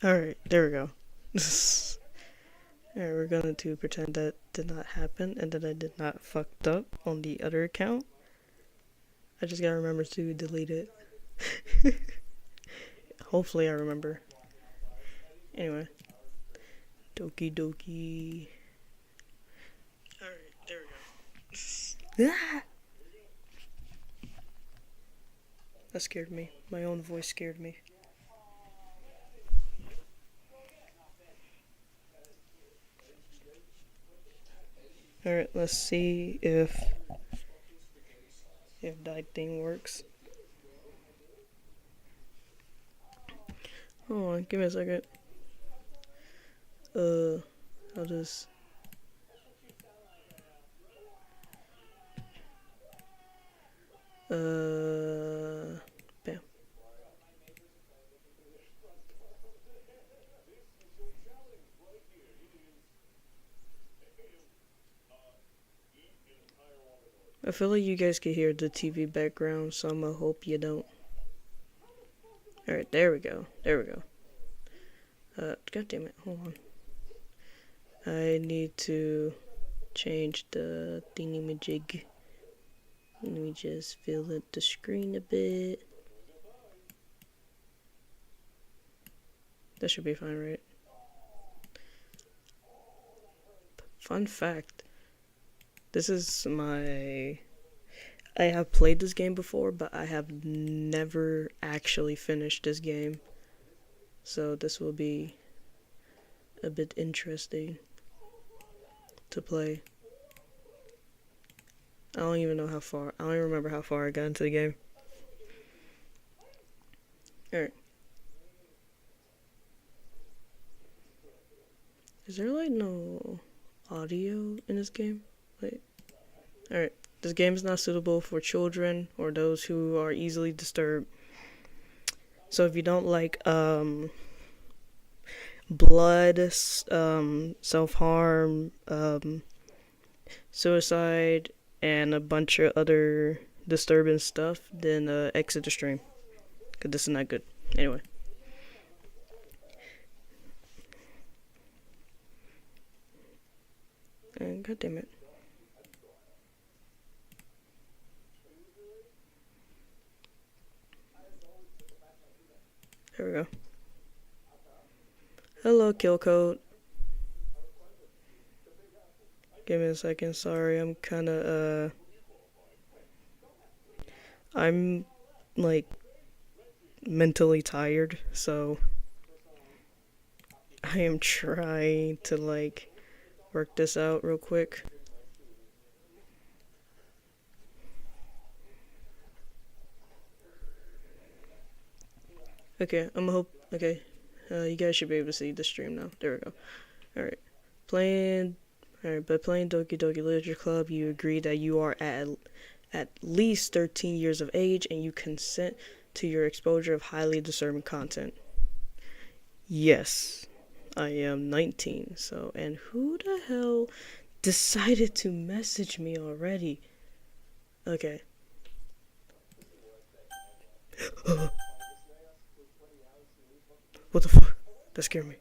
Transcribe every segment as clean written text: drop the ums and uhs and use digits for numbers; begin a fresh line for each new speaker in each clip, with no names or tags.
Alright, there we go. Alright, we're going to pretend that did not happen and that I did not fucked up on the other account. I just gotta remember to delete it. Hopefully I remember. Anyway. Doki doki. Alright, there we go. Ah! That scared me. My own voice scared me. Alright, let's see if that thing works. Hold on, give me a second. I'll just... bam. I feel like you guys can hear the TV background, so I'm gonna hope you don't. Alright, there we go. There we go. God damn it, hold on. I need to change the thingamajig. Let me just fill up the screen a bit. That should be fine, right? Fun fact. This is my... I have played this game before, but I have never actually finished this game. So this will be a bit interesting to play. I don't even know how far. I don't even remember how far I got into the game. Alright. Is there like no audio in this game? Like, alright. This game is not suitable for children or those who are easily disturbed. So if you don't like blood, self-harm, suicide, and a bunch of other disturbing stuff, then exit the stream. Because this is not good. Anyway. And god damn it. There we go. Hello, kill code. Give me a second. Sorry, I'm kinda, I'm, like, mentally tired, so I am trying to, like, work this out real quick. Okay, okay, you guys should be able to see the stream now. There we go. Alright, by playing Doki Doki Literature Club, you agree that you are at least 13 years of age and you consent to your exposure of highly disturbing content. Yes, I am 19, so, and who the hell decided to message me already? Okay. What the fuck? That scared me.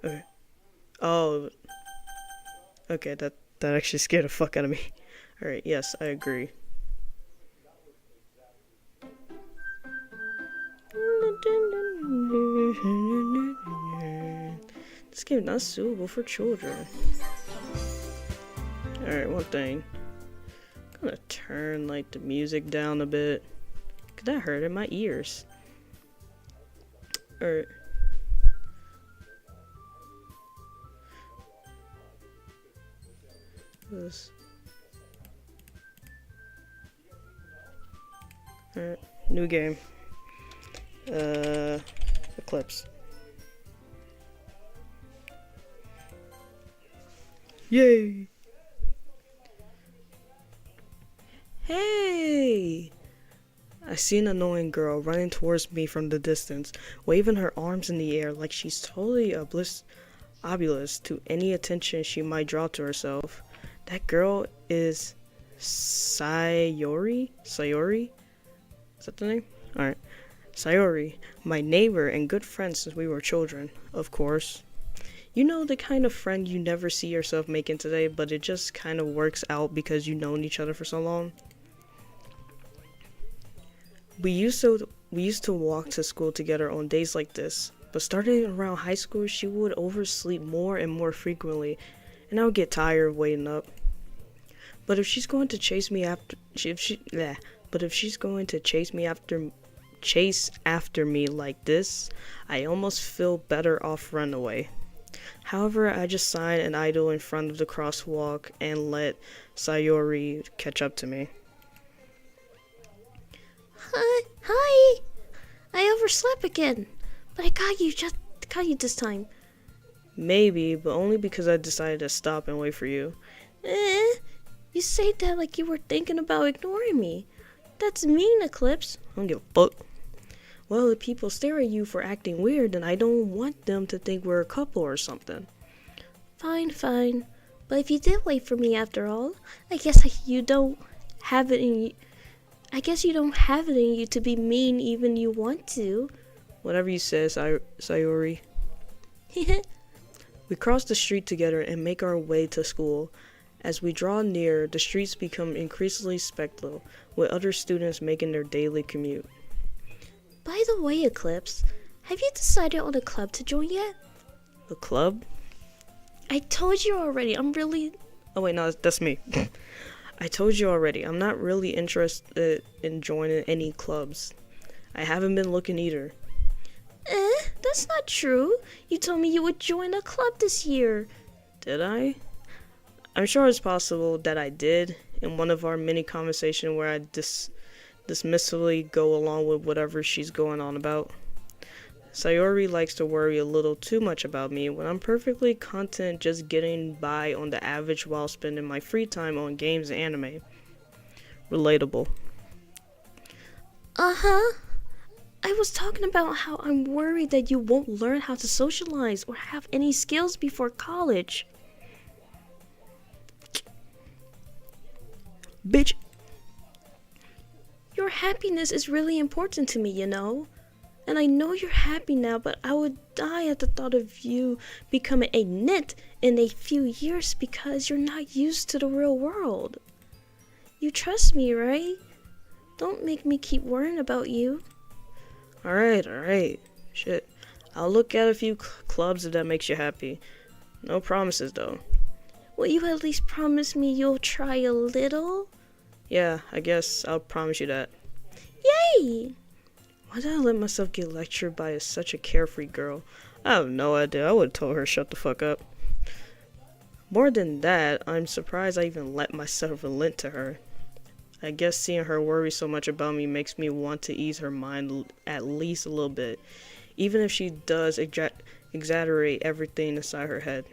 Okay. Oh. Okay, that actually scared the fuck out of me. Alright, yes, I agree. This game is not suitable for children. Alright, one thing. I'm gonna turn, like, the music down a bit. Cause that hurted my ears. Alright. This. Alright, new game. Eclipse. Yay! Hey! I see an annoying girl running towards me from the distance, waving her arms in the air like she's totally oblivious to any attention she might draw to herself. That girl is Sayori? Sayori? Is that the name? Alright. Sayori, my neighbor and good friend since we were children, of course. You know, the kind of friend you never see yourself making today, but it just kind of works out because you've known each other for so long. We used to walk to school together on days like this, but starting around high school, she would oversleep more and more frequently, and I would get tired of waiting up. But if she's going to chase after me like this, I almost feel better off run away. However, I just sign and idle in front of the crosswalk and let Sayori catch up to me.
Hi! I overslept again, but I got you this time.
Maybe, but only because I decided to stop and wait for you.
You say that like you were thinking about ignoring me. That's mean, Eclipse.
I don't give a fuck. Well, if people stare at you for acting weird, then I don't want them to think we're a couple or something.
Fine. But if you did wait for me after all, I guess you don't have it in you to be mean even you want to.
Whatever you say, Sayori. We cross the street together and make our way to school. As we draw near, the streets become increasingly spectral, with other students making their daily commute.
By the way, Eclipse, have you decided on a club to join yet?
The club?
I told you already,
Oh wait, no, that's me. I told you already, I'm not really interested in joining any clubs. I haven't been looking either.
That's not true. You told me you would join a club this year.
Did I? I'm sure it's possible that I did in one of our mini conversations where I dismissively go along with whatever she's going on about. Sayori likes to worry a little too much about me when I'm perfectly content just getting by on the average while spending my free time on games and anime. Relatable.
Uh-huh. I was talking about how I'm worried that you won't learn how to socialize or have any skills before college.
Bitch.
Your happiness is really important to me, you know? And I know you're happy now, but I would die at the thought of you becoming a nit in a few years because you're not used to the real world. You trust me, right? Don't make me keep worrying about you.
Alright. Shit. I'll look at a few clubs if that makes you happy. No promises, though.
Will you at least promise me you'll try a little?
Yeah, I guess I'll promise you that.
Yay!
Why did I let myself get lectured by such a carefree girl? I have no idea. I would have told her shut the fuck up. More than that, I'm surprised I even let myself relent to her. I guess seeing her worry so much about me makes me want to ease her mind at least a little bit, even if she does exaggerate everything inside her head.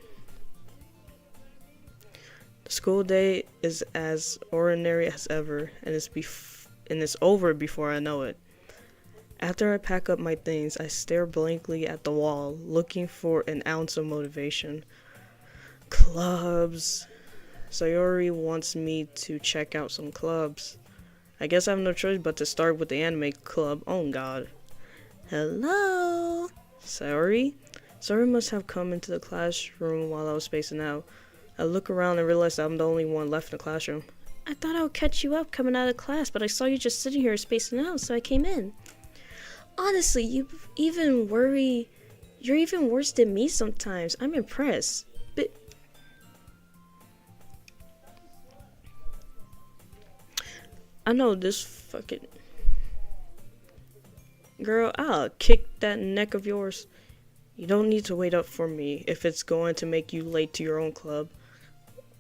The school day is as ordinary as ever, and it's over before I know it. After I pack up my things, I stare blankly at the wall, looking for an ounce of motivation. Clubs. Sayori wants me to check out some clubs. I guess I have no choice but to start with the anime club. Oh god. Hello? Sayori? Sayori must have come into the classroom while I was spacing out. I look around and realize I'm the only one left in the classroom.
I thought I would catch you up coming out of class, but I saw you just sitting here spacing out, so I came in. Honestly, you're even worse than me sometimes. I'm impressed. But
I know this fucking girl, I'll kick that neck of yours. You don't need to wait up for me if it's going to make you late to your own club.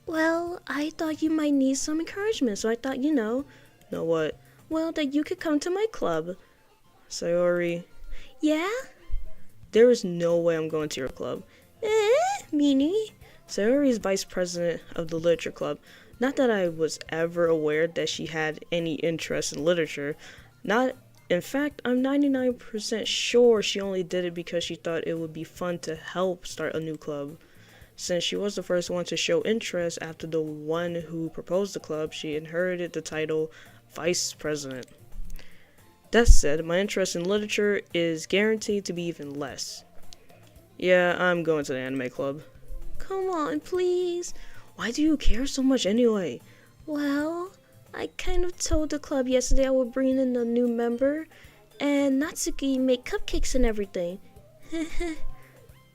well, I thought you might need some encouragement, so I thought,
Know what?
well, that you could come to my club.
Sayori,
Yeah?
there is no way I'm going to your club.
Meanie?
Sayori is vice president of the literature club. Not that I was ever aware that she had any interest in literature. In fact, I'm 99% sure she only did it because she thought it would be fun to help start a new club. Since she was the first one to show interest after the one who proposed the club, she inherited the title Vice President. That said, my interest in literature is guaranteed to be even less. Yeah, I'm going to the anime club.
Come on, please.
Why do you care so much anyway?
Well, I kind of told the club yesterday I would bring in a new member, and Natsuki make cupcakes and everything.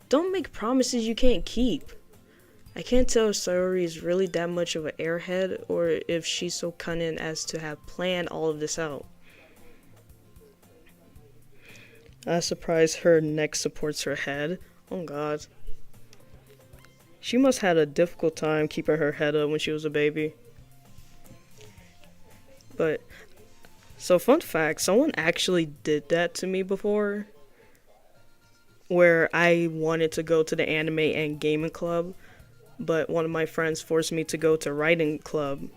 Don't make promises you can't keep. I can't tell if Sayori is really that much of an airhead or if she's so cunning as to have planned all of this out. I'm surprised her neck supports her head. Oh god. She must have had a difficult time keeping her head up when she was a baby. But, so fun fact, someone actually did that to me before. Where I wanted to go to the anime and gaming club, but one of my friends forced me to go to writing club.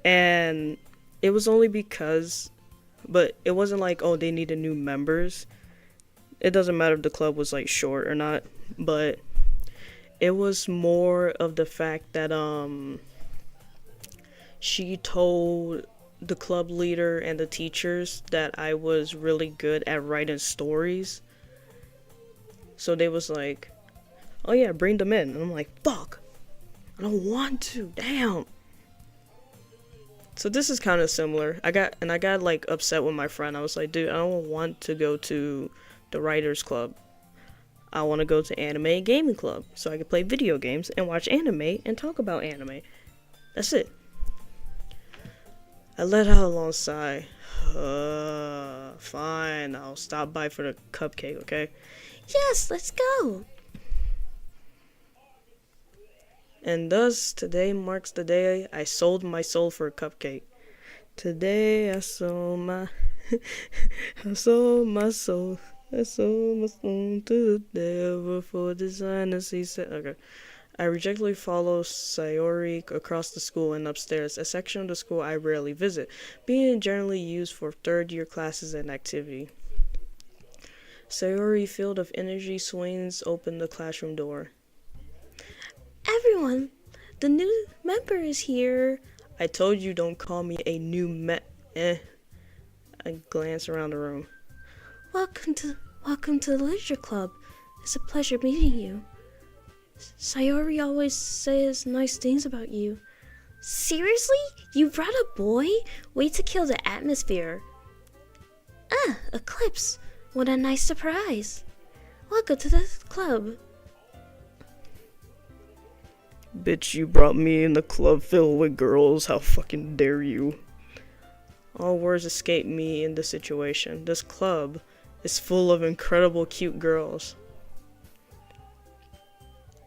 And it was only because, but it wasn't like, oh, they needed new members. It doesn't matter if the club was like short or not, but it was more of the fact that she told the club leader and the teachers that I was really good at writing stories. So they was like, oh yeah, bring them in. And I'm like, fuck, I don't want to, damn. So this is kind of similar. I got like upset with my friend. I was like, dude, I don't want to go to the writers club. I want to go to anime and gaming club so I can play video games and watch anime and talk about anime. That's it. I let out a long sigh. Fine, I'll stop by for the cupcake, okay?
Yes, let's go.
And thus, today marks the day I sold my soul for a cupcake. Today I sold my, I sold my soul. I sold my soul to the devil for dishonest, he said. Okay, I rejectedly follow Sayori across the school and upstairs, a section of the school I rarely visit, being generally used for third-year classes and activity. Sayori field of energy swings open the classroom door.
Everyone, the new member is here.
I told you don't call me a new I glance around the room.
Welcome to the literature club. It's a pleasure meeting you. Sayori always says nice things about you. Seriously? You brought a boy? Way to kill the atmosphere. Ah, Eclipse. What a nice surprise. Welcome to the club.
Bitch, you brought me in the club filled with girls. How fucking dare you? All words escape me in this situation. This club is full of incredible cute girls.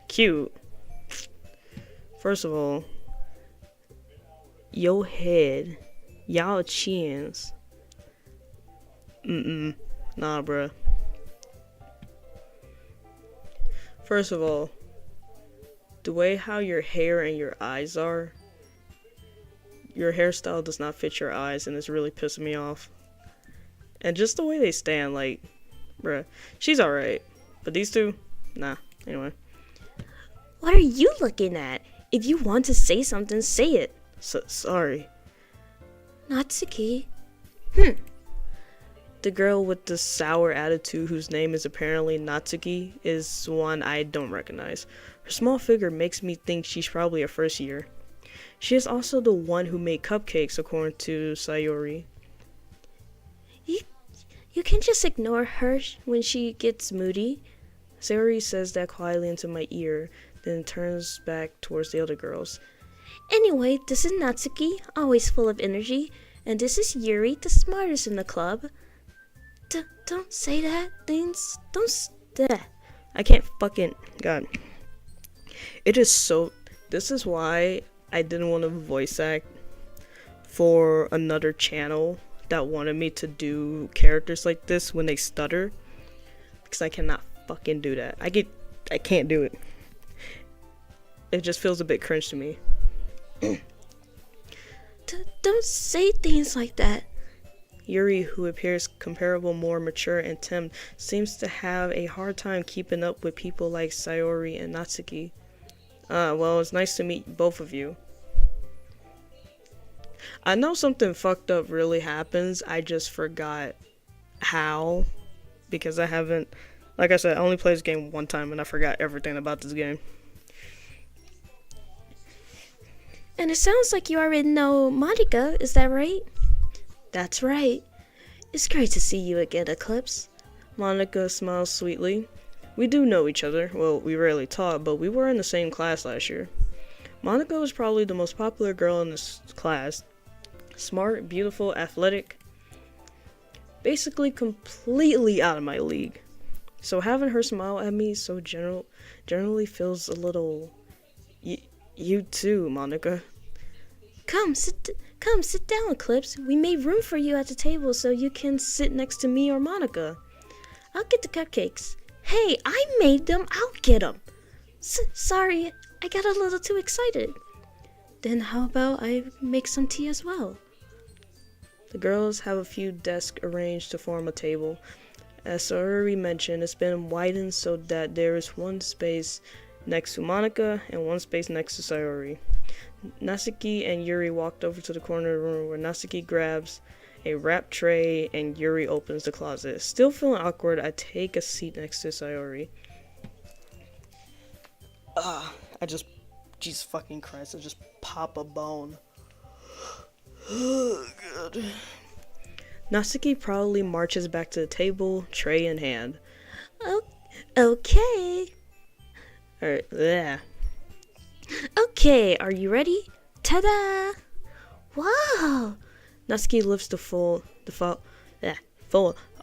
Cute. First of all, yo head, y'all chins. Nah, bruh. First of all, the way how your hair and your eyes are, your hairstyle does not fit your eyes, and it's really pissing me off. And just the way they stand, like, bruh, she's alright, but these two, nah. Anyway.
What are you looking at? If you want to say something, say it.
Sorry.
Natsuki.
The girl with the sour attitude, whose name is apparently Natsuki, is one I don't recognize. Her small figure makes me think she's probably a first year. She is also the one who made cupcakes, according to Sayori.
You can just ignore her when she gets moody.
Sayori says that quietly into my ear, then turns back towards the other girls.
Anyway, this is Natsuki, always full of energy, and this is Yuri, the smartest in the club. Don't say that, things.
I can't fucking. God. It is so. This is why I didn't want to voice act for another channel that wanted me to do characters like this when they stutter. Because I cannot fucking do that. I can't do it. It just feels a bit cringe to me.
Don't say things like that.
Yuri, who appears comparable, more mature and timid, seems to have a hard time keeping up with people like Sayori and Natsuki. Well, it's nice to meet both of you. I know something fucked up really happens, I just forgot how, because I haven't, like I said, I only played this game one time and I forgot everything about this game.
And it sounds like you already know Monica, is that right? That's right. It's great to see you again, Eclipse.
Monica smiles sweetly. We do know each other. Well, we rarely talk, but we were in the same class last year. Monica was probably the most popular girl in this class. Smart, beautiful, athletic. Basically completely out of my league. So having her smile at me so generally feels a little... You too, Monica.
Come sit down, Eclipse. We made room for you at the table so you can sit next to me or Monica. I'll get the cupcakes. Hey, I made them. I'll get them. Sorry, I got a little too excited. Then how about I make some tea as well?
The girls have a few desks arranged to form a table. As Sayori mentioned, it's been widened so that there is one space next to Monica and one space next to Sayori. Natsuki and Yuri walked over to the corner of the room where Natsuki grabs a wrap tray and Yuri opens the closet. Still feeling awkward, I take a seat next to Sayori. Jesus fucking Christ, I just pop a bone. Oh, God. Natsuki proudly marches back to the table, tray in hand.
Oh, okay.
Alright, yeah.
Okay, are you ready? Ta-da! Wow!
Natsuki lifts the full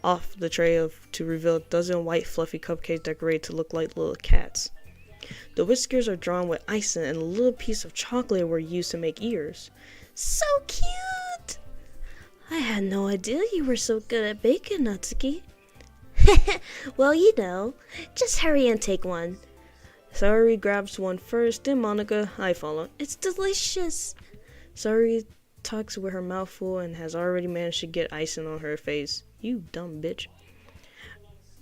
off the tray to reveal a dozen white fluffy cupcakes decorated to look like little cats. The whiskers are drawn with icing and a little piece of chocolate were used to make ears.
So cute! I had no idea you were so good at baking, Natsuki. Well, just hurry and take one.
Saori grabs one first, then Monica. I follow.
It's delicious.
Saori talks with her mouth full and has already managed to get icing on her face. You dumb bitch.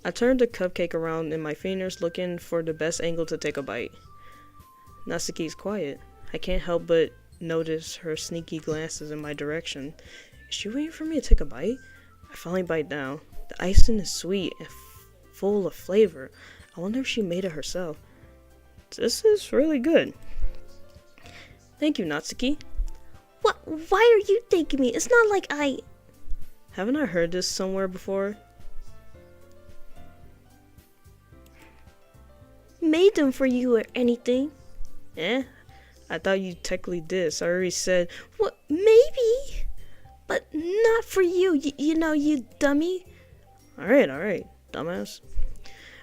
I turned the cupcake around in my fingers, looking for the best angle to take a bite. Natsuki's quiet. I can't help but notice her sneaky glances in my direction. Is she waiting for me to take a bite? I finally bite down. The icing is sweet and full of flavor. I wonder if she made it herself. This is really good. Thank you, Natsuki.
What? Why are you thanking me? It's not like I...
Haven't I heard this somewhere before?
made them for you or anything.
Eh? I thought you technically did. So I already said,
What? Maybe. But not for you. You know, you dummy.
Alright, dumbass.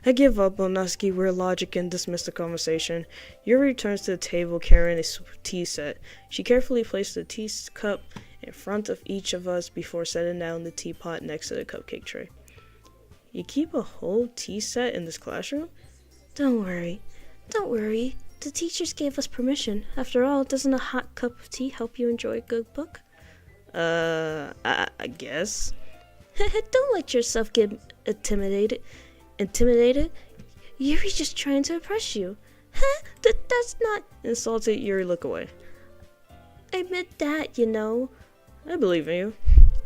I give up on Natsuki weird logic and dismiss the conversation. Yuri returns to the table carrying a tea set. She carefully placed the tea cup in front of each of us before setting down the teapot next to the cupcake tray. You keep a whole tea set in this classroom?
Don't worry. The teachers gave us permission. After all, doesn't a hot cup of tea help you enjoy a good book?
I guess.
Don't let yourself get intimidated. Yuri's just trying to impress you. That's not...
Insulted, Yuri look away.
I meant that, you know.
I believe in you.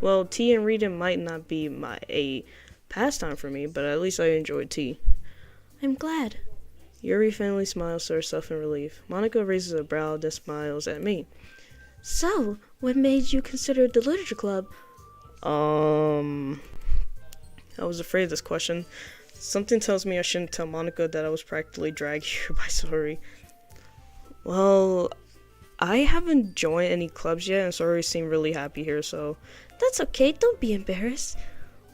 Well, tea and reading might not be a pastime for me, but at least I enjoy tea.
I'm glad.
Yuri faintly smiles to herself in relief. Monica raises a brow, then smiles at me.
So, what made you consider the literature club?
I was afraid of this question. Something tells me I shouldn't tell Monica that I was practically dragged here by Sori. Well, I haven't joined any clubs yet, and Sori seemed really happy here, so...
That's okay, don't be embarrassed.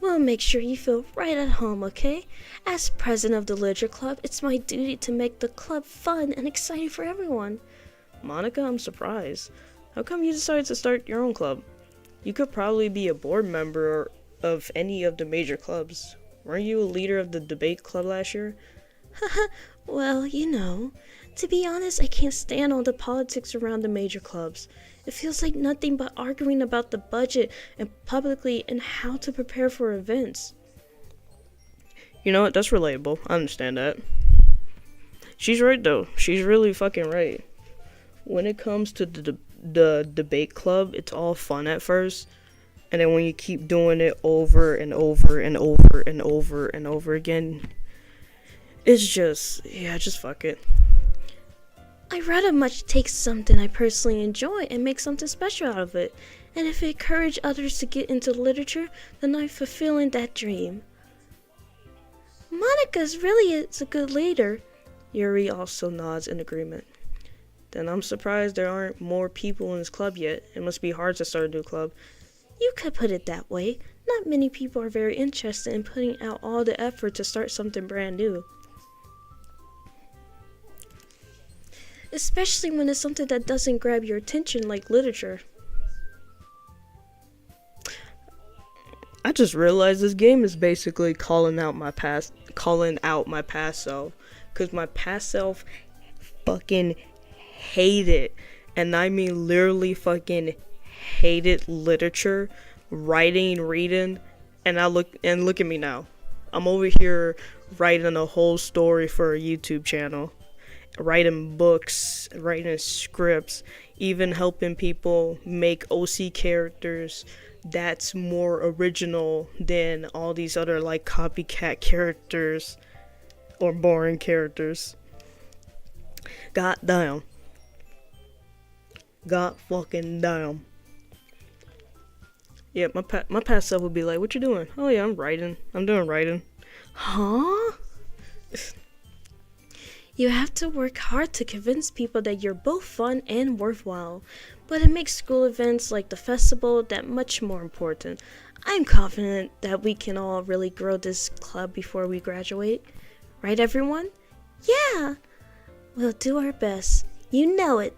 We'll make sure you feel right at home, okay? As president of the literature club, it's my duty to make the club fun and exciting for everyone.
Monica, I'm surprised. How come you decided to start your own club? You could probably be a board member of any of the major clubs. Weren't you a leader of the debate club last year?
Well, you know, to be honest, I can't stand all the politics around the major clubs. It feels like nothing but arguing about the budget and publicly and how to prepare for events.
You know what? That's relatable. I understand that. She's right, though. She's really fucking right. When it comes to the debate club, it's all fun at first. And then when you keep doing it over and over and over and over and over again, it's just fuck it.
I'd rather much take something I personally enjoy and make something special out of it. And if it encourages others to get into literature, then I'm fulfilling that dream. Monica's really is a good leader.
Yuri also nods in agreement. Then I'm surprised there aren't more people in this club yet. It must be hard to start a new club.
You could put it that way. Not many people are very interested in putting out all the effort to start something brand new. Especially when it's something that doesn't grab your attention like literature.
I just realized this game is basically calling out my past self. Cause my past self fucking hated, and I mean literally fucking hated literature, writing, reading, and look at me now. I'm over here writing a whole story for a YouTube channel, writing books, writing scripts, even helping people make OC characters that's more original than all these other like copycat characters or boring characters. God damn. God fucking damn. Yeah, my past self would be like, what you doing? Oh yeah, I'm doing writing.
Huh? You have to work hard to convince people that you're both fun and worthwhile, but it makes school events like the festival that much more important. I'm confident that we can all really grow this club before we graduate. Right, everyone? Yeah! We'll do our best. You know it.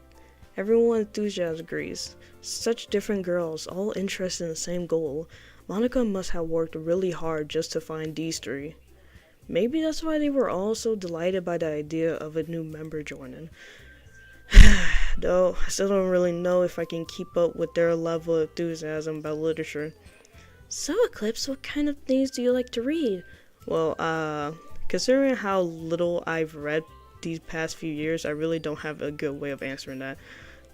Everyone enthusiastically agrees. Such different girls, all interested in the same goal. Monica must have worked really hard just to find these three. Maybe that's why they were all so delighted by the idea of a new member joining. Though, I still don't really know if I can keep up with their level of enthusiasm about literature.
So, Eclipse, what kind of things do you like to read?
Well, considering how little I've read these past few years, I really don't have a good way of answering that.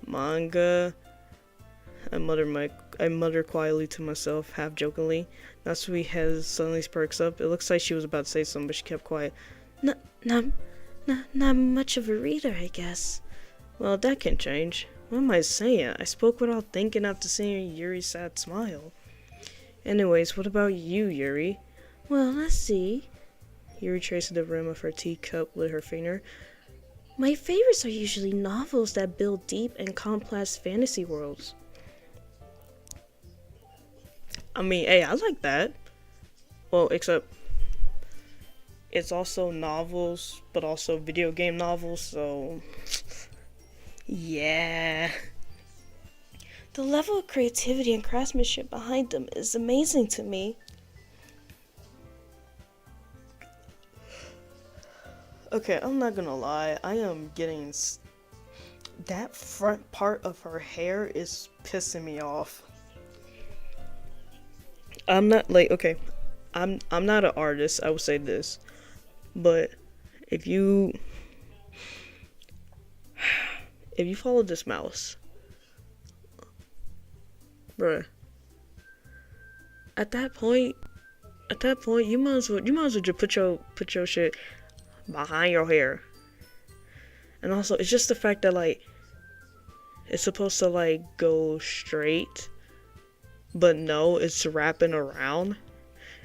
Manga, I mutter quietly to myself, half jokingly. Natsuki head suddenly perks up. It looks like she was about to say something, but she kept quiet.
Not, not, not much of a reader, I guess.
Well, that can change. What am I saying? I spoke without thinking after seeing Yuri's sad smile. Anyways, what about you, Yuri?
Well, let's see.
Yuri traces the rim of her teacup with her finger.
My favorites are usually novels that build deep and complex fantasy worlds.
I mean, hey, I like that. Well, except it's also novels, but also video game novels, so yeah.
The level of creativity and craftsmanship behind them is amazing to me.
Okay, I'm not gonna lie. I am getting that front part of her hair is pissing me off. I'm not like okay. I'm not an artist. I would say this, but if you follow this mouse, bruh, at that point, you might as well just put your shit behind your hair. And also, it's just the fact that like it's supposed to like go straight, but no, it's wrapping around.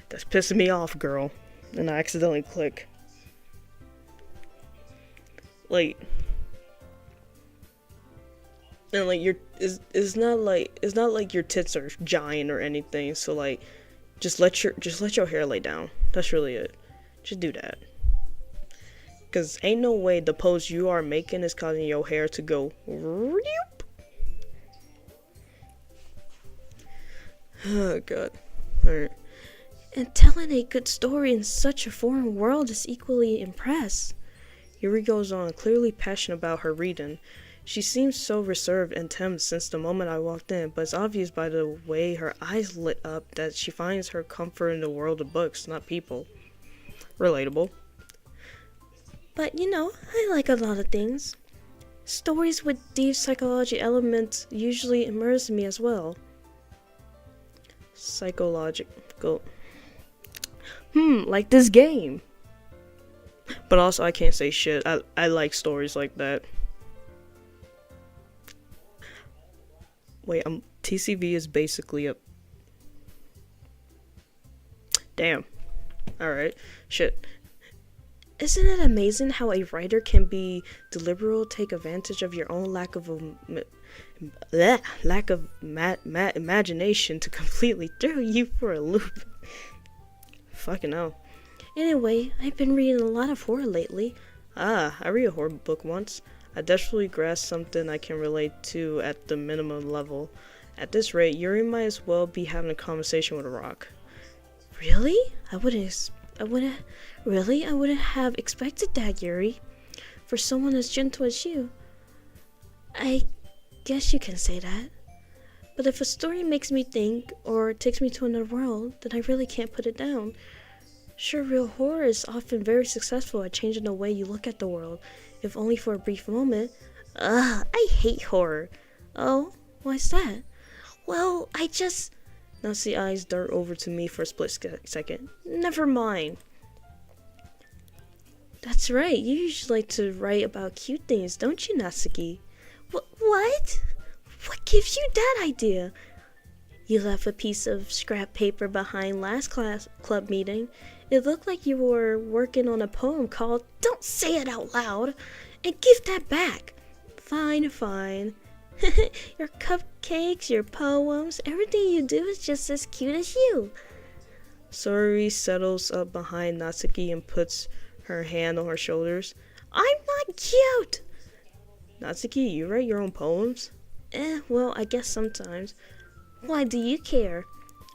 That's pissing me off, girl. And I accidentally click. Like, and like it's not like your tits are giant or anything. So like, just let your hair lay down. That's really it. Just do that. Cause ain't no way the pose you are making is causing your hair to go. Oh god. Alright.
And telling a good story in such a foreign world is equally impressed.
Yuri goes on, clearly passionate about her reading. She seems so reserved and timid since the moment I walked in, but it's obvious by the way her eyes lit up that she finds her comfort in the world of books, not people. Relatable.
But you know, I like a lot of things. Stories with deep psychology elements usually immerse me as well.
Psychological. Like this game. But also, I can't say shit. I like stories like that. Wait, TCV is basically a... Damn. Alright. Shit.
Isn't it amazing how a writer can be deliberate, take advantage of your own lack of imagination to completely throw you for a loop? Fucking hell. Anyway, I've been reading a lot of horror lately.
I read a horror book once. I desperately grasped something I can relate to at the minimum level. At this rate, Yuri might as well be having a conversation with a rock.
Really? I wouldn't have expected that, Yuri. For someone as gentle as you. I guess you can say that. But if a story makes me think, or takes me to another world, then I really can't put it down. Sure, real horror is often very successful at changing the way you look at the world, if only for a brief moment. Ugh, I hate horror. Oh, why's that? Well, Natsuki's eyes dart over to me for a split second. Never mind. That's right, you usually like to write about cute things, don't you, Natsuki? What? What gives you that idea? You left a piece of scrap paper behind last class club meeting. It looked like you were working on a poem called Don't Say It Out Loud, and give that back. Fine. Your cupcakes, your poems, everything you do is just as cute as you.
Sori settles up behind Natsuki and puts her hand on her shoulders.
I'm not cute!
Natsuki, you write your own poems?
Well, I guess sometimes. Why do you care?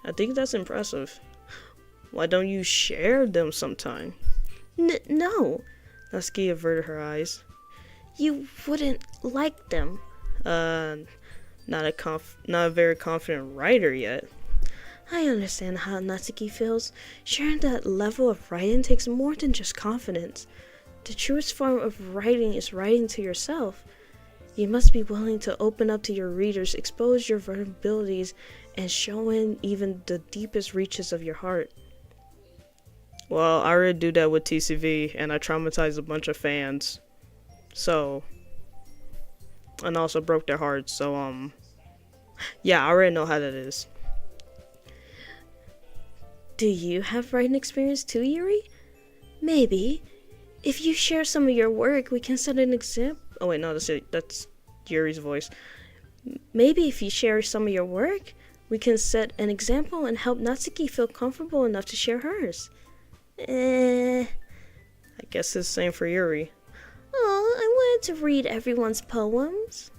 I think that's impressive. Why don't you share them sometime?
No,
Natsuki averted her eyes.
you wouldn't like them.
Not a very confident writer yet.
I understand how Natsuki feels. Sharing that level of writing takes more than just confidence. The truest form of writing is writing to yourself. You must be willing to open up to your readers, expose your vulnerabilities, and show in even the deepest reaches of your heart.
Well, I already do that with TCV, and I traumatized a bunch of fans. So, and also broke their hearts. So, yeah, I already know how that is.
Do you have writing experience too, Yuri? Maybe. If you share some of your work, we can set an example.
Oh wait, no, that's Yuri's voice.
Maybe if you share some of your work, we can set an example and help Natsuki feel comfortable enough to share hers.
I guess it's the same for Yuri.
Oh, I wanted to read everyone's poems.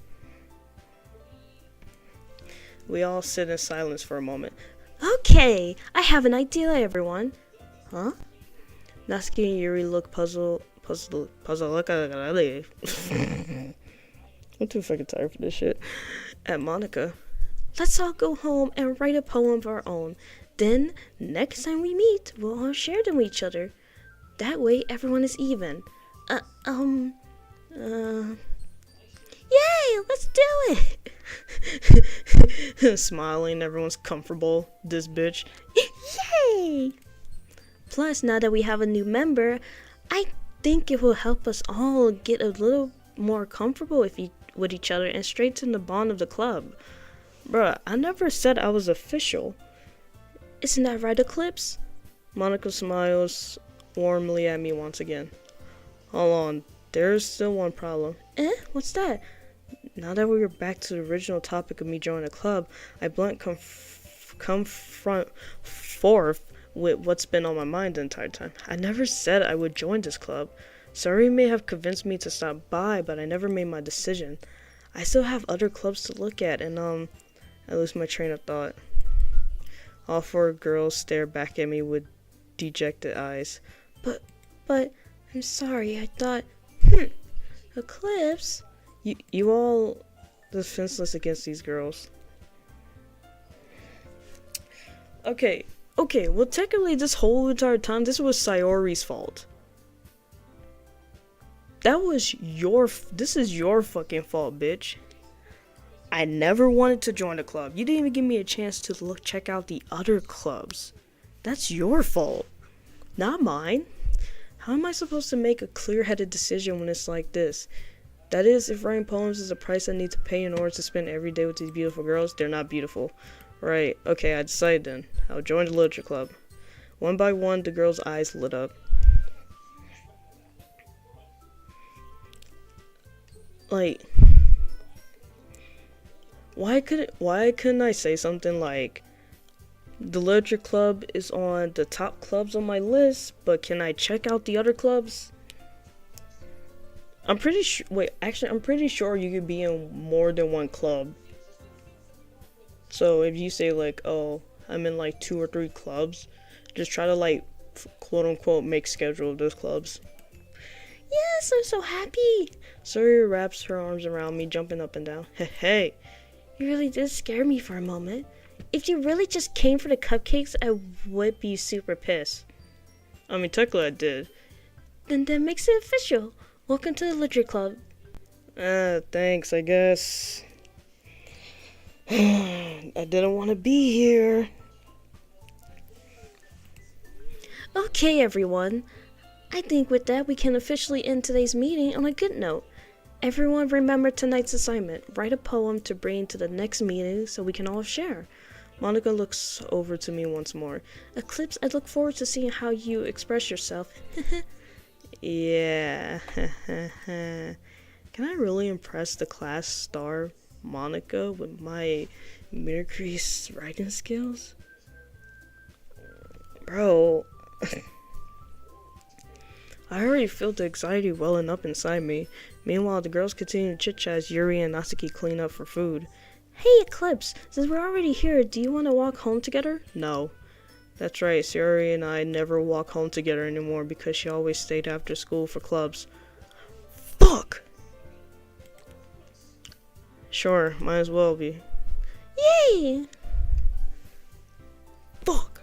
We all sit in silence for a moment.
Okay, I have an idea, everyone. Huh?
Natsuki and Yuri look puzzled. Look at I'm too fucking tired for this shit. At Monica.
Let's all go home and write a poem of our own. Then, next time we meet, we'll all share them with each other. That way, everyone is even. Yay, let's do
it! Smiling, everyone's comfortable. This bitch.
Yay! Plus, now that we have a new member, I think it will help us all get a little more comfortable with each other and strengthen the bond of the club.
Bruh, I never said I was official.
Isn't that right, Eclipse?
Monica smiles warmly at me once again. Hold on, there's still one problem.
What's that?
Now that we are back to the original topic of me joining a club, I blunt confront forth with what's been on my mind the entire time. I never said I would join this club. Sorry may have convinced me to stop by, but I never made my decision. I still have other clubs to look at, and I lose my train of thought. All four girls stare back at me with dejected eyes.
But, I'm sorry, I thought, Eclipse?
You all defenseless against these girls. Okay, well technically this whole entire time, this was Sayori's fault. This is your fucking fault, bitch. I never wanted to join a club. You didn't even give me a chance to check out the other clubs. That's your fault, not mine. How am I supposed to make a clear-headed decision when it's like this? That is, if writing poems is a price I need to pay in order to spend every day with these beautiful girls, they're not beautiful. Right, okay, I decided then. I'll join the literature club. One by one, the girls' eyes lit up. Like, why couldn't I say something like, the literature club is on the top clubs on my list, but can I check out the other clubs? I'm pretty sure you could be in more than one club. So if you say like, oh, I'm in like 2 or 3 clubs, just try to like, quote unquote, make schedule of those clubs.
Yes, I'm so happy.
Suri wraps her arms around me, jumping up and down. Hey.
You really did scare me for a moment. If you really just came for the cupcakes, I would be super pissed.
I mean, technically I did.
Then that makes it official. Welcome to the literature club.
Thanks, I guess. I didn't want to be here.
Okay, everyone. I think with that, we can officially end today's meeting on a good note. Everyone remember tonight's assignment. Write a poem to bring to the next meeting so we can all share.
Monica looks over to me once more.
Eclipse, I look forward to seeing how you express yourself.
Yeah. Can I really impress the class star Monica with my mimicry writing skills? Bro. I already felt the anxiety welling up inside me. Meanwhile, the girls continue to chit-chat as Yuri and Natsuki clean up for food.
Hey, Eclipse, since we're already here, do you want to walk home together?
No. That's right, Sayori and I never walk home together anymore because she always stayed after school for clubs. Fuck! Sure, might as well be.
Yay!
Fuck!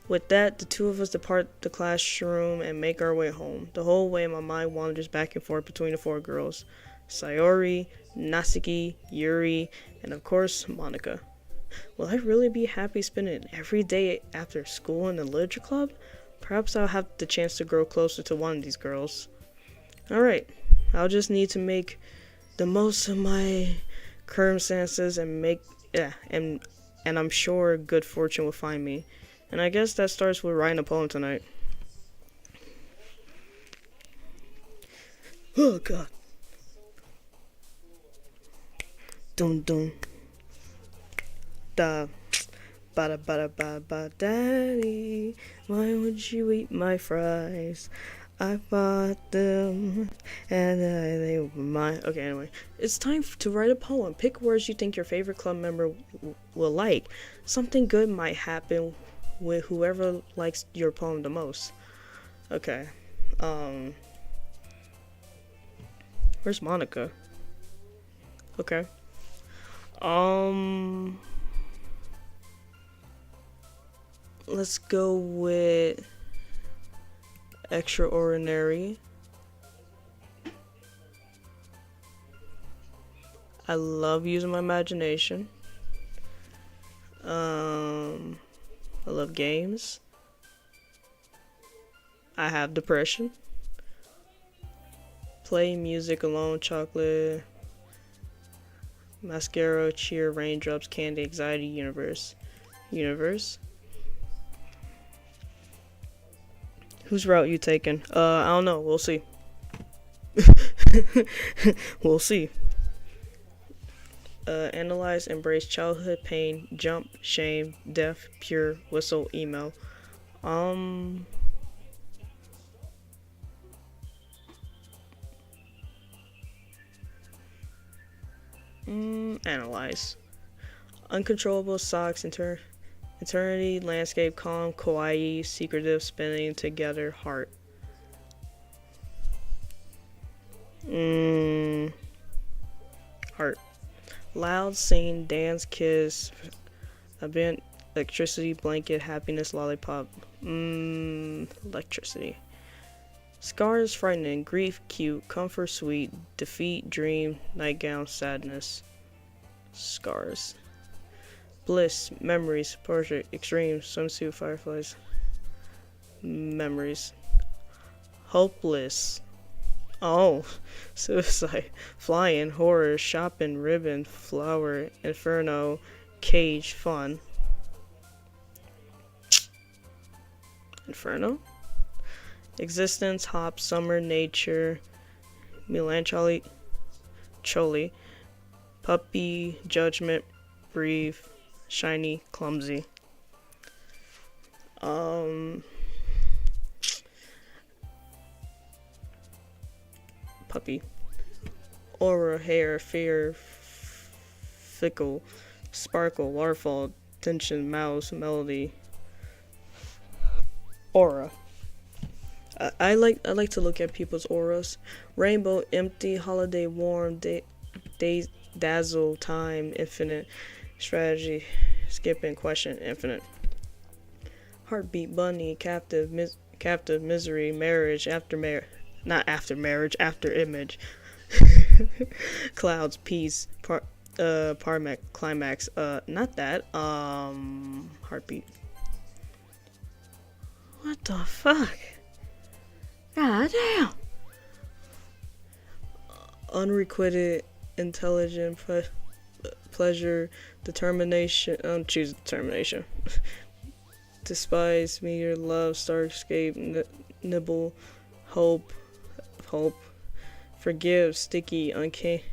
With that, the two of us depart the classroom and make our way home. The whole way, my mind wanders back and forth between the four girls. Sayori, Natsuki, Yuri, and of course, Monica. Will I really be happy spending every day after school in the literature club? Perhaps I'll have the chance to grow closer to one of these girls. Alright, I'll just need to make the most of my circumstances and I'm sure good fortune will find me. And I guess that starts with writing a poem tonight. Oh god. Dun dun. Da. Bada bada ba ba daddy. Why would you eat my fries? I bought them and they were mine. Okay, anyway. It's time to write a poem. Pick words you think your favorite club member will like. Something good might happen with whoever likes your poem the most. Okay. Where's Monica? Okay. Let's go with extraordinary. I love using my imagination. I love games. I have depression. Play music alone, chocolate, mascara, cheer, raindrops, candy, anxiety, universe. Universe. Whose route you taking? I don't know. We'll see. We'll see. Analyze, embrace childhood pain, jump, shame, deaf, pure, whistle, email. Analyze. Uncontrollable socks, eternity, landscape, calm, kawaii, secretive, spinning together, heart. Heart. Loud, sing, dance, kiss, event, electricity, blanket, happiness, lollipop. Electricity. Scars, frightening, grief, cute, comfort, sweet, defeat, dream, nightgown, sadness. Scars. Bliss, memories, portrait, extreme, swimsuit, fireflies. Memories. Hopeless. Oh, suicide, flying, horror, shopping, ribbon, flower, inferno, cage, fun. Inferno? Existence, hop, summer, nature, melancholy, choli, puppy, judgment, breathe, shiny, clumsy. Puppy. Aura, hair, fear, fickle, sparkle, waterfall, tension, mouse, melody. Aura. I like to look at people's auras. Rainbow, empty, holiday, warm, dazzle, time, infinite, strategy, skipping, question, infinite. Heartbeat, bunny, captive, misery, marriage, not after marriage, after image. Clouds, peace, parmac, climax, not that, heartbeat. What the fuck? God damn. Unrequited, intelligent, pleasure, determination, choose determination. Despise me, your love, starscape, nibble, hope, forgive, sticky, uncanny,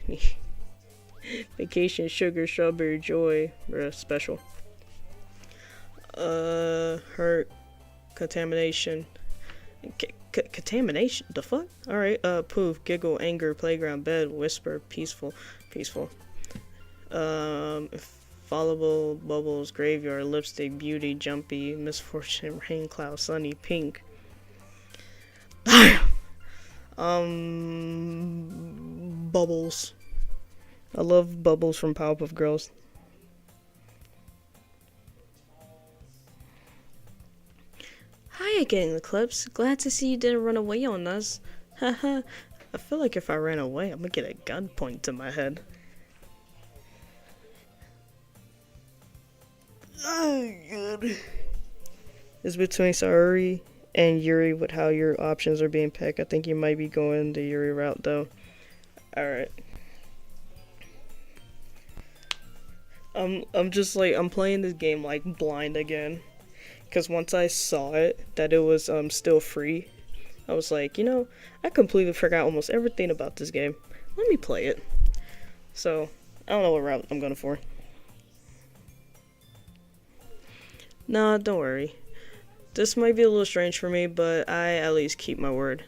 vacation, sugar, strawberry, joy, special, hurt, contamination, contamination, the fuck? Alright, poof, giggle, anger, playground, bed, whisper, peaceful, Fallable, Bubbles, Graveyard, Lipstick, Beauty, Jumpy, Misfortune, Rain Cloud, Sunny, Pink. Bubbles. I love Bubbles from Powerpuff Girls.
Hi again, Eclipse. Glad to see you didn't run away on us.
Haha. I feel like if I ran away, I'm gonna get a gun pointed to my head. Oh, God. It's between Saori and Yuri with how your options are being picked. I think you might be going the Yuri route, though. Alright. I'm just like, I'm playing this game like blind again. Because once I saw it, that it was still free, I was like, you know, I completely forgot almost everything about this game. Let me play it. So, I don't know what route I'm going for. Nah, don't worry. This might be a little strange for me, but I at least keep my word.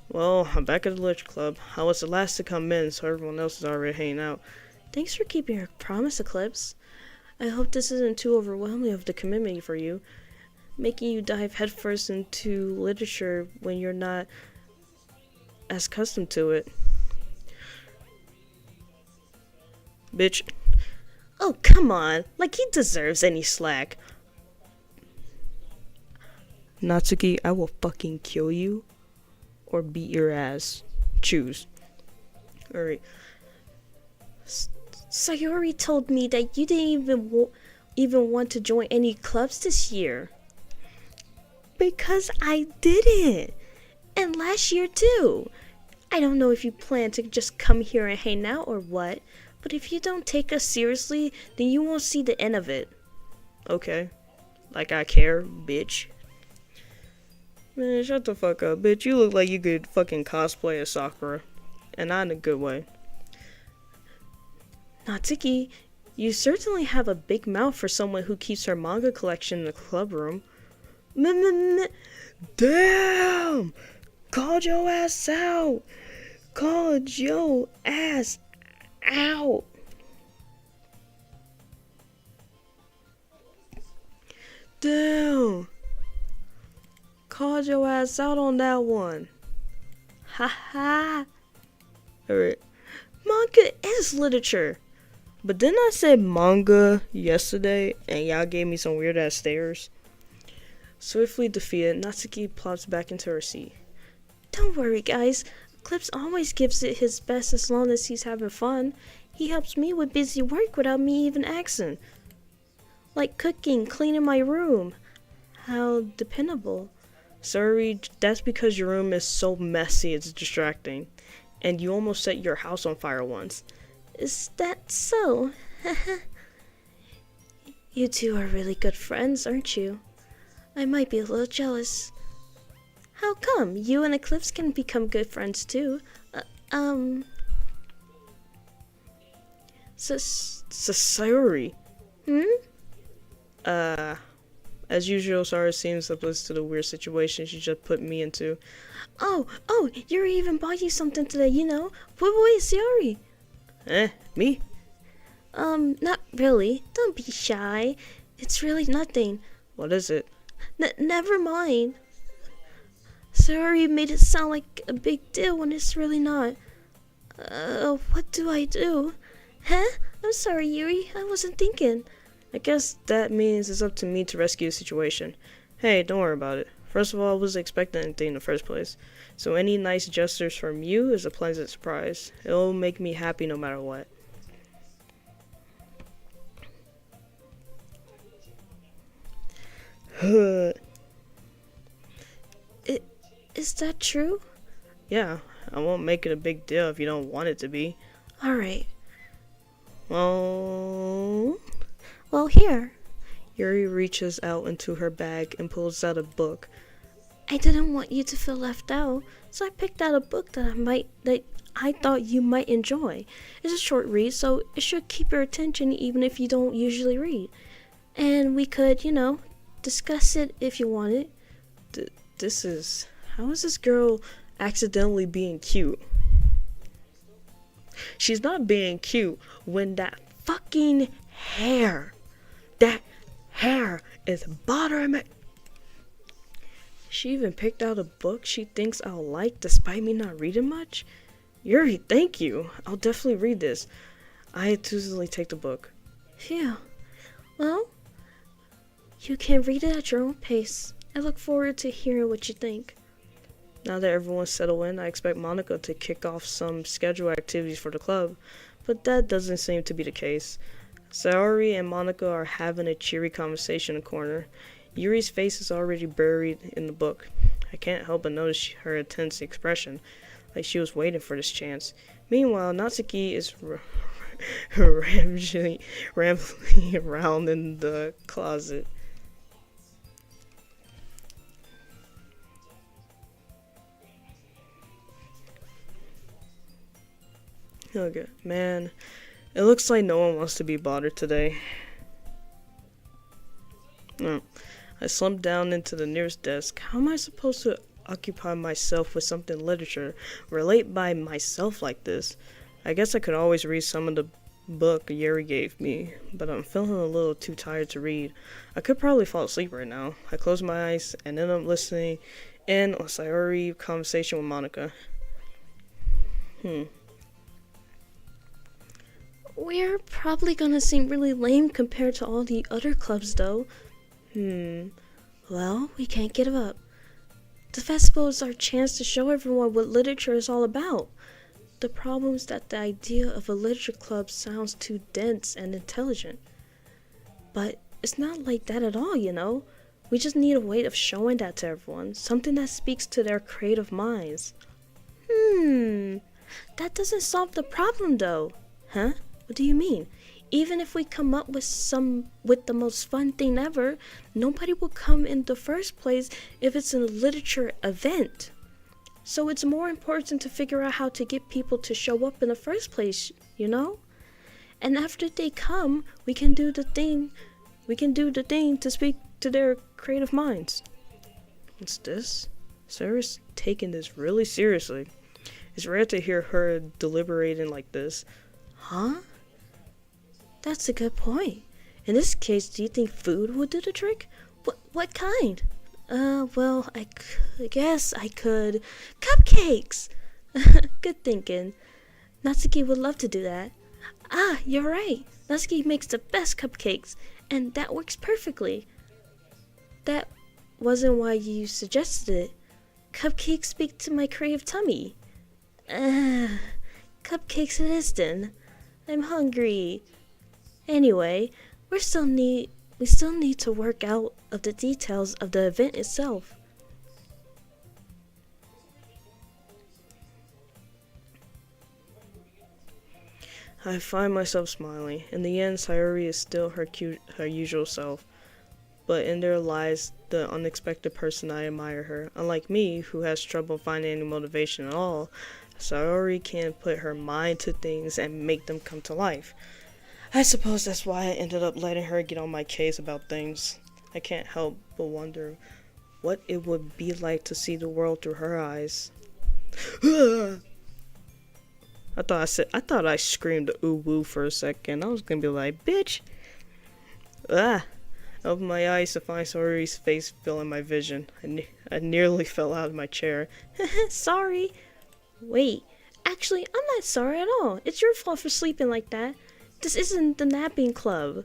Well, I'm back at the Lich Club. I was the last to come in, so everyone else is already hanging out.
Thanks for keeping your promise, Eclipse. I hope this isn't too overwhelming of the commitment for you, making you dive headfirst into literature when you're not as accustomed to it.
Bitch.
Oh, come on. Like he deserves any slack.
Natsuki, I will fucking kill you or beat your ass. Choose. Alright.
Sayori told me that you didn't even want to join any clubs this year. Because I didn't. And last year too. I don't know if you plan to just come here and hang out or what, but if you don't take us seriously, then you won't see the end of it.
Okay. Like I care, bitch. Man, shut the fuck up, bitch. You look like you could fucking cosplay as Sakura. And not in a good way.
Natsuki, you certainly have a big mouth for someone who keeps her manga collection in the club room.
Damn! Called your ass out! Called your ass out! Damn! Called your ass out on that one.
Ha ha.
Alright. Manga is literature. But didn't I say manga yesterday and y'all gave me some weird ass stares? Swiftly defeated, Natsuki plops back into her seat.
Don't worry, guys. Eclipse always gives it his best as long as he's having fun. He helps me with busy work without me even asking. Like cooking, cleaning my room. How dependable.
Sorry, that's because your room is so messy it's distracting. And you almost set your house on fire once.
Is that so? You two are really good friends, aren't you? I might be a little jealous. How come? You and Eclipse can become good friends too.
Sayori. As usual, Sarah seems oblivious to the weird situation she just put me into.
Oh, Yuri even bought you something today, you know? Wait, Sayori.
Me?
Not really. Don't be shy. It's really nothing.
What is it?
Never mind. Sayori made it sound like a big deal when it's really not. What do I do? Huh? I'm sorry, Yuri. I wasn't thinking.
I guess that means it's up to me to rescue the situation. Hey, don't worry about it. First of all, I wasn't expecting anything in the first place. So any nice gestures from you is a pleasant surprise. It'll make me happy no matter what.
Is that true?
Yeah, I won't make it a big deal if you don't want it to be.
Alright.
Well,
Here.
Yuri reaches out into her bag and pulls out a book.
I didn't want you to feel left out, so I picked out a book that I thought you might enjoy. It's a short read, so it should keep your attention even if you don't usually read. And we could, discuss it if you wanted.
How is this girl accidentally being cute? She's not being cute when that fucking hair. That hair is bothering me. She even picked out a book she thinks I'll like despite me not reading much. Yuri, thank you. I'll definitely read this. I intuitively take the book.
Phew. Well, you can read it at your own pace. I look forward to hearing what you think.
Now that everyone's settled in, I expect Monica to kick off some scheduled activities for the club, but that doesn't seem to be the case. Sayori and Monica are having a cheery conversation in the corner. Yuri's face is already buried in the book. I can't help but notice her intense expression, like she was waiting for this chance. Meanwhile, Natsuki is rambling around in the closet. Okay, man, it looks like no one wants to be bothered today. No. I slumped down into the nearest desk. How am I supposed to occupy myself with something literature, relate by myself like this? I guess I could always read some of the book Yuri gave me, but I'm feeling a little too tired to read. I could probably fall asleep right now. I close my eyes and end up listening in on Sayori conversation with Monica.
We're probably gonna seem really lame compared to all the other clubs, though. Well, we can't give up. The festival is our chance to show everyone what literature is all about. The problem is that the idea of a literature club sounds too dense and intelligent. But it's not like that at all, you know? We just need a way of showing that to everyone, something that speaks to their creative minds. That doesn't solve the problem, though. Huh? What do you mean? Even if we come up with the most fun thing ever, nobody will come in the first place if it's a literature event. So it's more important to figure out how to get people to show up in the first place, you know? And after they come, we can do the thing to speak to their creative minds.
What's this? Sarah's taking this really seriously. It's rare to hear her deliberating like this.
Huh? That's a good point. In this case, do you think food would do the trick? What kind? Well, I guess I could. Cupcakes! Good thinking. Natsuki would love to do that. Ah, you're right. Natsuki makes the best cupcakes, and that works perfectly. That wasn't why you suggested it. Cupcakes speak to my creative tummy. Cupcakes it is then. I'm hungry. Anyway, we still need to work out of the details of the event itself.
I find myself smiling. In the end, Sayori is still her usual self, but in there lies the unexpected person I admire her. Unlike me, who has trouble finding any motivation at all, Sayori can put her mind to things and make them come to life. I suppose that's why I ended up letting her get on my case about things. I can't help but wonder what it would be like to see the world through her eyes. I thought I screamed ooh woo for a second. I was gonna be like, bitch. I opened my eyes to find Sayori's face filling my vision. I nearly fell out of my chair.
Sorry. Wait, actually, I'm not sorry at all. It's your fault for sleeping like that. This isn't the napping club.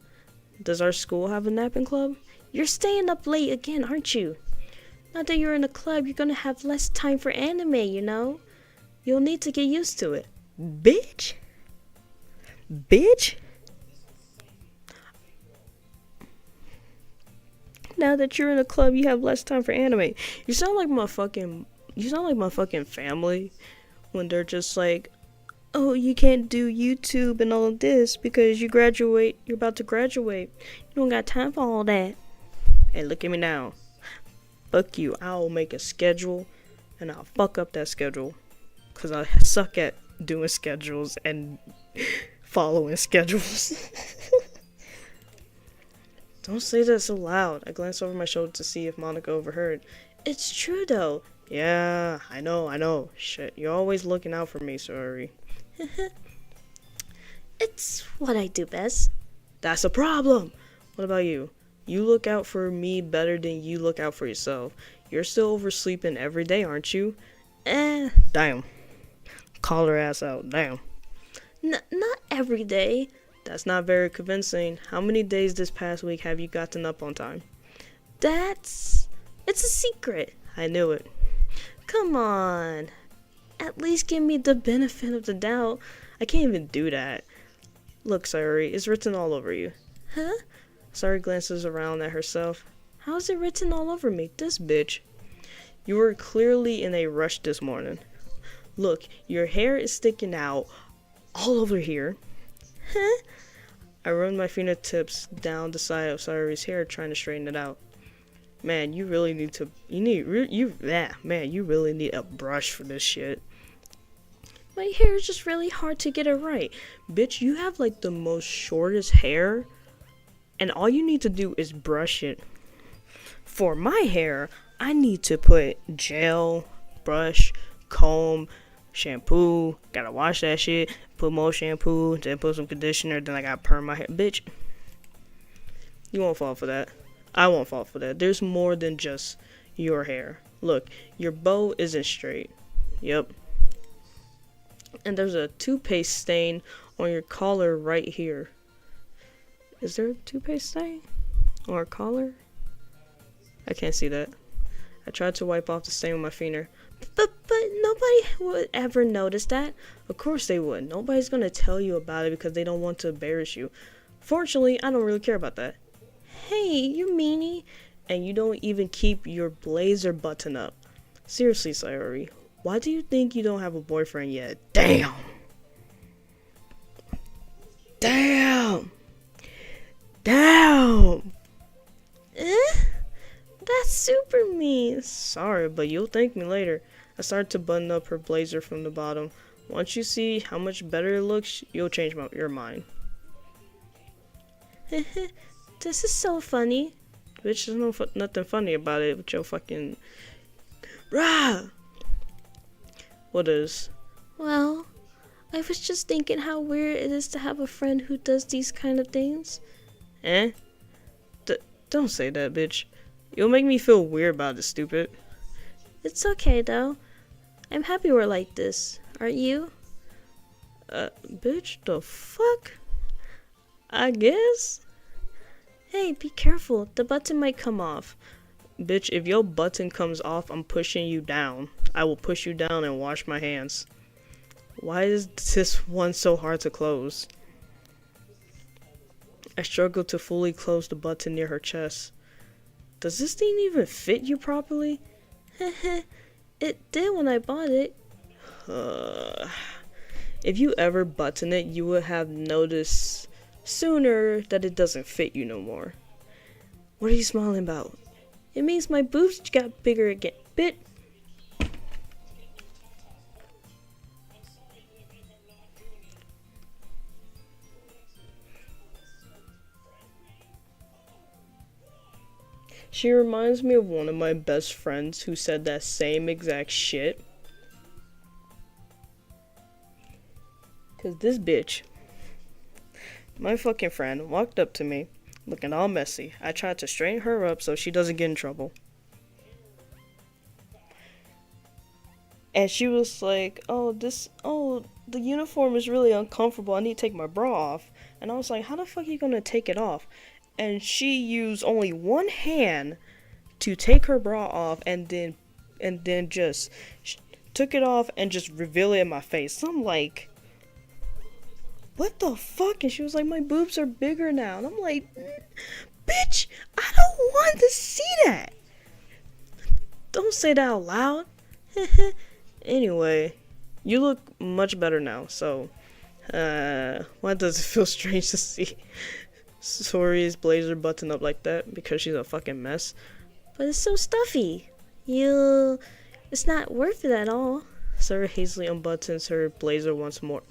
Does our school have a napping club?
You're staying up late again, aren't you? Now that you're in a club, you're gonna have less time for anime, you know? You'll need to get used to it.
Bitch? Bitch? Now that you're in a club, you have less time for anime. You sound like my fucking family when they're just like, oh, you can't do YouTube and all of this because you're about to graduate. You don't got time for all that. Hey, look at me now. Fuck you. I'll make a schedule and I'll fuck up that schedule. Because I suck at doing schedules and following schedules. Don't say that so loud. I glanced over my shoulder to see if Monica overheard. It's true though. Yeah, I know. Shit, you're always looking out for me, sorry.
It's what I do best.
That's a problem. What about you? You look out for me better than you look out for yourself. You're still oversleeping every day, aren't you? Damn. Call her ass out. Damn.
Not every day.
That's not very convincing. How many days this past week have you gotten up on time?
It's a secret.
I knew it.
Come on. At least give me the benefit of the doubt.
I can't even do that. Look, Sayuri, it's written all over you.
Huh?
Sayuri glances around at herself.
How's it written all over me?
This bitch. You were clearly in a rush this morning. Look, your hair is sticking out all over here.
Huh?
I run my fingertips down the side of Sayuri's hair, trying to straighten it out. Man, you really need a brush for this shit.
My hair is just really hard to get it right.
Bitch, you have like the most shortest hair, and all you need to do is brush it. For my hair, I need to put gel, brush, comb, shampoo, gotta wash that shit, put more shampoo, then put some conditioner, then I gotta perm my hair. Bitch, you won't fall for that. I won't fall for that. There's more than just your hair. Look, your bow isn't straight. Yep. And there's a toothpaste stain on your collar right here. Is there a toothpaste stain on her collar? I can't see that. I tried to wipe off the stain with my finger.
But nobody would ever notice that.
Of course they would. Nobody's gonna tell you about it because they don't want to embarrass you. Fortunately, I don't really care about that.
Hey, you meanie.
And you don't even keep your blazer button up. Seriously, Sayuri, why do you think you don't have a boyfriend yet? Damn! Damn! Damn!
That's super mean.
Sorry, but you'll thank me later. I started to button up her blazer from the bottom. Once you see how much better it looks, you'll change your mind.
This is so funny.
Bitch, there's nothing funny about it with your fucking... Rah! What is?
Well, I was just thinking how weird it is to have a friend who does these kind of things.
Don't say that, bitch. You'll make me feel weird about it, stupid.
It's okay, though. I'm happy we're like this. Aren't you?
Bitch, the fuck? I guess?
Hey, be careful. The button might come off.
Bitch, if your button comes off, I'm pushing you down. I will push you down and wash my hands. Why is this one so hard to close? I struggle to fully close the button near her chest. Does this thing even fit you properly?
It did when I bought it.
If you ever button it, you would have noticed sooner that it doesn't fit you no more. What are you smiling about?
It means my boobs got bigger again. Bit.
She reminds me of one of my best friends who said that same exact shit. Cause this bitch, my fucking friend, walked up to me, looking all messy. I tried to straighten her up so she doesn't get in trouble. And she was like, the uniform is really uncomfortable. I need to take my bra off. And I was like, how the fuck are you gonna take it off? And she used only one hand to take her bra off and then just took it off and just reveal it in my face. So I'm like, what the fuck? And she was like, my boobs are bigger now. And I'm like, bitch, I don't want to see that. Don't say that out loud. Anyway, you look much better now. So, why does it feel strange to see Sayuri's blazer button up like that? Because she's a fucking mess.
But it's so stuffy. It's not worth it at all.
Sayuri hastily unbuttons her blazer once more.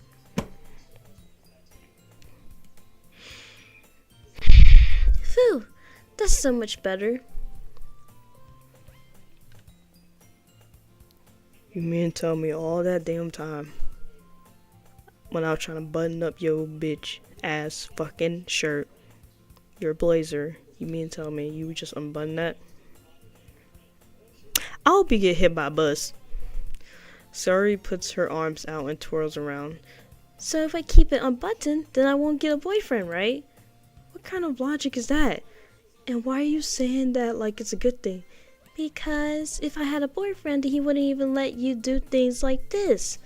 Phew, that's so much better.
You mean tell me all that damn time when I was trying to button up your bitch ass fucking shirt Your blazer. You mean tell me you just unbutton that? I hope you get hit by a bus. Sari puts her arms out and twirls around.
So if I keep it unbuttoned, then I won't get a boyfriend, right? What kind of logic is that? And why are you saying that like it's a good thing? Because if I had a boyfriend, he wouldn't even let you do things like this.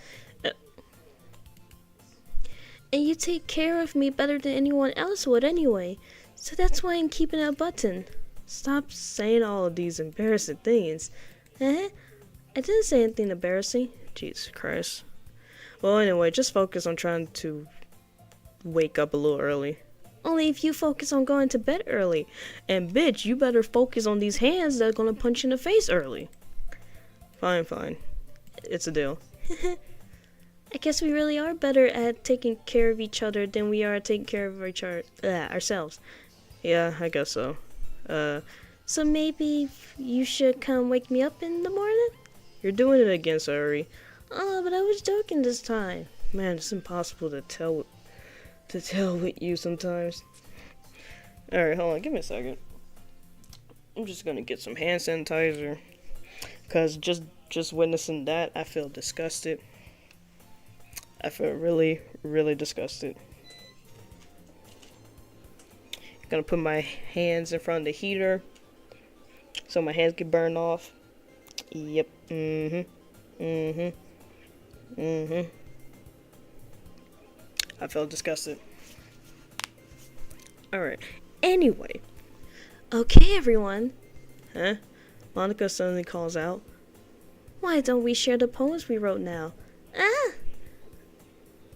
And you take care of me better than anyone else would anyway. So that's why I'm keeping it buttoned.
Stop saying all of these embarrassing things.
I didn't say anything embarrassing.
Jesus Christ. Well, anyway, just focus on trying to wake up a little early.
Only if you focus on going to bed early.
And bitch, you better focus on these hands that are gonna punch you in the face early. Fine, fine. It's a deal.
I guess we really are better at taking care of each other than we are at taking care of ourselves.
Yeah, I guess so.
So maybe you should come wake me up in the morning?
You're doing it again, Sari.
Oh, but I was joking this time.
Man, it's impossible to tell with you sometimes. Alright, hold on, give me a second. I'm just gonna get some hand sanitizer. Cause just witnessing that, I feel disgusted. I feel really, really disgusted. Gonna put my hands in front of the heater so my hands get burned off. Yep. I felt disgusted. Alright. Anyway.
Okay, everyone.
Huh? Monica suddenly calls out.
Why don't we share the poems we wrote now?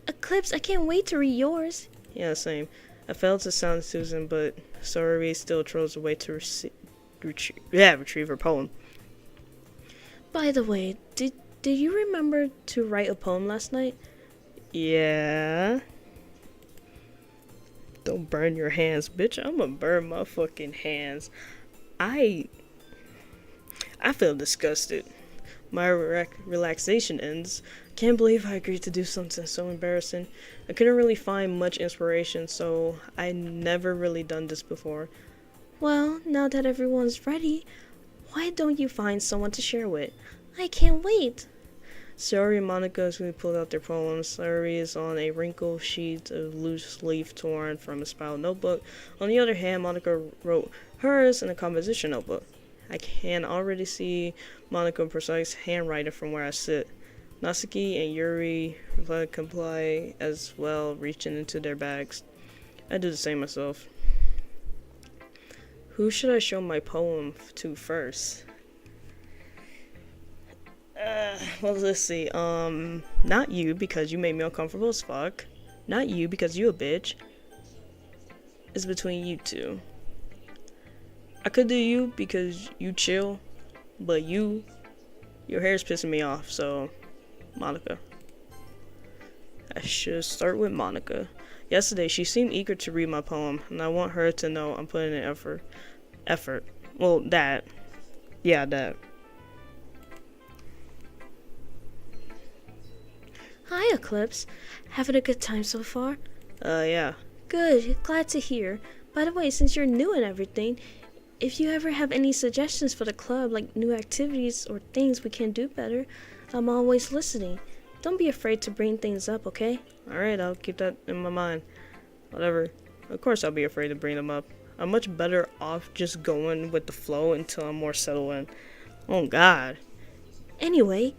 Eclipse, I can't wait to read yours.
Yeah, same. I failed to sound Susan, but Sari still throws away to retrieve her poem.
By the way, did you remember to write a poem last night?
Yeah. Don't burn your hands, bitch. I'm gonna burn my fucking hands. I feel disgusted. My relaxation ends. Can't believe I agreed to do something so embarrassing. I couldn't really find much inspiration, so I never really done this before.
Well, now that everyone's ready, why don't you find someone to share with? I can't wait.
Sari and Monica actually pulled out their poems. Sari is on a wrinkled sheet of loose leaf torn from a spiral notebook. On the other hand, Monica wrote hers in a composition notebook. I can already see Monica's precise handwriting from where I sit. Natsuki and Yuri comply as well, reaching into their bags. I do the same myself. Who should I show my poem to first? Well, let's see. Not you, because you made me uncomfortable as fuck. Not you, because you a bitch. It's between you two. I could do you because you chill, but your hair's pissing me off, so Monica. I should start with Monica. Yesterday, she seemed eager to read my poem, and I want her to know I'm putting in effort. Well, that. Yeah, that.
Hi, Eclipse. Having a good time so far?
Yeah.
Good, glad to hear. By the way, since you're new and everything, if you ever have any suggestions for the club, like new activities or things we can do better, I'm always listening. Don't be afraid to bring things up, okay?
Alright, I'll keep that in my mind. Whatever. Of course I'll be afraid to bring them up. I'm much better off just going with the flow until I'm more settled in. Oh God.
Anyway,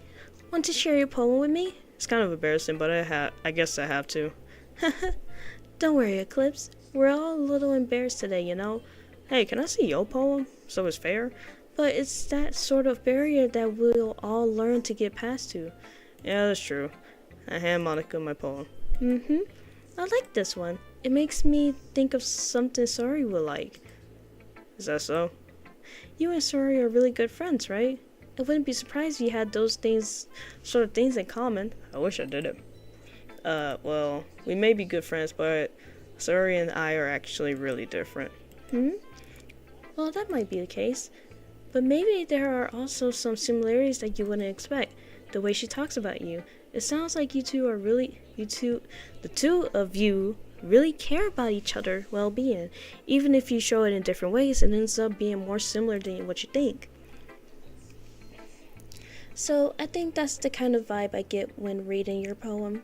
want to share your poem with me?
It's kind of embarrassing, but I guess I have to.
Don't worry, Eclipse. We're all a little embarrassed today, you know?
Hey, can I see your poem? So it's fair?
But it's that sort of barrier that we'll all learn to get past to.
Yeah, that's true. I hand Monica my poem.
I like this one. It makes me think of something Sari would like.
Is that so?
You and Sari are really good friends, right? I wouldn't be surprised if you had those sort of things in common.
I wish I did it. Well, we may be good friends, but Sari and I are actually really different.
Well, that might be the case. But maybe there are also some similarities that you wouldn't expect. The way she talks about you. It sounds like the two of you really care about each other's well-being. Even if you show it in different ways, it ends up being more similar than what you think. So I think that's the kind of vibe I get when reading your poem.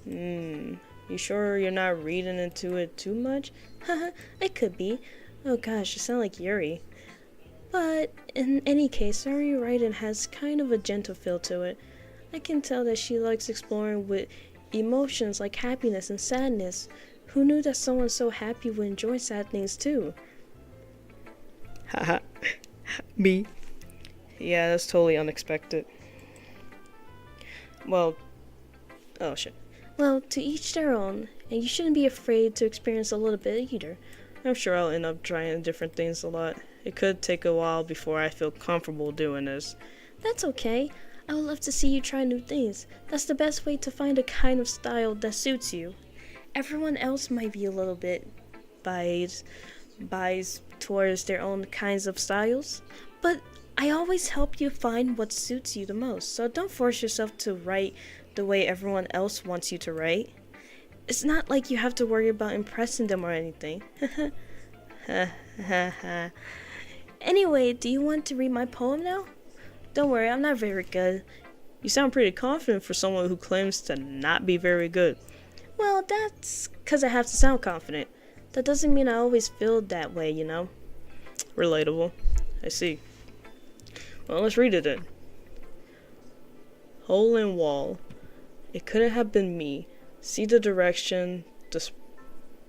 You sure you're not reading into it too much?
Haha, it could be. Oh gosh, you sound like Yuri. But in any case, her writing has kind of a gentle feel to it. I can tell that she likes exploring with emotions like happiness and sadness. Who knew that someone so happy would enjoy sad things too?
Haha. Me. Yeah, that's totally unexpected. Well, oh shit.
Well, to each their own, and you shouldn't be afraid to experience a little bit either.
I'm sure I'll end up trying different things a lot. It could take a while before I feel comfortable doing this.
That's okay. I would love to see you try new things. That's the best way to find a kind of style that suits you. Everyone else might be a little bit biased towards their own kinds of styles, but I always help you find what suits you the most, so don't force yourself to write the way everyone else wants you to write. It's not like you have to worry about impressing them or anything. Anyway, do you want to read my poem now? Don't worry, I'm not very good.
You sound pretty confident for someone who claims to not be very good.
Well, that's 'cause I have to sound confident. That doesn't mean I always feel that way, you know?
Relatable. I see. Well, let's read it then. Hole in wall. It couldn't have been me. See the direction the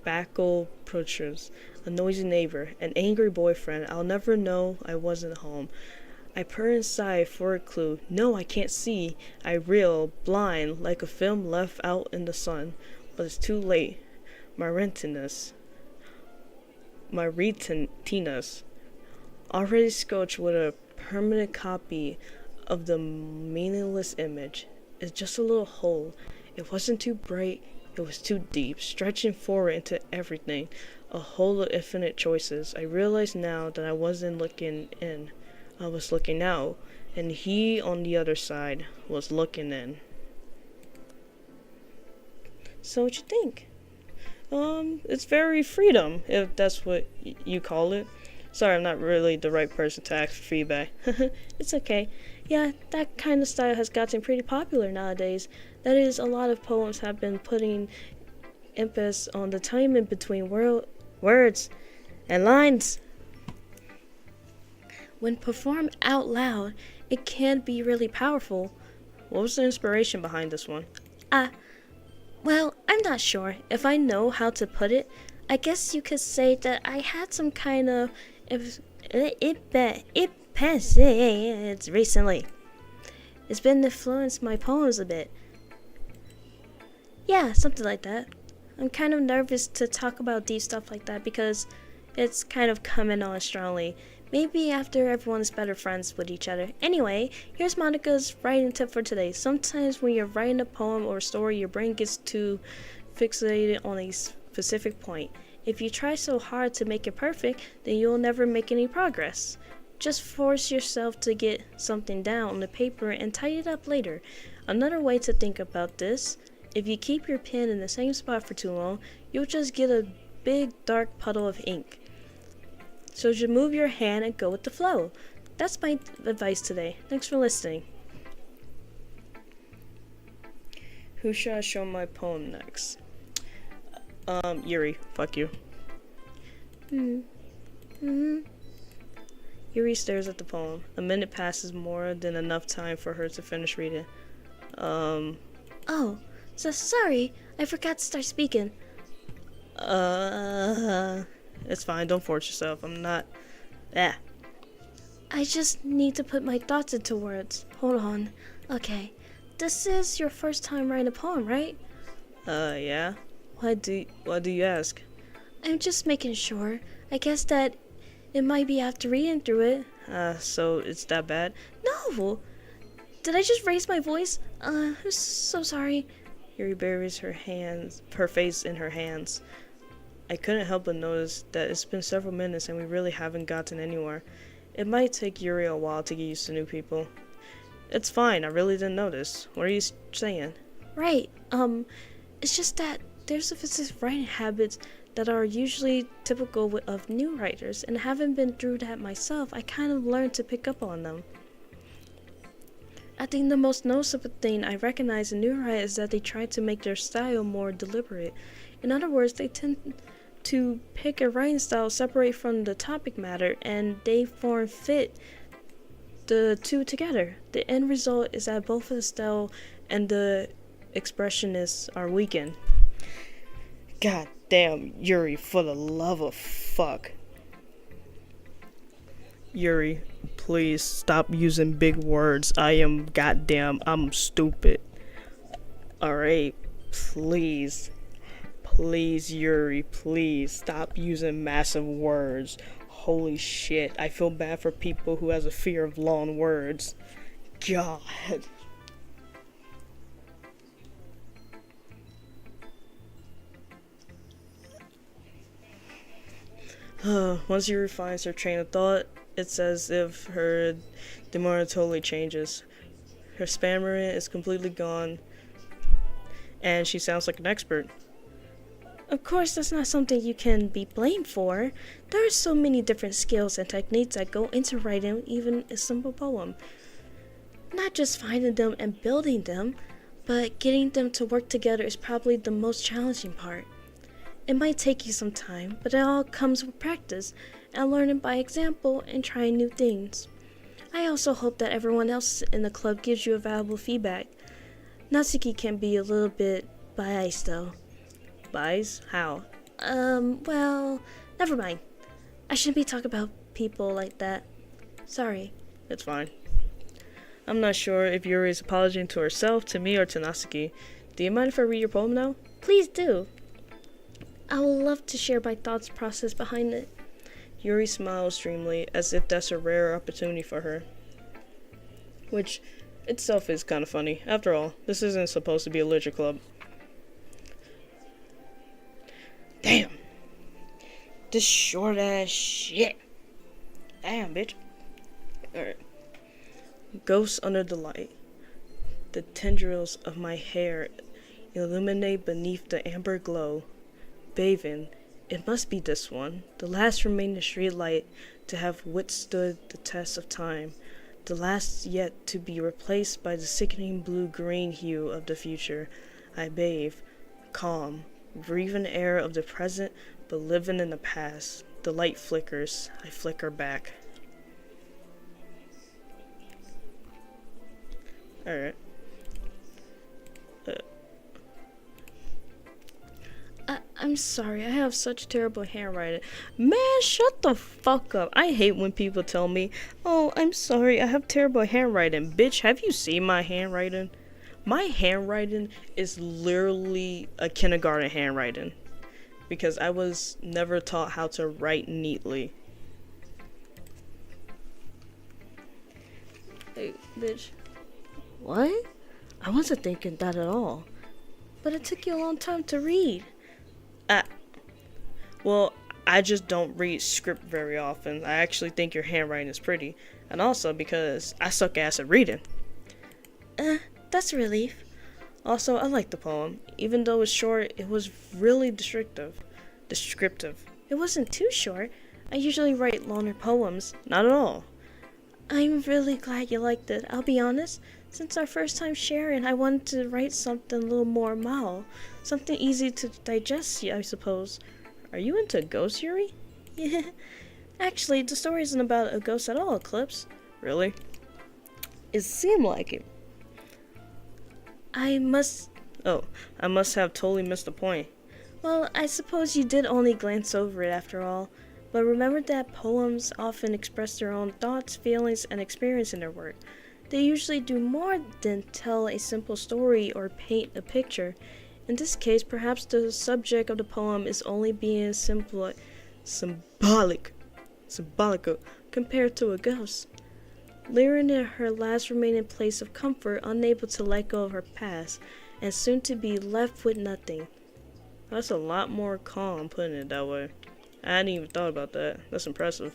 spackle protrudes. A noisy neighbor, an angry boyfriend. I'll never know I wasn't home. I purr inside for a clue. No, I can't see. I reel, blind, like a film left out in the sun. But it's too late. My retinas, already scorched with a permanent copy of the meaningless image. It's just a little hole. It wasn't too bright. It was too deep, stretching forward into everything. A hole of infinite choices. I realized now that I wasn't looking in. I was looking out, and he on the other side was looking in.
So what you think?
It's very freedom, if that's what you call it. Sorry, I'm not really the right person to ask for feedback.
It's okay. Yeah, that kind of style has gotten pretty popular nowadays. That is, a lot of poems have been putting emphasis on the timing between words and lines. When performed out loud, it can be really powerful.
What was the inspiration behind this one?
Well, I'm not sure if I know how to put it. I guess you could say that I had some kind of it's recently. It's been influenced my poems a bit. Yeah, something like that. I'm kind of nervous to talk about deep stuff like that because it's kind of coming on strongly. Maybe after everyone's better friends with each other. Anyway, here's Monica's writing tip for today. Sometimes when you're writing a poem or a story, your brain gets too fixated on a specific point. If you try so hard to make it perfect, then you'll never make any progress. Just force yourself to get something down on the paper and tidy it up later. Another way to think about this, if you keep your pen in the same spot for too long, you'll just get a big dark puddle of ink. So just move your hand and go with the flow. That's my advice today. Thanks for listening.
Who should I show my poem next? Yuri, fuck you. Yuri stares at the poem. A minute passes, more than enough time for her to finish reading.
Oh, so sorry. I forgot to start speaking.
It's fine, don't force yourself. I'm not...
I just need to put my thoughts into words. Hold on. Okay. This is your first time writing a poem, right?
Yeah. Why do you ask?
I'm just making sure. I guess that it might be after reading through it.
So it's that bad?
No! Did I just raise my voice? I'm so sorry.
Yuri buries her face in her hands. I couldn't help but notice that it's been several minutes and we really haven't gotten anywhere. It might take Yuri a while to get used to new people. It's fine, I really didn't notice. What are you saying?
Right, it's just that there's specific writing habits that are usually typical of new writers, and having been through that myself, I kind of learned to pick up on them. I think the most noticeable thing I recognize in new writers is that they try to make their style more deliberate. In other words, they tend to pick a writing style separate from the topic matter, and they form fit the two together. The end result is that both the style and the expressionists are weakened. God damn, Yuri, for the love of fuck. Yuri, please stop using big words. I'm stupid. Alright, please. Please, Yuri, please stop using massive words. Holy shit, I feel bad for people who has a fear of long words. God. Once Yuri finds her train of thought, it's as if her demeanor totally changes. Her stammering is completely gone, and she sounds like an expert. Of course, that's not something you can be blamed for. There are so many different skills and techniques that go into writing even a simple poem. Not just finding them and building them, but getting them to work together is probably the most challenging part. It might take you some time, but it all comes with practice and learning by example and trying new things. I also hope that everyone else in the club gives you a valuable feedback. Natsuki can be a little bit biased though.
Bias? How?
Well, never mind. I shouldn't be talking about people like that. Sorry.
It's fine. I'm not sure if Yuri is apologizing to herself, to me, or to Natsuki. Do you mind if I read your poem now?
Please do. I would love to share my thoughts process behind it.
Yuri smiles dreamily, as if that's a rare opportunity for her. Which itself is kind of funny. After all, this isn't supposed to be a literature club. Damn. This short ass shit. Damn, bitch. Alright. Ghosts under the light. The tendrils of my hair illuminate beneath the amber glow. Bathing, it must be this one, the last remaining street light to have withstood the test of time, the last yet to be replaced by the sickening blue-green hue of the future. I bathe, calm, breathing the air of the present, but living in the past. The light flickers, I flicker back. Alright.
I'm sorry, I have such terrible handwriting. Man, shut the fuck up.
I hate when people tell me, oh, I'm sorry, I have terrible handwriting. Bitch, have you seen my handwriting? My handwriting is literally a kindergarten handwriting. Because I was never taught how to write neatly.
Hey, bitch. What? I wasn't thinking that at all. But it took you a long time to read.
Well, I just don't read script very often. I actually think your handwriting is pretty. And also because I suck ass at reading.
That's a relief.
Also, I like the poem. Even though it's short, it was really descriptive.
It wasn't too short. I usually write longer poems.
Not at all.
I'm really glad you liked it. I'll be honest, since our first time sharing, I wanted to write something a little more mild. Something easy to digest, I suppose.
Are you into ghosts, Yuri?
Yeah. Actually, the story isn't about a ghost at all, Eclipse.
Really? It seemed like it.
I must
have totally missed the point.
Well, I suppose you did only glance over it after all. But remember that poems often express their own thoughts, feelings, and experience in their work. They usually do more than tell a simple story or paint a picture. In this case, perhaps the subject of the poem is only being symbolic compared to a ghost. Leering in her last remaining place of comfort, unable to let go of her past, and soon to be left with nothing.
That's a lot more calm putting it that way. I hadn't even thought about that. That's impressive.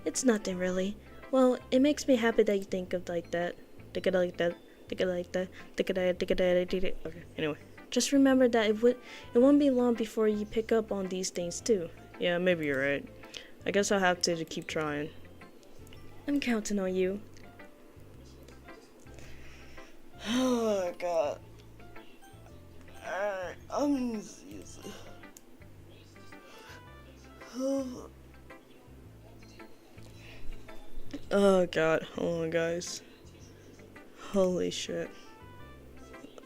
It's nothing really. Well, it makes me happy that you think of like that. Okay, anyway. Just remember that it won't be long before you pick up on these things too.
Yeah, maybe you're right. I guess I'll have to keep trying.
I'm counting on you.
Oh god. Alright, I'm just Oh god, hold on guys. Holy shit.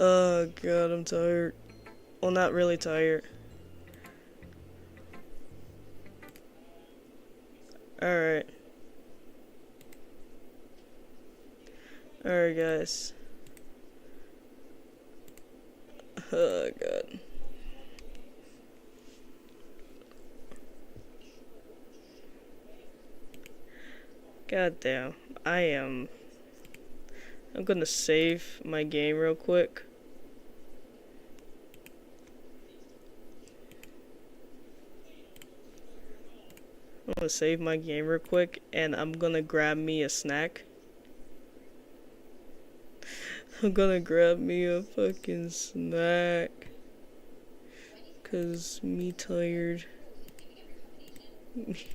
Oh god, I'm tired. Well, not really tired. Alright. Alright guys. Oh god. God damn. I'm gonna save my game real quick. I'm gonna save my game real quick and I'm gonna grab me a snack. I'm gonna grab me a fucking snack. Cause me tired.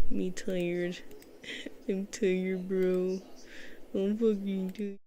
Me tired. I'm tired, bro. I'm fucking tired.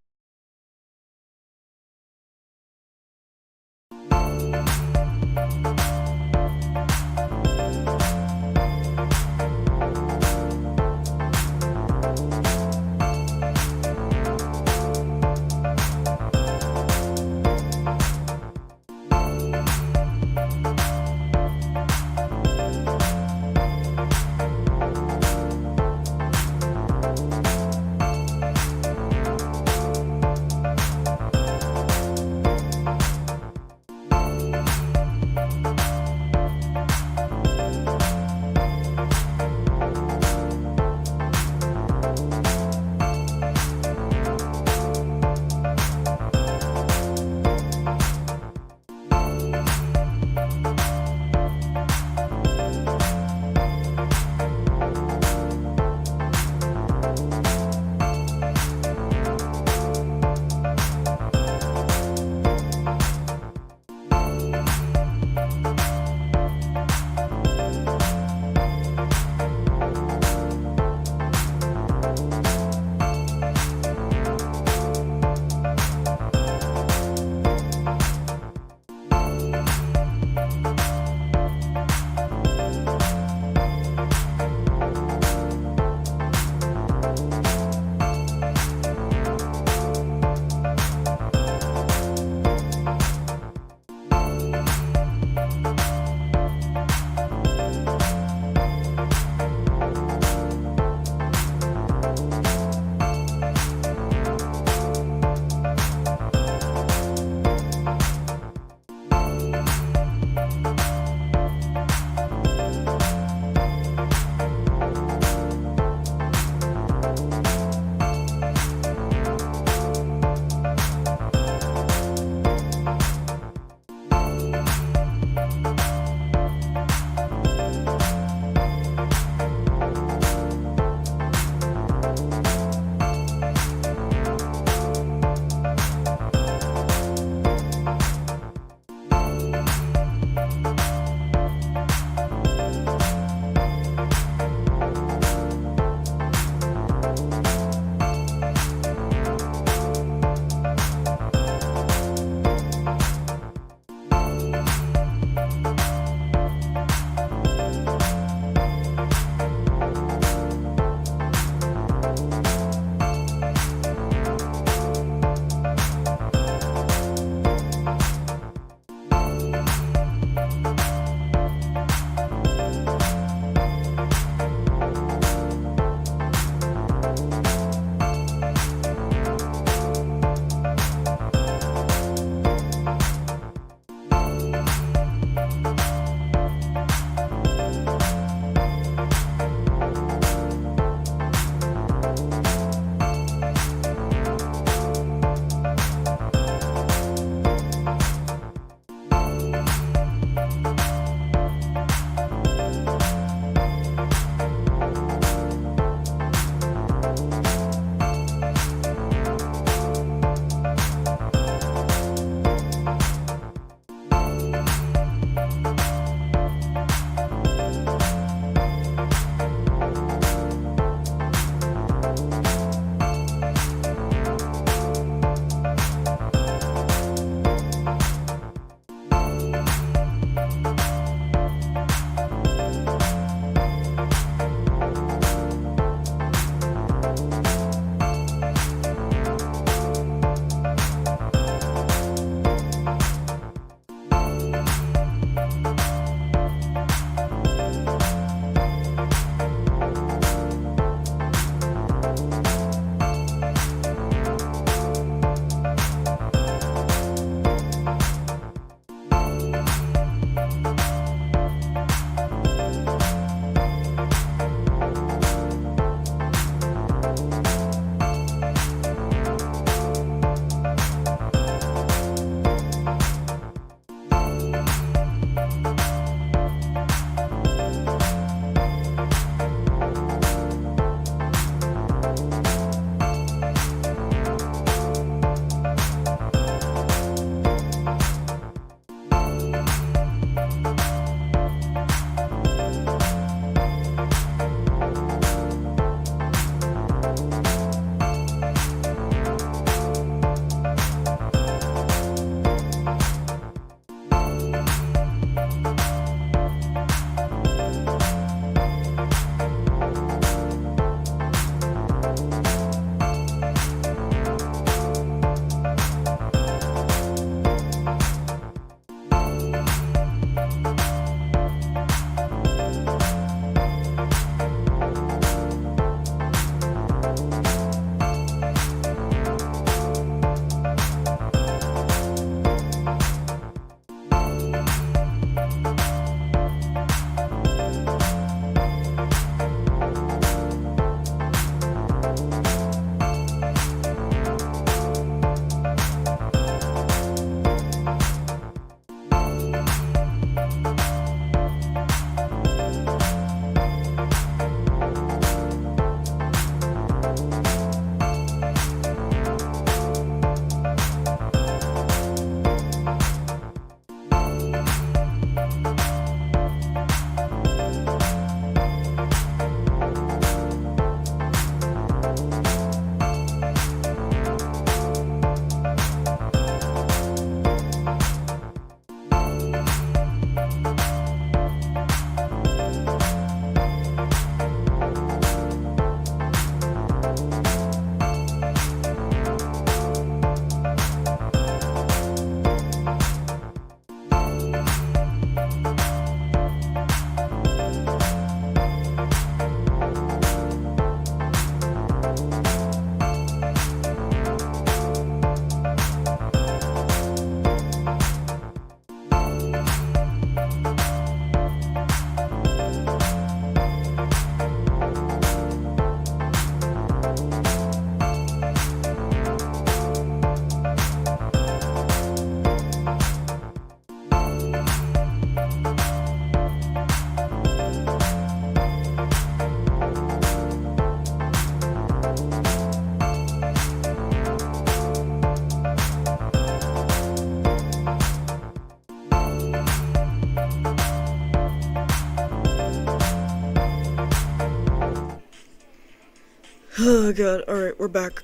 Oh god, alright, we're back.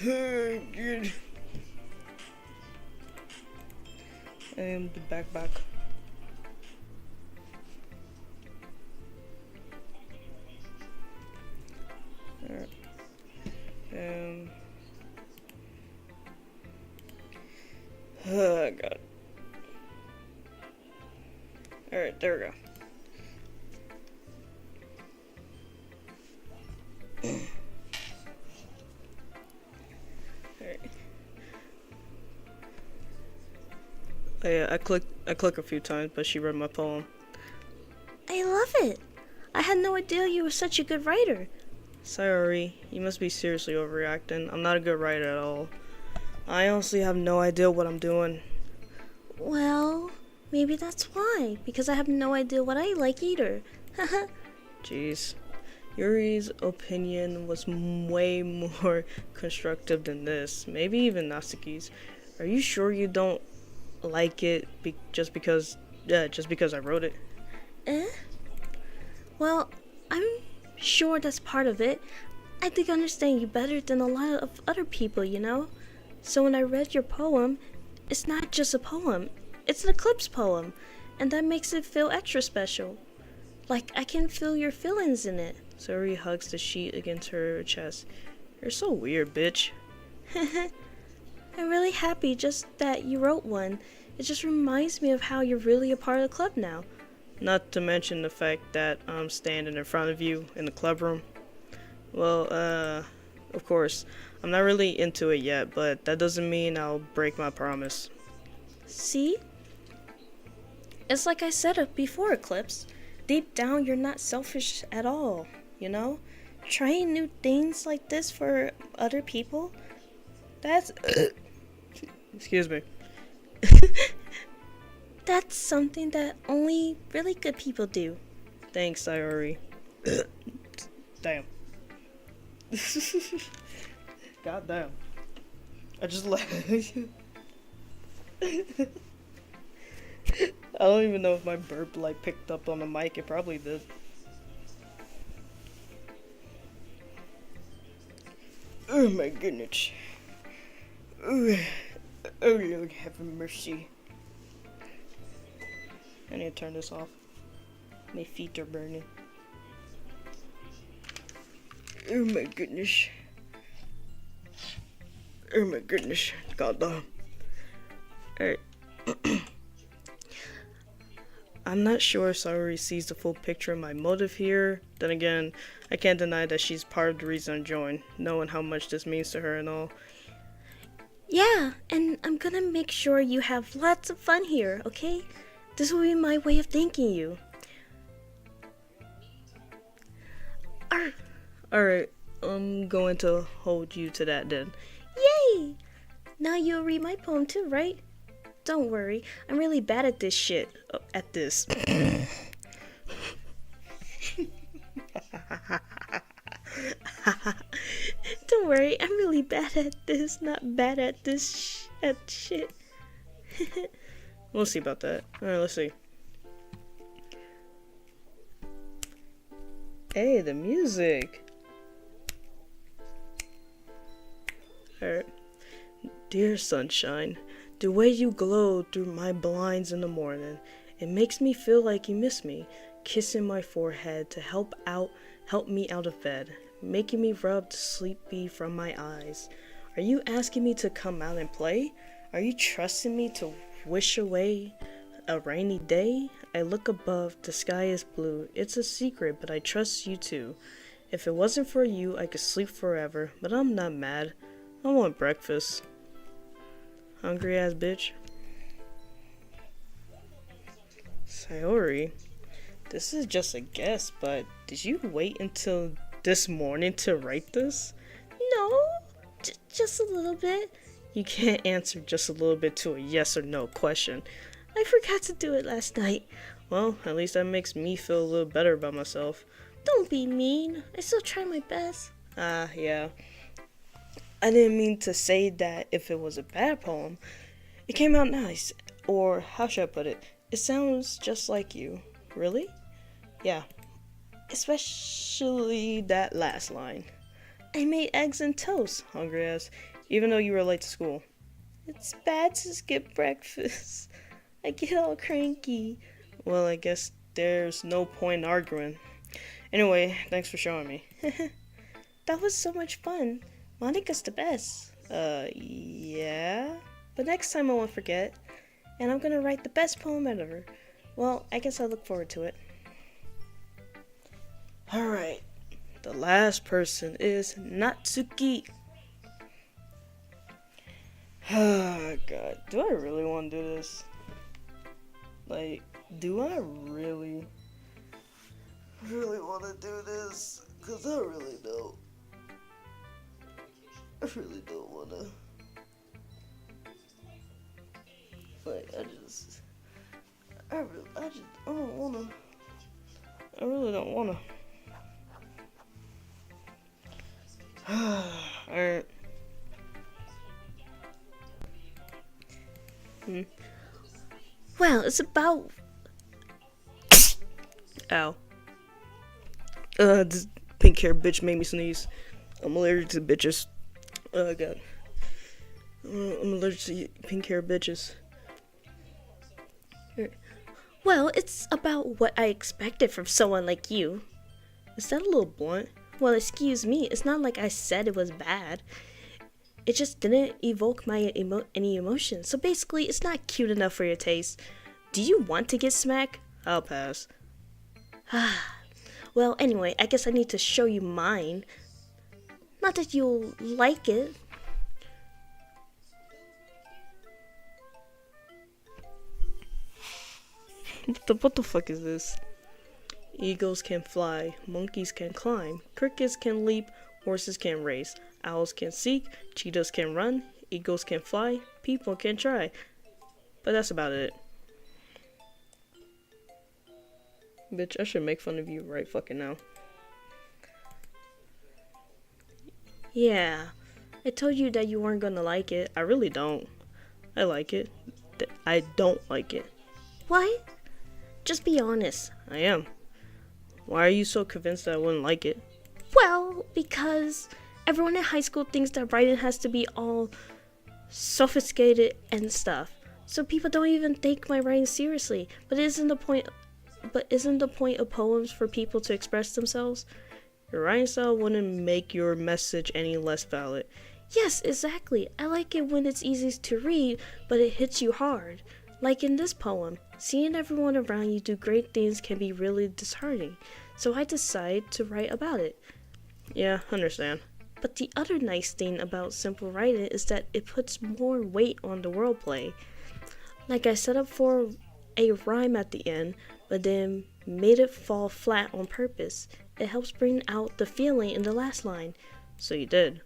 Good. And back. Alright. Oh god. Alright, there we go. Alright. Oh yeah, I click a few times, but she read my poem.
I love it. I had no idea you were such a good writer.
Sorry, you must be seriously overreacting. I'm not a good writer at all. I honestly have no idea what I'm doing.
Well, maybe that's why, because I have no idea what I like either.
Jeez. Yuri's opinion was way more constructive than this. Maybe even Natsuki's. Are you sure you don't like it just because I wrote it?
Well, I'm sure that's part of it. I think I understand you better than a lot of other people, you know? So when I read your poem, it's not just a poem. It's an Eclipse poem. And that makes it feel extra special. Like I can feel your feelings in it.
Sayori hugs the sheet against her chest. You're so weird, bitch.
I'm really happy just that you wrote one. It just reminds me of how you're really a part of the club now.
Not to mention the fact that I'm standing in front of you in the club room. Well, of course, I'm not really into it yet, but that doesn't mean I'll break my promise.
See? It's like I said before, Eclipse. Deep down, you're not selfish at all, you know? Trying new things like this for other people, that's...
Excuse me.
That's something that only really good people do.
Thanks, Sayori. Damn. God damn. I just laughed. I don't even know if my burp picked up on the mic. It probably did. Oh my goodness. Oh Lord, have mercy. I need to turn this off. My feet are burning. Oh my goodness. Oh my goodness. God damn. Alright. I'm not sure if Sayori sees the full picture of my motive here. Then again, I can't deny that she's part of the reason I joined, knowing how much this means to her and all.
Yeah, and I'm gonna make sure you have lots of fun here, okay? This will be my way of thanking you.
Alright, I'm going to hold you to that then.
Yay! Now you'll read my poem too, right? Don't worry, I'm really bad at this shit.
Oh, at this.
Don't worry, I'm really bad at this, not bad at this at shit.
We'll see about that. Alright, let's see. Hey, the music. Alright. Dear sunshine, the way you glow through my blinds in the morning, it makes me feel like you miss me, kissing my forehead to help me out of bed, making me rub the sleepy from my eyes. Are you asking me to come out and play? Are you trusting me to wish away a rainy day? I look above, the sky is blue. It's a secret, but I trust you too. If it wasn't for you, I could sleep forever, but I'm not mad. I want breakfast. Hungry ass bitch. Sayori, this is just a guess, but did you wait until this morning to write this?
No, just a little bit.
You can't answer just a little bit to a yes or no question.
I forgot to do it last night.
Well, at least that makes me feel a little better about myself.
Don't be mean. I still try my best.
Yeah. I didn't mean to say that if it was a bad poem. It came out nice. Or, how should I put it? It sounds just like you. Really? Yeah. Especially that last line. I made eggs and toast, hungry ass, even though you were late to school. It's bad to skip breakfast. I get all cranky. Well, I guess there's no point in arguing. Anyway, thanks for showing me.
That was so much fun. Monica's the best.
Yeah?
But next time I won't forget. And I'm gonna write the best poem ever. Well, I guess I'll look forward to it.
Alright. The last person is Natsuki. Oh, God. Do I really want to do this? Like, do I really want to do this? Because I really don't. I really don't want to. Like, I don't want to. I really don't want to. Alright.
Well, it's about...
Ow. This pink hair bitch made me sneeze. I'm allergic to bitches. Oh, God. I'm allergic to pink hair bitches.
Well, it's about what I expected from someone like you.
Is that a little blunt?
Well, excuse me, it's not like I said it was bad. It just didn't evoke my any emotion. So basically, it's not cute enough for your taste. Do you want to get smacked?
I'll pass.
Well, anyway, I guess I need to show you mine. Not that you'll like it.
What the fuck is this? Eagles can fly, monkeys can climb, crickets can leap, horses can race, owls can seek, cheetahs can run, eagles can fly, people can try. But that's about it. Bitch, I should make fun of you right fucking now.
Yeah, I told you that you weren't gonna like it.
I really don't. I like it. I don't like it.
What? Just be honest.
I am. Why are you so convinced that I wouldn't like it?
Well, because everyone in high school thinks that writing has to be all sophisticated and stuff. So people don't even take my writing seriously. But isn't the point of poems for people to express themselves?
Your writing style wouldn't make your message any less valid.
Yes, exactly. I like it when it's easy to read, but it hits you hard. Like in this poem, seeing everyone around you do great things can be really disheartening. So I decided to write about it.
Yeah, understand.
But the other nice thing about simple writing is that it puts more weight on the wordplay. Like I set up for a rhyme at the end, but then made it fall flat on purpose. It helps bring out the feeling in the last line.
So you did.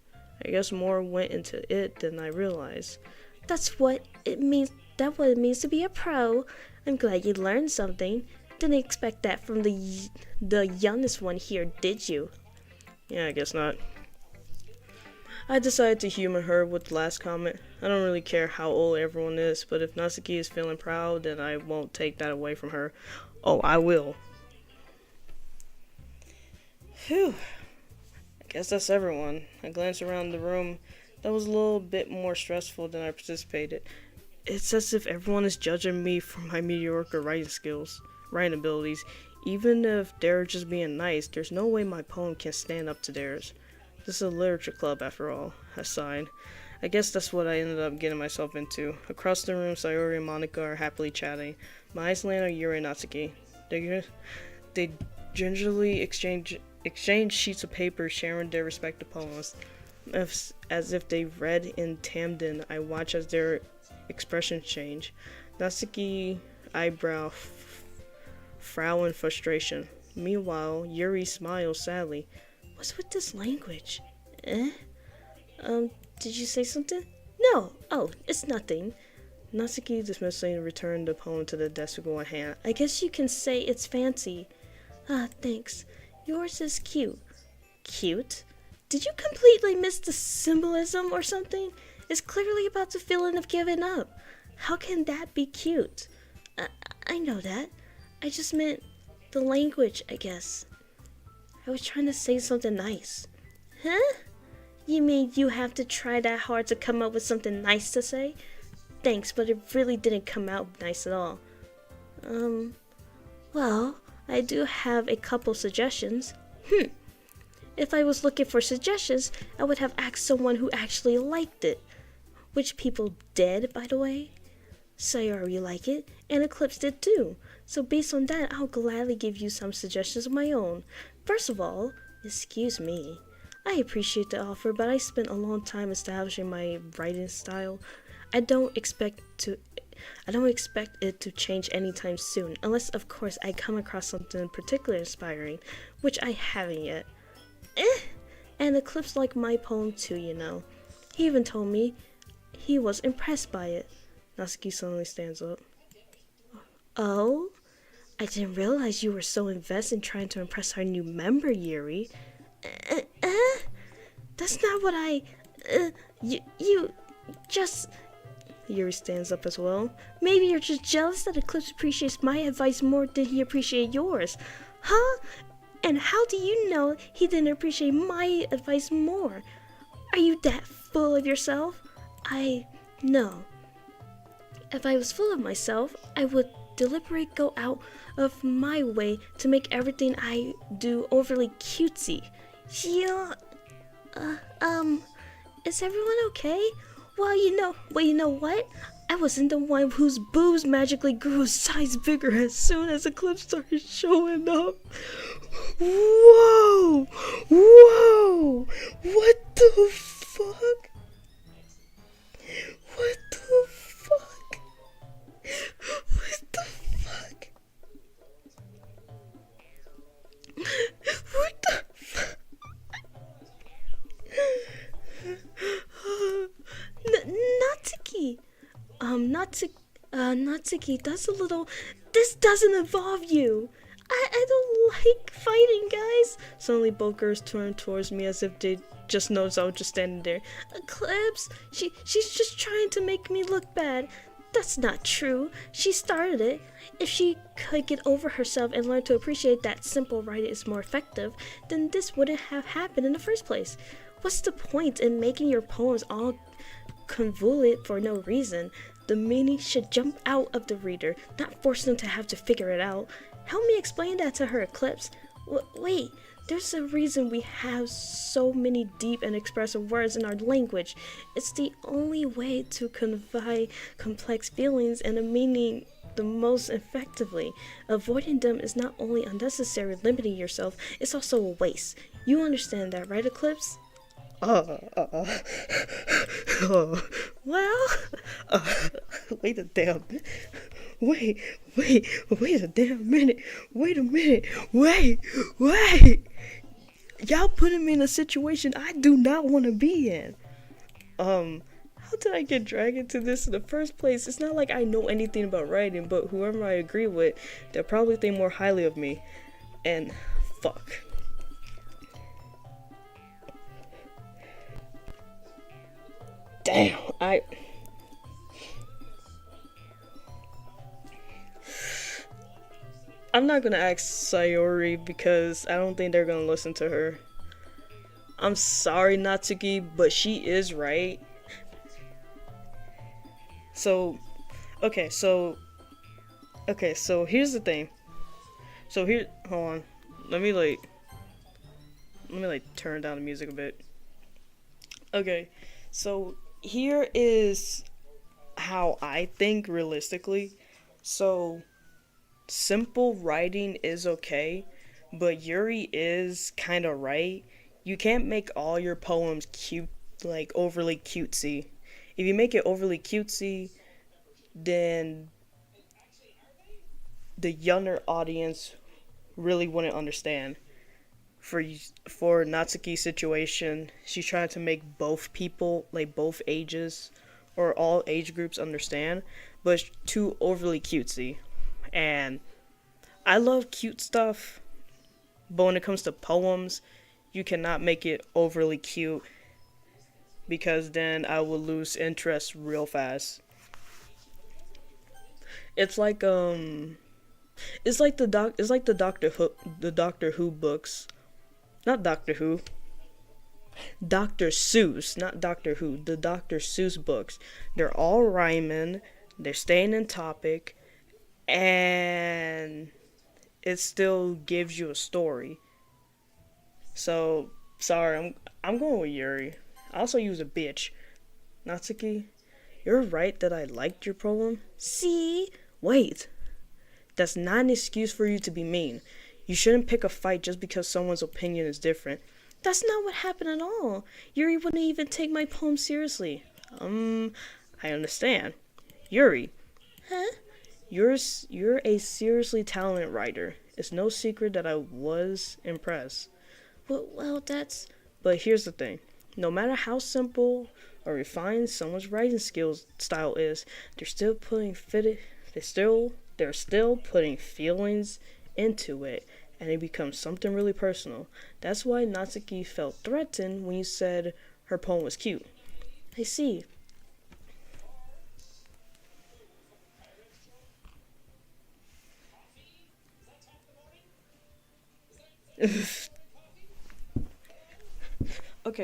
I guess more went into it than I realized.
That's what it means. That's what it means to be a pro. I'm glad you learned something. Didn't expect that from the youngest one here, did you?
Yeah, I guess not. I decided to humor her with the last comment. I don't really care how old everyone is, but if Natsuki is feeling proud, then I won't take that away from her. Oh, I will. Phew. I guess that's everyone. I glanced around the room. That was a little bit more stressful than I anticipated. It's as if everyone is judging me for my mediocre writing abilities. Even if they're just being nice, there's no way my poem can stand up to theirs. This is a literature club after all, I sighed. I guess that's what I ended up getting myself into. Across the room, Sayori and Monica are happily chatting. My eyes land on Yuri and Natsuki. They gingerly exchange sheets of paper, sharing their respective poems. As if they read in tandem, I watch as their expressions change. Natsuki eyebrow frown in frustration. Meanwhile, Yuri smiles sadly.
What's with this language? Did you say something? No. Oh, it's nothing.
Natsuki dismissively returned the poem to the desk with one hand.
I guess you can say it's fancy. Ah, thanks. Yours is cute. Cute? Did you completely miss the symbolism or something? It's clearly about the feeling of giving up. How can that be cute? I know that. I just meant the language, I guess. I was trying to say something nice. Huh? You mean you have to try that hard to come up with something nice to say? Thanks, but it really didn't come out nice at all. Well, I do have a couple suggestions. If I was looking for suggestions, I would have asked someone who actually liked it. Which people did, by the way. Sayori liked it, and Eclipse did too. So based on that, I'll gladly give you some suggestions of my own. First of all, excuse me. I appreciate the offer, but I spent a long time establishing my writing style. I don't expect it to change anytime soon, unless of course I come across something particularly inspiring, which I haven't yet. And Eclipse liked my poem too, you know. He even told me he was impressed by it. Natsuki suddenly stands up. Oh? I didn't realize you were so invested in trying to impress our new member, Yuri. That's not what I... You just... Yuri stands up as well. Maybe you're just jealous that Eclipse appreciates my advice more than he appreciated yours. Huh? And how do you know he didn't appreciate my advice more? Are you that full of yourself? No. If I was full of myself, I would deliberately go out of my way to make everything I do overly cutesy. Yeah. Is everyone okay? Well, you know what? I wasn't the one whose boobs magically grew a size bigger as soon as Eclipse started showing up. Whoa! What the fuck? What the fuck? What the fuck? What the fuck? Natsuki! Natsuki, that's a little... This doesn't involve you! I don't like fighting, guys! Suddenly both girls turned towards me as if they just noticed I was just standing there. Eclipse, she's just trying to make me look bad. That's not true. She started it. If she could get over herself and learn to appreciate that simple writing is more effective, then this wouldn't have happened in the first place. What's the point in making your poems all convoluted for no reason? The meaning should jump out of the reader, not force them to have to figure it out. Help me explain that to her, Eclipse. Wait, there's a reason we have so many deep and expressive words in our language. It's the only way to convey complex feelings and a meaning the most effectively. Avoiding them is not only unnecessary, limiting yourself, it's also a waste. You understand that, right, Eclipse? Well, wait a damn minute. Wait a damn minute. Wait a minute. Wait. Y'all putting me in a situation I do not want to be in. How did I get dragged into this in the first place? It's not like I know anything about writing, but whoever I agree with, they'll probably think more highly of me. And fuck. Damn, I'm not gonna ask Sayori because I don't think they're gonna listen to her. I'm sorry, Natsuki, but she is right. So here's the thing. Hold on. Let me turn down the music a bit. Okay, so here is how I think realistically. So, simple writing is okay, but Yuri is kind of right. You can't make all your poems cute, like overly cutesy. If you make it overly cutesy, then the younger audience really wouldn't understand. For Natsuki's situation, she's trying to make both people, like both ages or all age groups understand, but it's too overly cutesy. And I love cute stuff, but when it comes to poems, you cannot make it overly cute because then I will lose interest real fast. It's like the Doctor Who books
Not Doctor Who. Dr. Seuss, not Doctor Who. The Dr. Seuss books. They're all rhyming. They're staying in topic, and it still gives you a story. So sorry, I'm going with Yuri. I also use a bitch. Natsuki, you're right that I liked your poem. See? Wait. That's not an excuse for you to be mean. You shouldn't pick a fight just because someone's opinion is different. That's not what happened at all. Yuri wouldn't even take my poem seriously. I understand. Yuri. Huh? You're a seriously talented writer. It's no secret that I was impressed. Well, that's... But here's the thing. No matter how simple or refined someone's writing style is, they're still putting feelings into it, and it becomes something really personal. That's why Natsuki felt threatened when you said her poem was cute. I see.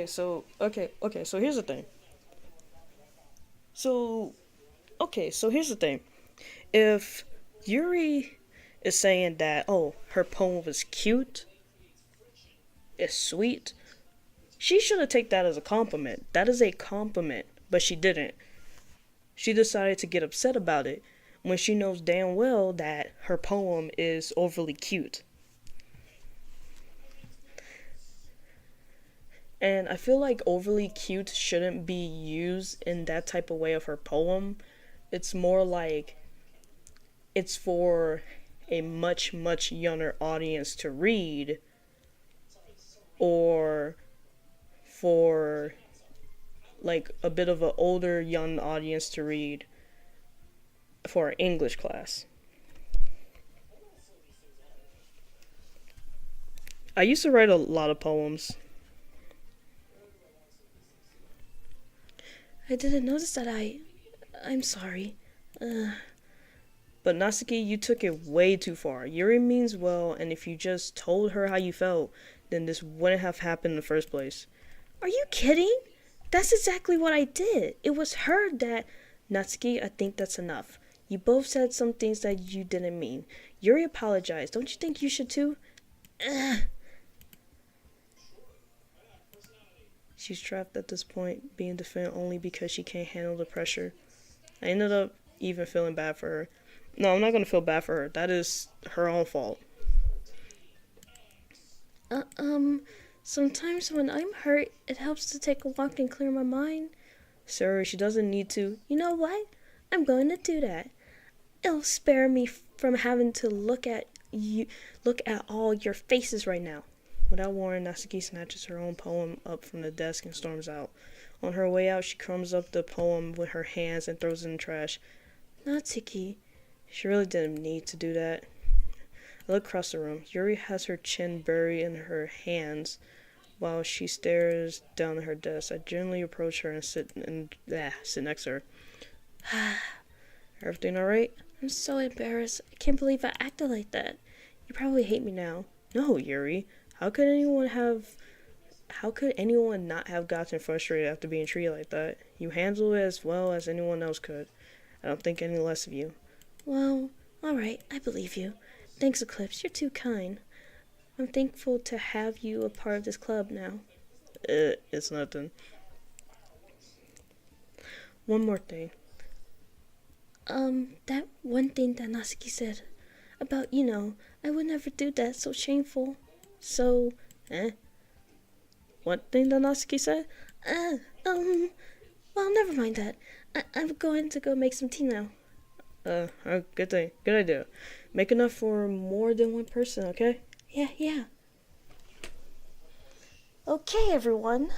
So here's the thing. So here's the thing. If Yuri is saying that, oh, her poem was cute, it's sweet, she should have taken that as a compliment. That is a compliment, but she didn't. She decided to get upset about it when she knows damn well that her poem is overly cute. And I feel like overly cute shouldn't be used in that type of way of her poem. It's more like it's for a much, much younger audience to read, or for like a bit of an older young audience to read for an English class. I used to write a lot of poems.
I didn't notice that. I'm sorry.
But Natsuki, you took it way too far. Yuri means well, and if you just told her how you felt, then this wouldn't have happened in the first place.
Are you kidding? That's exactly what I did. It was her that...
Natsuki, I think that's enough. You both said some things that you didn't mean. Yuri apologized. Don't you think you should too? She's trapped at this point, being defended only because she can't handle the pressure. I ended up even feeling bad for her. No, I'm not going to feel bad for her. That is her own fault.
Sometimes when I'm hurt, it helps to take a walk and clear my mind.
Sir, she doesn't need to.
You know what? I'm going to do that. It'll spare me from having to look at all your faces right now.
Without warning, Natsuki snatches her own poem up from the desk and storms out. On her way out, she crumbs up the poem with her hands and throws it in the trash.
Natsuki.
She really didn't need to do that. I look across the room. Yuri has her chin buried in her hands while she stares down at her desk. I gently approach her and sit next to her. Everything alright?
I'm so embarrassed. I can't believe I acted like that. You probably hate me now.
No, Yuri. How could anyone not have gotten frustrated after being treated like that? You handled it as well as anyone else could. I don't think any less of you.
Well, alright, I believe you. Thanks, Eclipse. You're too kind. I'm thankful to have you a part of this club now.
It's nothing. One more thing.
That one thing that Natsuki said about, I would never do that, so shameful. So,
What thing that Natsuki said?
Well, never mind that. I'm going to go make some tea now.
Good thing. Good idea. Make enough for more than one person, okay?
Yeah. Okay, everyone.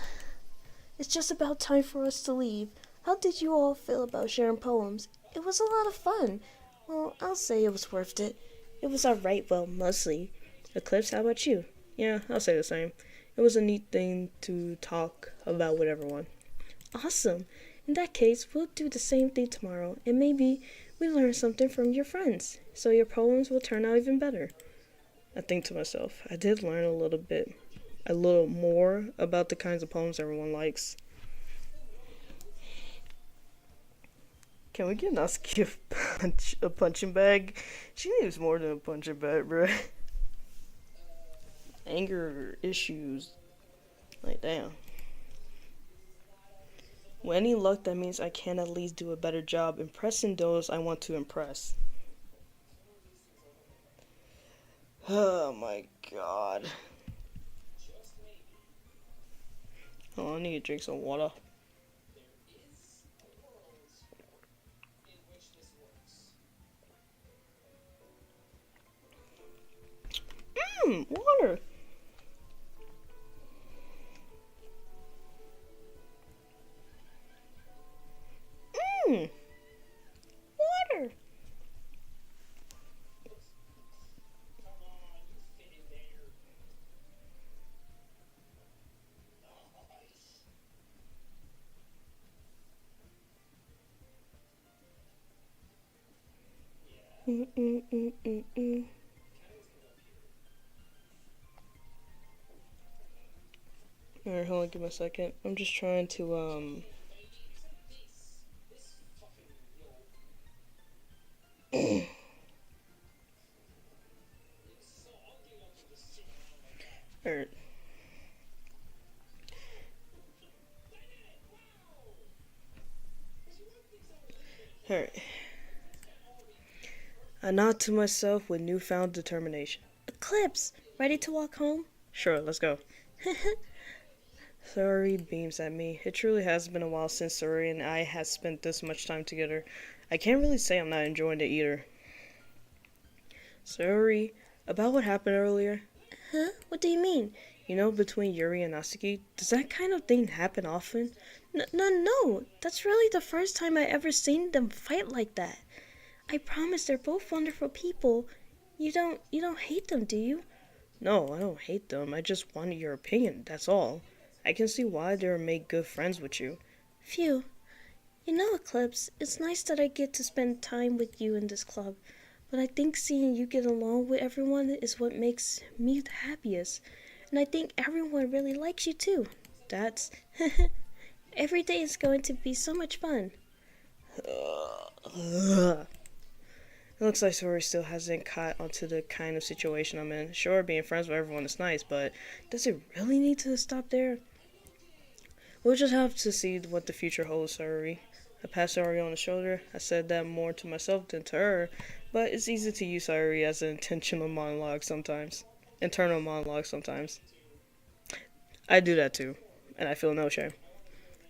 It's just about time for us to leave. How did you all feel about sharing poems? It was a lot of fun. Well, I'll say it was worth it.
It was alright, well, mostly. Eclipse, how about you? Yeah, I'll say the same. It was a neat thing to talk about with everyone.
Awesome. In that case, we'll do the same thing tomorrow, and maybe we learn something from your friends, so your poems will turn out even better.
I think to myself, I did learn a little bit. a little more about the kinds of poems everyone likes. Can we get Natsuki a punching bag? She needs more than a punching bag, bruh. Anger issues. Like, damn. With any luck, that means I can at least do a better job impressing those I want to impress. Oh my god. Oh, I need to drink some water. Water. Water. Alright, hold on, give me a second. I'm just trying to, Alright. Alright. I nod to myself with newfound determination.
Eclipse, ready to walk home?
Sure, let's go. Saori beams at me. It truly has been a while since Saori and I have spent this much time together. I can't really say I'm not enjoying it either. Saori, about what happened earlier?
Huh? What do you mean?
You know, between Yuri and Natsuki, does that kind of thing happen often?
No. That's really the first time I ever seen them fight like that. I promise they're both wonderful people. You don't hate them, do you?
No, I don't hate them. I just wanted your opinion, that's all. I can see why they would make good friends with you.
Phew. You know, Eclipse, it's nice that I get to spend time with you in this club, but I think seeing you get along with everyone is what makes me the happiest. And I think everyone really likes you too.
That's...
Every day is going to be so much fun.
It looks like Saori still hasn't caught onto the kind of situation I'm in. Sure, being friends with everyone is nice, but does it really need to stop there? We'll just have to see what the future holds, Saori. I passed Saori on the shoulder. I said that more to myself than to her, but it's easy to use Saori as an intentional monologue sometimes. Internal monologue sometimes. I do that too, and I feel no shame.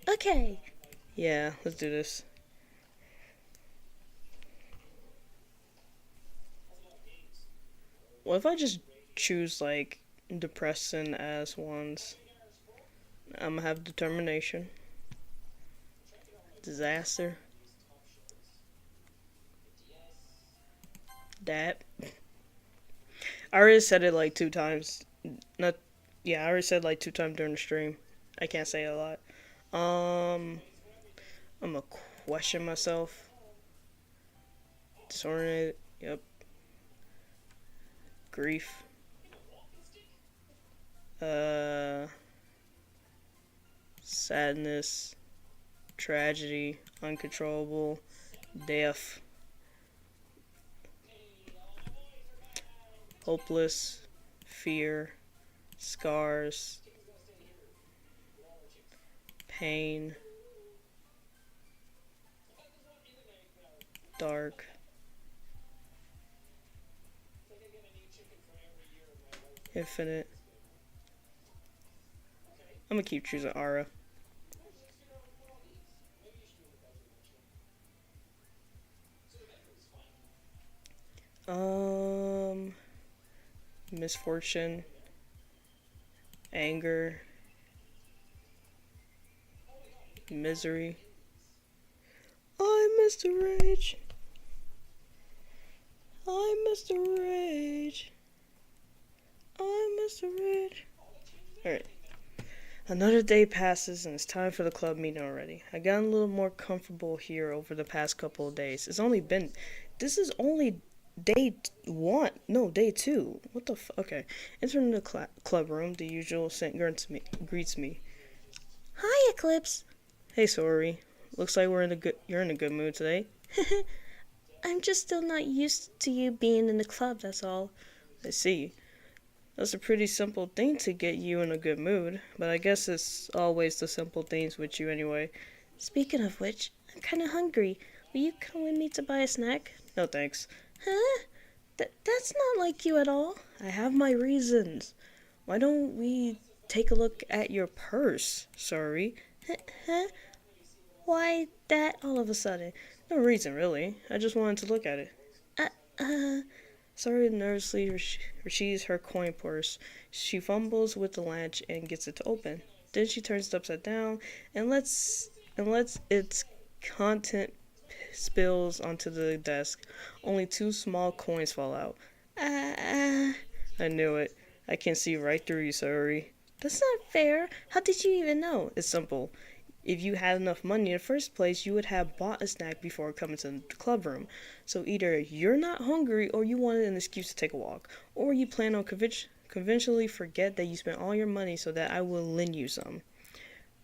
Okay.
Yeah, let's do this. What if I just choose, like, depressing as ones? I'm gonna have determination. Disaster. That. I already said it like 2 times. Not. Yeah, I already said like 2 times during the stream. I can't say it a lot. I'm gonna question myself. Disoriented. Yep. Grief. Sadness. Tragedy. Uncontrollable. Death. Hopeless. Fear. Scars. Pain. Dark. Infinite. I'm gonna keep choosing Ara. Misfortune. Anger. Misery. I miss the rage. I miss the rage. I miss the rage. Alright. Another day passes and it's time for the club meeting already. I got a little more comfortable here over the past couple of days. This is only Day 1. No, day 2. What the okay. Entering the club room, the usual scent greets me.
Hi, Eclipse.
Hey, sorry. Looks like you're in a good mood today.
I'm just still not used to you being in the club, that's all.
I see. That's a pretty simple thing to get you in a good mood, but I guess it's always the simple things with you anyway.
Speaking of which, I'm kinda hungry. Will you come with me to buy a snack?
No thanks.
Huh? That's not like you at all.
I have my reasons. Why don't we take a look at your purse? Sorry.
Huh? Why that all of a sudden?
No reason, really. I just wanted to look at it.
Uh,
Sorry nervously retrieves her coin purse. She fumbles with the latch and gets it to open. Then she turns it upside down and lets its content spills onto the desk. Only 2 small coins fall out. I knew it. I can see right through you, sorry.
That's not fair. How did you even know?
It's simple. If you had enough money in the first place, you would have bought a snack before coming to the club room. So either you're not hungry or you wanted an excuse to take a walk, or you plan on conventionally forget that you spent all your money so that I will lend you some.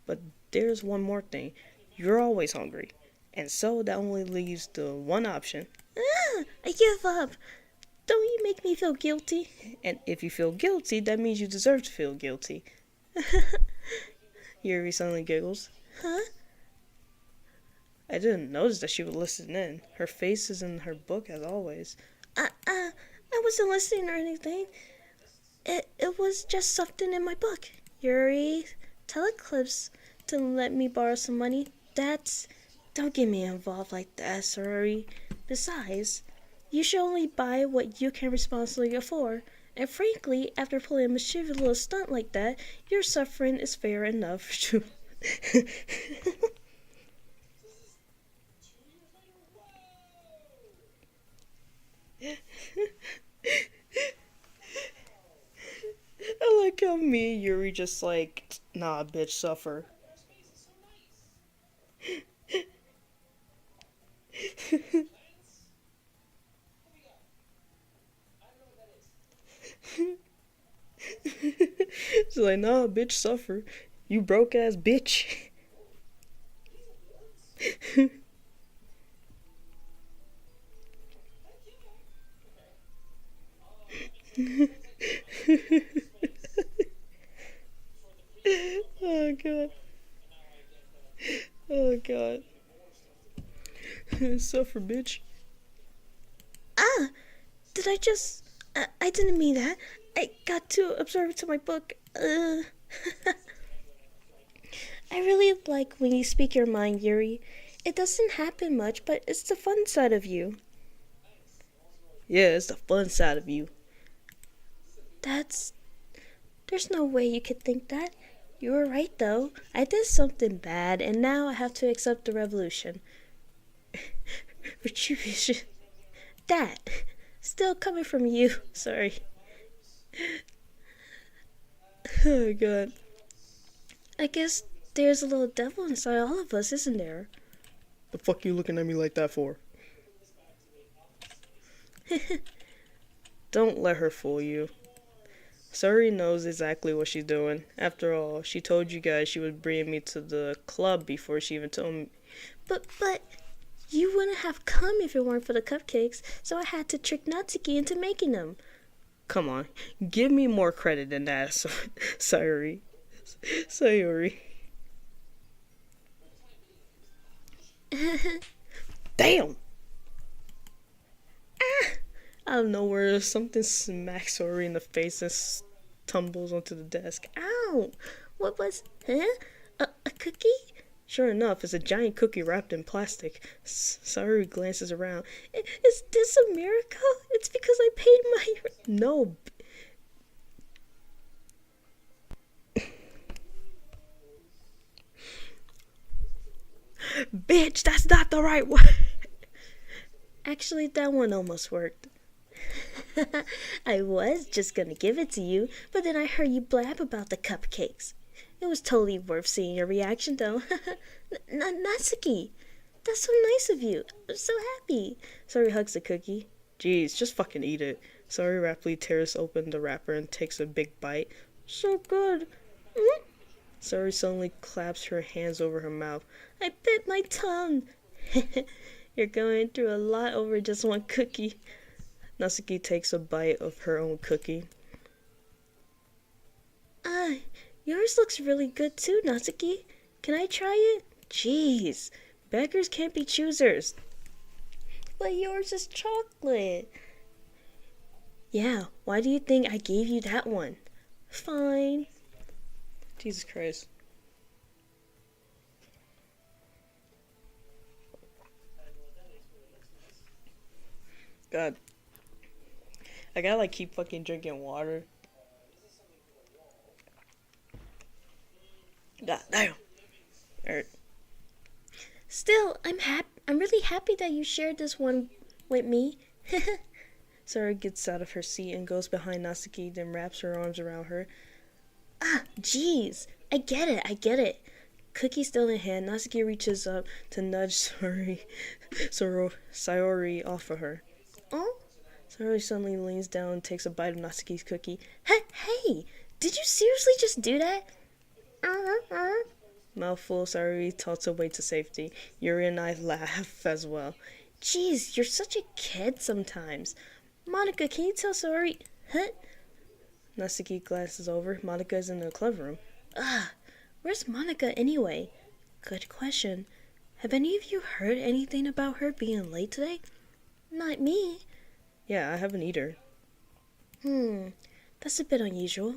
But there's one more thing. You're always hungry. And so that only leaves the one option.
I give up. Don't you make me feel guilty?
And if you feel guilty, that means you deserve to feel guilty. Yuri suddenly giggles.
Huh?
I didn't notice that she was listening in. Her face is in her book as always.
I wasn't listening or anything. It was just something in my book. Yuri, tell Eclipse to let me borrow some money. Don't get me involved like that, sorry. Besides, you should only buy what you can responsibly afford. And frankly, after pulling a mischievous little stunt like that, your suffering is fair enough to... I like how me and Yuri just like, nah, bitch, suffer. She's like, nah, bitch, suffer. You broke ass bitch. Oh god. Oh god. Suffer, bitch. Did I just... I didn't mean that. I got too observant to my book. I really like when you speak your mind, Yuri. It doesn't happen much, but it's the fun side of you. Yeah, it's the fun side of you. There's no way you could think that. You were right, though. I did something bad, and now I have to accept the revolution. Retribution. That. Still coming from you. Sorry. Oh, God. I guess there's a little devil inside all of us, isn't there? The fuck you looking at me like that for? Don't let her fool you. Suri knows exactly what she's doing. After all, she told you guys she would bring me to the club before she even told me. But you wouldn't have come if it weren't for the cupcakes, so I had to trick Natsuki into making them. Come on, give me more credit than that, Sayuri. Damn! Out of nowhere, something smacks Sayuri in the face and tumbles onto the desk. Ow! What was... Huh? A cookie? Sure enough, it's a giant cookie wrapped in plastic. Sayuri glances around. Is this a miracle? It's because I paid my... No. Bitch, that's not the right one. Actually, that one almost worked. I was just gonna give it to you, but then I heard you blab about the cupcakes. It was totally worth seeing your reaction, though. Natsuki, that's so nice of you. I'm so happy. Sayuri hugs the cookie.
Jeez, just fucking eat it. Sorry rapidly tears open the wrapper and takes a big bite. So good. Mm. Sorry suddenly claps her hands over her mouth. I bit my tongue. You're going through a lot over just one cookie. Natsuki takes a bite of her own cookie.
Ah, yours looks really good too, Natsuki. Can I try it?
Jeez, beggars can't be choosers.
But yours is chocolate. Yeah, why do you think I gave you that one? Fine.
Jesus Christ. God. I gotta like keep fucking drinking water. God damn. Alright.
Still, I'm really happy that you shared this one with me.
Sarah gets out of her seat and goes behind Natsuki, then wraps her arms around her.
Ah, jeez. I get it.
Cookie still in hand, Natsuki reaches up to nudge Sayori off of her.
Oh?
Sayori suddenly leans down and takes a bite of Natsuki's cookie.
Hey, did you seriously just do that?
Mouthful, Sayori tilts away to safety. Yuri and I laugh as well.
Jeez, you're such a kid sometimes. Monica, can you tell Sayori?
Natsuki glances over. Monica is in the club room.
Where's Monica anyway? Good question. Have any of you heard anything about her being late today? Not me.
Yeah, I haven't either.
That's a bit unusual.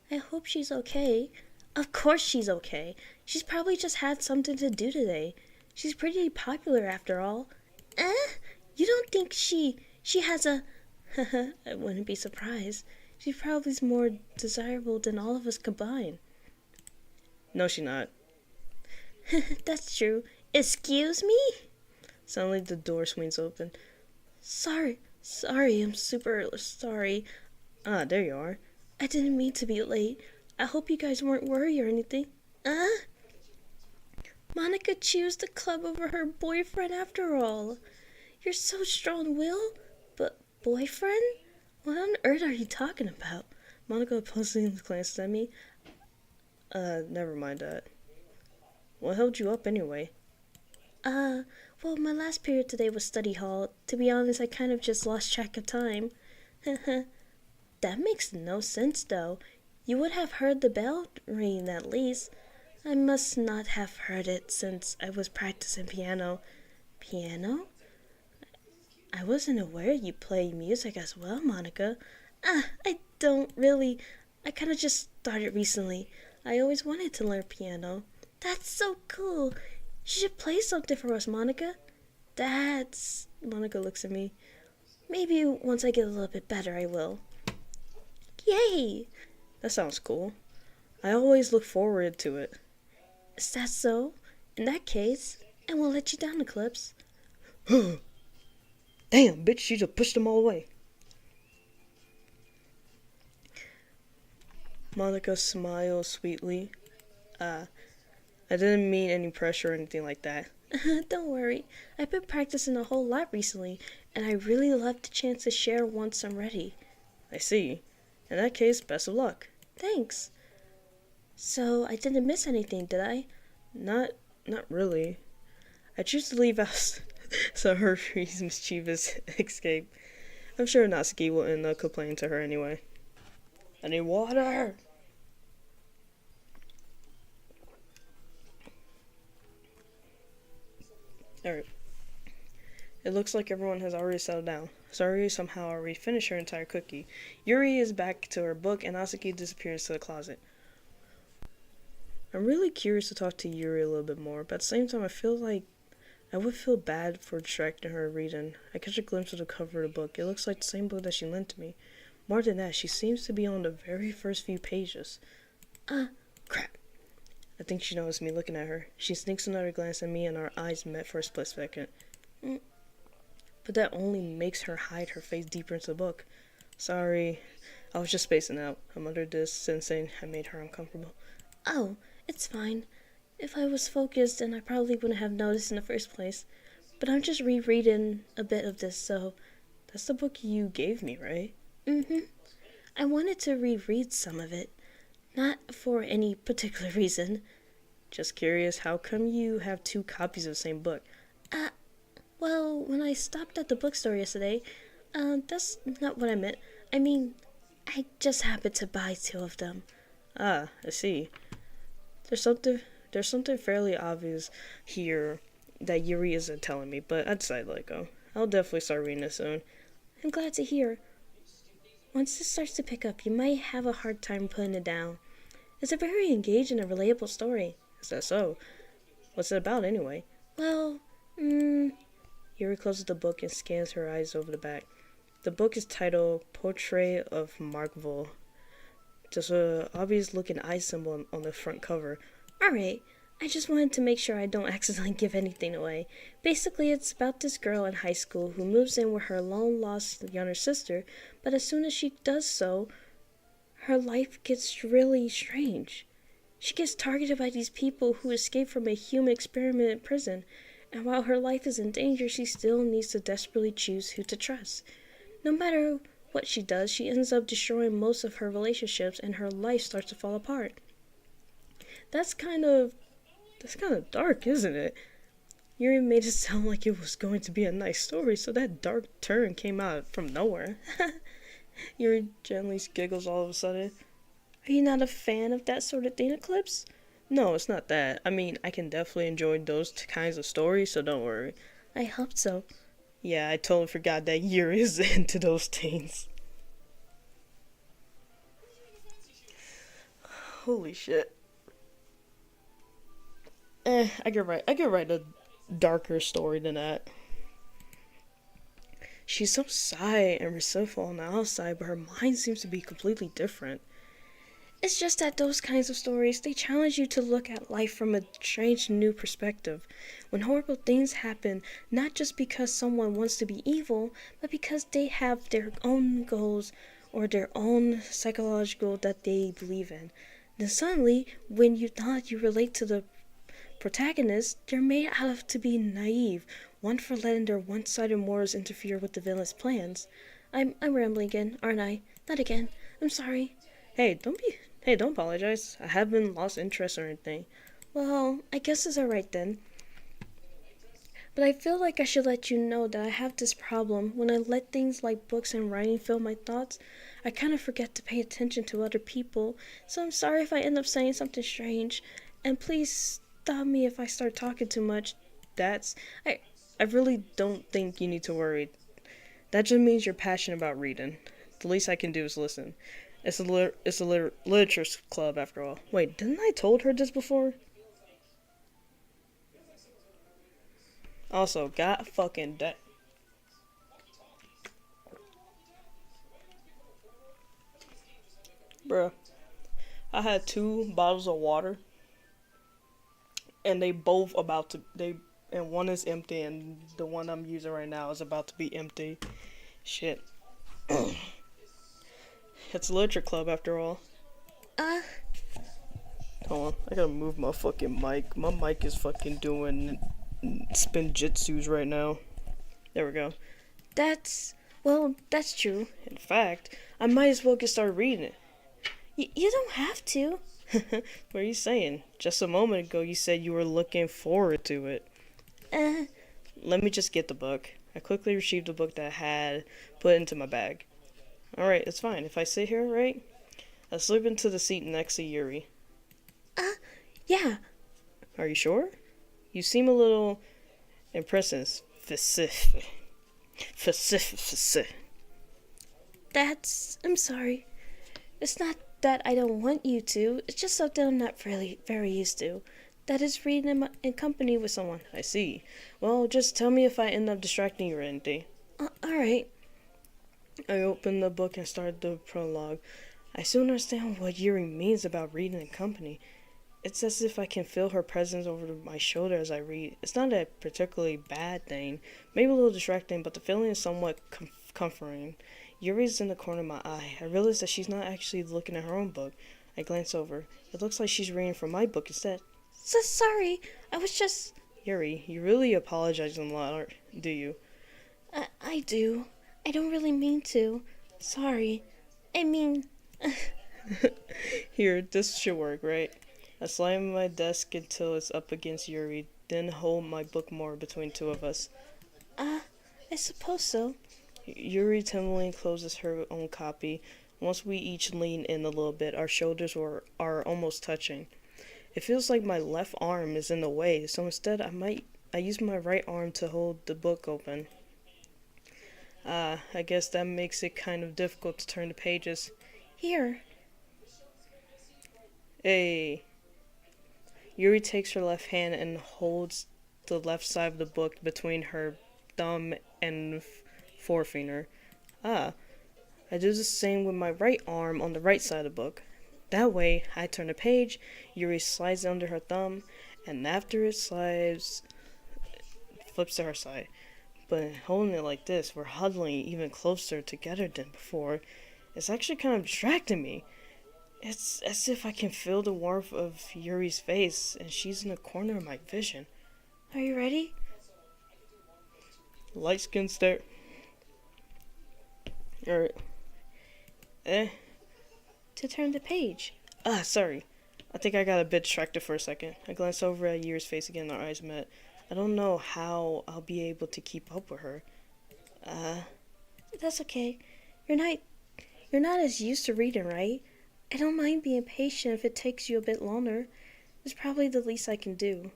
I hope she's okay. Of course she's okay. She's probably just had something to do today. She's pretty popular after all. You don't think she has a... I wouldn't be surprised. She probably is more desirable than all of us combined.
No, she's not.
That's true. Excuse me?
Suddenly the door swings open.
Sorry, I'm super sorry.
Ah, there you are.
I didn't mean to be late. I hope you guys weren't worried or anything. Monica chose the club over her boyfriend after all. You're so strong-willed, but boyfriend? What on earth are you talking about?
Monica puzzling glances at me. Never mind that. What held you up anyway?
Well, my last period today was study hall. To be honest, I kind of just lost track of time. That makes no sense, though. You would have heard the bell ring at least. I must not have heard it since I was practicing piano. Piano? I wasn't aware you play music as well, Monica. I don't really. I kind of just started recently. I always wanted to learn piano. That's so cool. You should play something for us, Monica. Monica looks at me. Maybe once I get a little bit better, I will. Yay!
That sounds cool. I always look forward to it.
Is that so? In that case, I won't let you down, Eclipse.
Damn, bitch, she just pushed them all away. Monica smiles sweetly. I didn't mean any pressure or anything like that.
Don't worry. I've been practicing a whole lot recently, and I really love the chance to share once I'm ready.
I see. In that case, best of luck.
Thanks. So, I didn't miss anything, did I?
Not really. I choose to leave out Sayori's mischievous escape. I'm sure Natsuki will end up complaining to her anyway. I need water! Alright. It looks like everyone has already settled down. Sayori somehow already finished her entire cookie. Yuri is back to her book and Natsuki disappears to the closet. I'm really curious to talk to Yuri a little bit more, but at the same time I feel like I would feel bad for distracting her reading. I catch a glimpse of the cover of the book. It looks like the same book that she lent to me. More than that, she seems to be on the very first few pages. Crap. I think she noticed me looking at her. She sneaks another glance at me and our eyes met for a split second. But that only makes her hide her face deeper into the book. Sorry, I was just spacing out. I'm under this sensing I made her uncomfortable.
Oh, it's fine. If I was focused, then I probably wouldn't have noticed in the first place. But I'm just rereading a bit of this, so
That's the book you gave me, right?
Mm-hmm. I wanted to reread some of it. Not for any particular reason.
Just curious, how come you have two copies of the same book?
Uh, well, when I stopped at the bookstore yesterday, that's not what I meant. I mean, I just happened to buy two of them.
Ah, I see. There's something there's something fairly obvious here that Yuri isn't telling me, but I decided to let go. I'll definitely start reading this soon.
I'm glad to hear. Once this starts to pick up, you might have a hard time putting it down. It's a very engaging and relatable story.
Is that so? What's it about anyway?
Well,
Yuri closes the book and scans her eyes over the back. The book is titled Portrait of Markville. Just a obvious looking eye symbol on the front cover.
Alright, I just wanted to make sure I don't accidentally give anything away. Basically, it's about this girl in high school who moves in with her long-lost younger sister, but as soon as she does so, her life gets really strange. She gets targeted by these people who escaped from a human experiment in prison, and while her life is in danger, she still needs to desperately choose who to trust. No matter what she does, she ends up destroying most of her relationships, and her life starts to fall apart.
That's kind of dark, isn't it? Yuri made it sound like it was going to be a nice story, so that dark turn came out from nowhere. Yuri gently giggles all of a sudden.
Are you not a fan of that sort of thing, Eclipse?
No, it's not that. I mean, I can definitely enjoy those kinds of stories, so don't worry.
I hope so.
Yeah, I totally forgot that Yuri is into those things. Holy shit. I could write a darker story than that. She's so shy and respectful on the outside, but her mind seems to be completely different.
It's just that those kinds of stories, they challenge you to look at life from a strange new perspective. When horrible things happen, not just because someone wants to be evil, but because they have their own goals or their own psychological that they believe in. Then suddenly, when you thought you relate to the protagonist, they're made out of to be naive, one for letting their one-sided morals interfere with the villain's plans. I'm rambling again, aren't I? Not again. I'm sorry.
Hey, don't apologize. I haven't lost interest or anything.
Well, I guess it's alright then. But I feel like I should let you know that I have this problem. When I let things like books and writing fill my thoughts, I kind of forget to pay attention to other people. So I'm sorry if I end up saying something strange. And please stop me if I start talking too much.
I really don't think you need to worry. That just means you're passionate about reading. The least I can do is listen. It's a literature club after all. Wait, didn't I told her this before? Also, god fucking that. Bruh, I had 2 bottles of water, and they both and one is empty, and the one I'm using right now is about to be empty. Shit. It's a literature club after all. Hold on, I gotta move my fucking mic. My mic is fucking doing spin jitsus right now. There we go.
That's true.
In fact, I might as well get started reading it.
You don't have to.
What are you saying? Just a moment ago you said you were looking forward to it. Let me just get the book. I quickly retrieved the book that I had put into my bag. Alright, it's fine. If I sit here, right? I slip into the seat next to Yuri.
Yeah.
Are you sure? You seem a little impressive.
I'm sorry. It's not that I don't want you to. It's just something I'm not really very used to. That is reading in company with someone.
I see. Well, just tell me if I end up distracting you or anything.
Alright.
I opened the book and started the prologue. I soon understand what Yuri means about reading in company. It's as if I can feel her presence over my shoulder as I read. It's not a particularly bad thing, maybe a little distracting, but the feeling is somewhat comforting. Yuri's in the corner of my eye. I realize that she's not actually looking at her own book. I glance over. It looks like she's reading from my book instead.
So sorry. I was just...
Yuri, you really apologize a lot, do you?
I do. I don't really mean to. Sorry. I mean,
Here, this should work, right? I slam my desk until it's up against Yuri, then hold my book more between two of us.
uh, I suppose so.
Yuri timidly closes her own copy. Once we each lean in a little bit, our shoulders are almost touching. It feels like my left arm is in the way, so instead I use my right arm to hold the book open. I guess that makes it kind of difficult to turn the pages.
Here.
Hey. Yuri takes her left hand and holds the left side of the book between her thumb and forefinger. Ah, I do the same with my right arm on the right side of the book. That way, I turn the page, Yuri slides it under her thumb, and after it slides, flips to her side. But holding it like this, we're huddling even closer together than before. It's actually kind of distracting me. It's as if I can feel the warmth of Yuri's face, and she's in the corner of my vision.
Are you ready?
Light skin stare.
To turn the page.
Sorry. I think I got a bit distracted for a second. I glanced over at Yuri's face again, our eyes met. I don't know how I'll be able to keep up with her.
That's okay. You're not as used to reading, right? I don't mind being patient if it takes you a bit longer. It's probably the least I can do,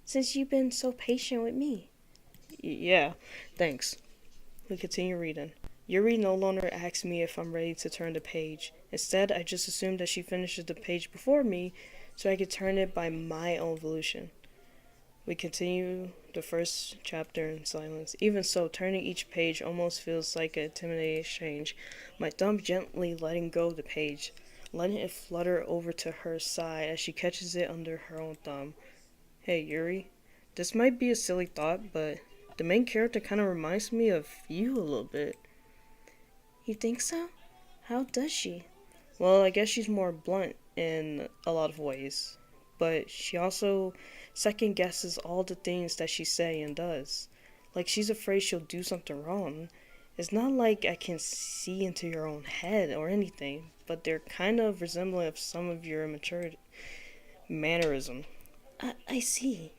since you've been so patient with me.
Yeah, thanks. We continue reading. Yuri no longer asks me if I'm ready to turn the page. Instead, I just assume that she finishes the page before me so I can turn it by my own volition. We continue the first chapter in silence. Even so, turning each page almost feels like an intimidating exchange. My thumb gently letting go of the page, letting it flutter over to her side as she catches it under her own thumb. Hey, Yuri, this might be a silly thought, but the main character kind of reminds me of you a little bit.
You think so? How does she?
Well, I guess she's more blunt in a lot of ways, but she also second guesses all the things that she says and does. Like she's afraid she'll do something wrong. It's not like I can see into your own head or anything, but they're kind of resembling of some of your immature mannerism.
I see.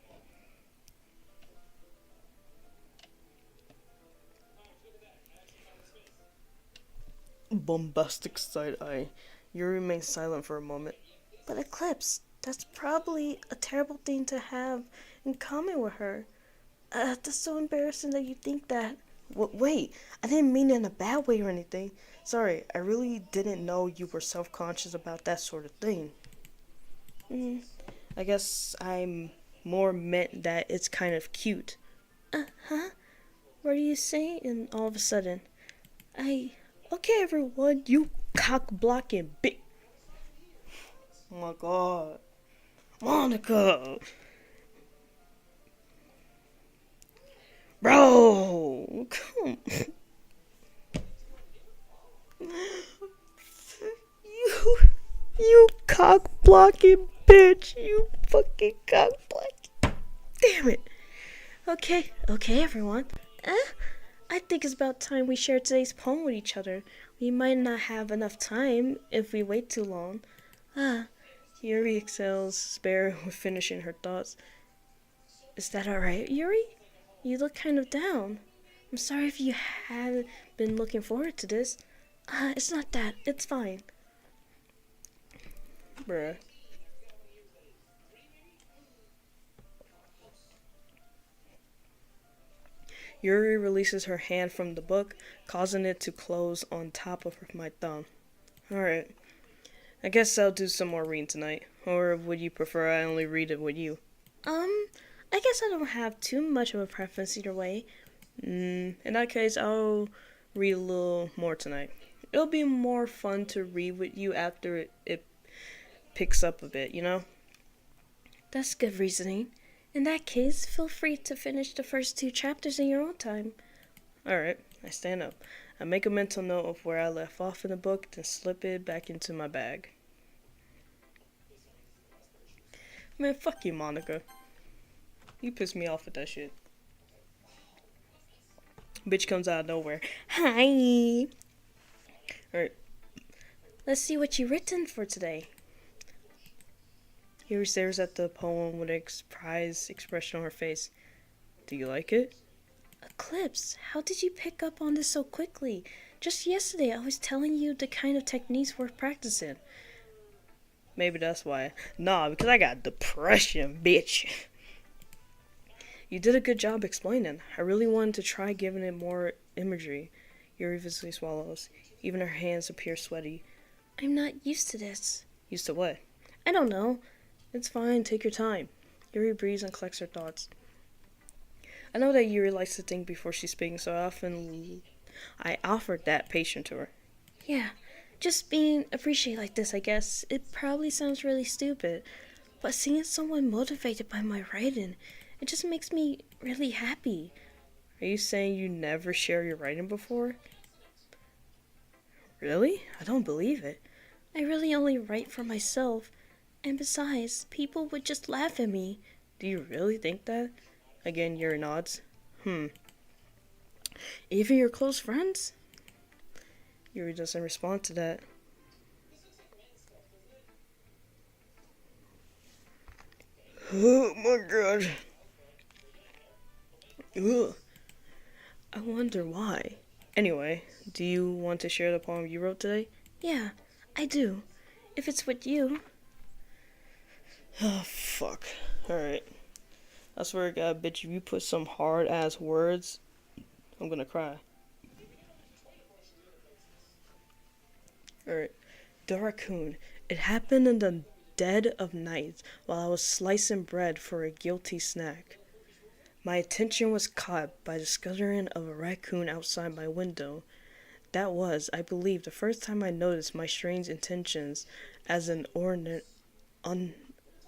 Bombastic side eye. Yuri remains silent for a moment.
But Eclipse, that's probably a terrible thing to have in common with her. That's so embarrassing that you think that.
Wait, I didn't mean it in a bad way or anything. Sorry, I really didn't know you were self-conscious about that sort of thing. I guess I'm more meant that it's kind of cute.
Huh? What are you saying all of a sudden?
Okay, everyone, you cock-blocking bitch. Oh my god. Monica! Bro! Come. You cock-blocking bitch! You fucking cock-blocking. Damn it!
Okay, everyone. I think it's about time we share today's poem with each other. We might not have enough time if we wait too long.
Yuri exhales, spare with finishing her thoughts.
Is that alright, Yuri? You look kind of down. I'm sorry if you haven't been looking forward to this. It's not that. It's fine.
Bruh. Yuri releases her hand from the book, causing it to close on top of my thumb. Alright. I guess I'll do some more reading tonight. Or would you prefer I only read it with you?
I guess I don't have too much of a preference either way.
In that case, I'll read a little more tonight. It'll be more fun to read with you after it picks up a bit, you know?
That's good reasoning. In that case, feel free to finish the first 2 chapters in your own time.
Alright, I stand up. I make a mental note of where I left off in the book, then slip it back into my bag. Man, fuck you, Monica. You pissed me off with that shit. Bitch comes out of nowhere. Hi. Alright,
Let's see what you've written for today.
here stares at the poem with a surprised expression on her face. Do you like it?
Eclipse, how did you pick up on this so quickly? Just yesterday I was telling you the kind of techniques worth practicing.
Maybe that's why. Nah, because I got depression, bitch. You did a good job explaining. I really wanted to try giving it more imagery. Yuri visibly swallows. Even her hands appear sweaty.
I'm not used to this.
Used to what?
I don't know.
It's fine, take your time. Yuri breathes and collects her thoughts. I know that Yuri likes to think before she speaks, so I offered that patience to her.
Yeah, just being appreciated like this, I guess. It probably sounds really stupid, but seeing someone motivated by my writing, it just makes me really happy.
Are you saying you never share your writing before? Really? I don't believe it.
I really only write for myself, and besides, people would just laugh at me.
Do you really think that? Again, Yuri nods. Even your close friends? Yuri doesn't respond to that. Oh my god. Ugh. I wonder why. Anyway, do you want to share the poem you wrote today?
Yeah, I do. If it's with you.
Oh, fuck. Alright. I swear to God, bitch, if you put some hard ass words, I'm gonna cry. Alright. The raccoon. It happened in the dead of night while I was slicing bread for a guilty snack. My attention was caught by the scuttering of a raccoon outside my window. That was, I believe, the first time I noticed my strange intentions as an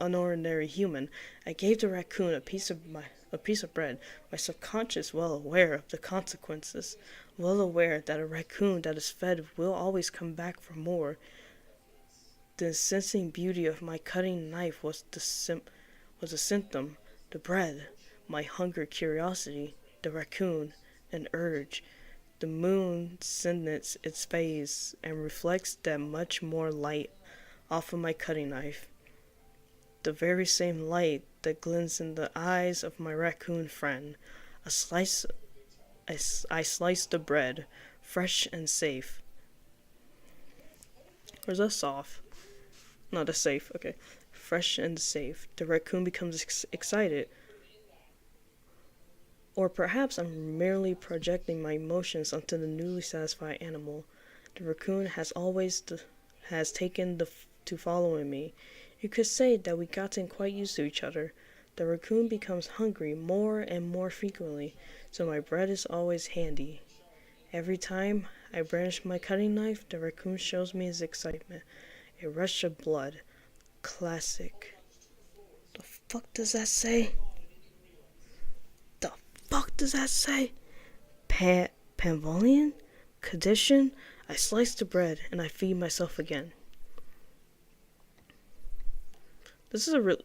unordinary human. I gave the raccoon a piece of bread, my subconscious well aware of the consequences, well aware that a raccoon that is fed will always come back for more. The insensing beauty of my cutting knife was a symptom. The bread, my hunger, curiosity, the raccoon, an urge. The moon sends its face and reflects that much more light off of my cutting knife. The very same light that glints in the eyes of my raccoon friend. I slice the bread, fresh and safe. Or is that soft? No, that's safe. Okay. Fresh and safe. The raccoon becomes excited. Or perhaps I'm merely projecting my emotions onto the newly satisfied animal. The raccoon has taken to following me. You could say that we gotten quite used to each other. The raccoon becomes hungry more and more frequently, so my bread is always handy. Every time I brandish my cutting knife, the raccoon shows me his excitement. A rush of blood. Classic. The fuck does that say? The fuck does that say? Pavilion? Condition? I slice the bread and I feed myself again. This is a real.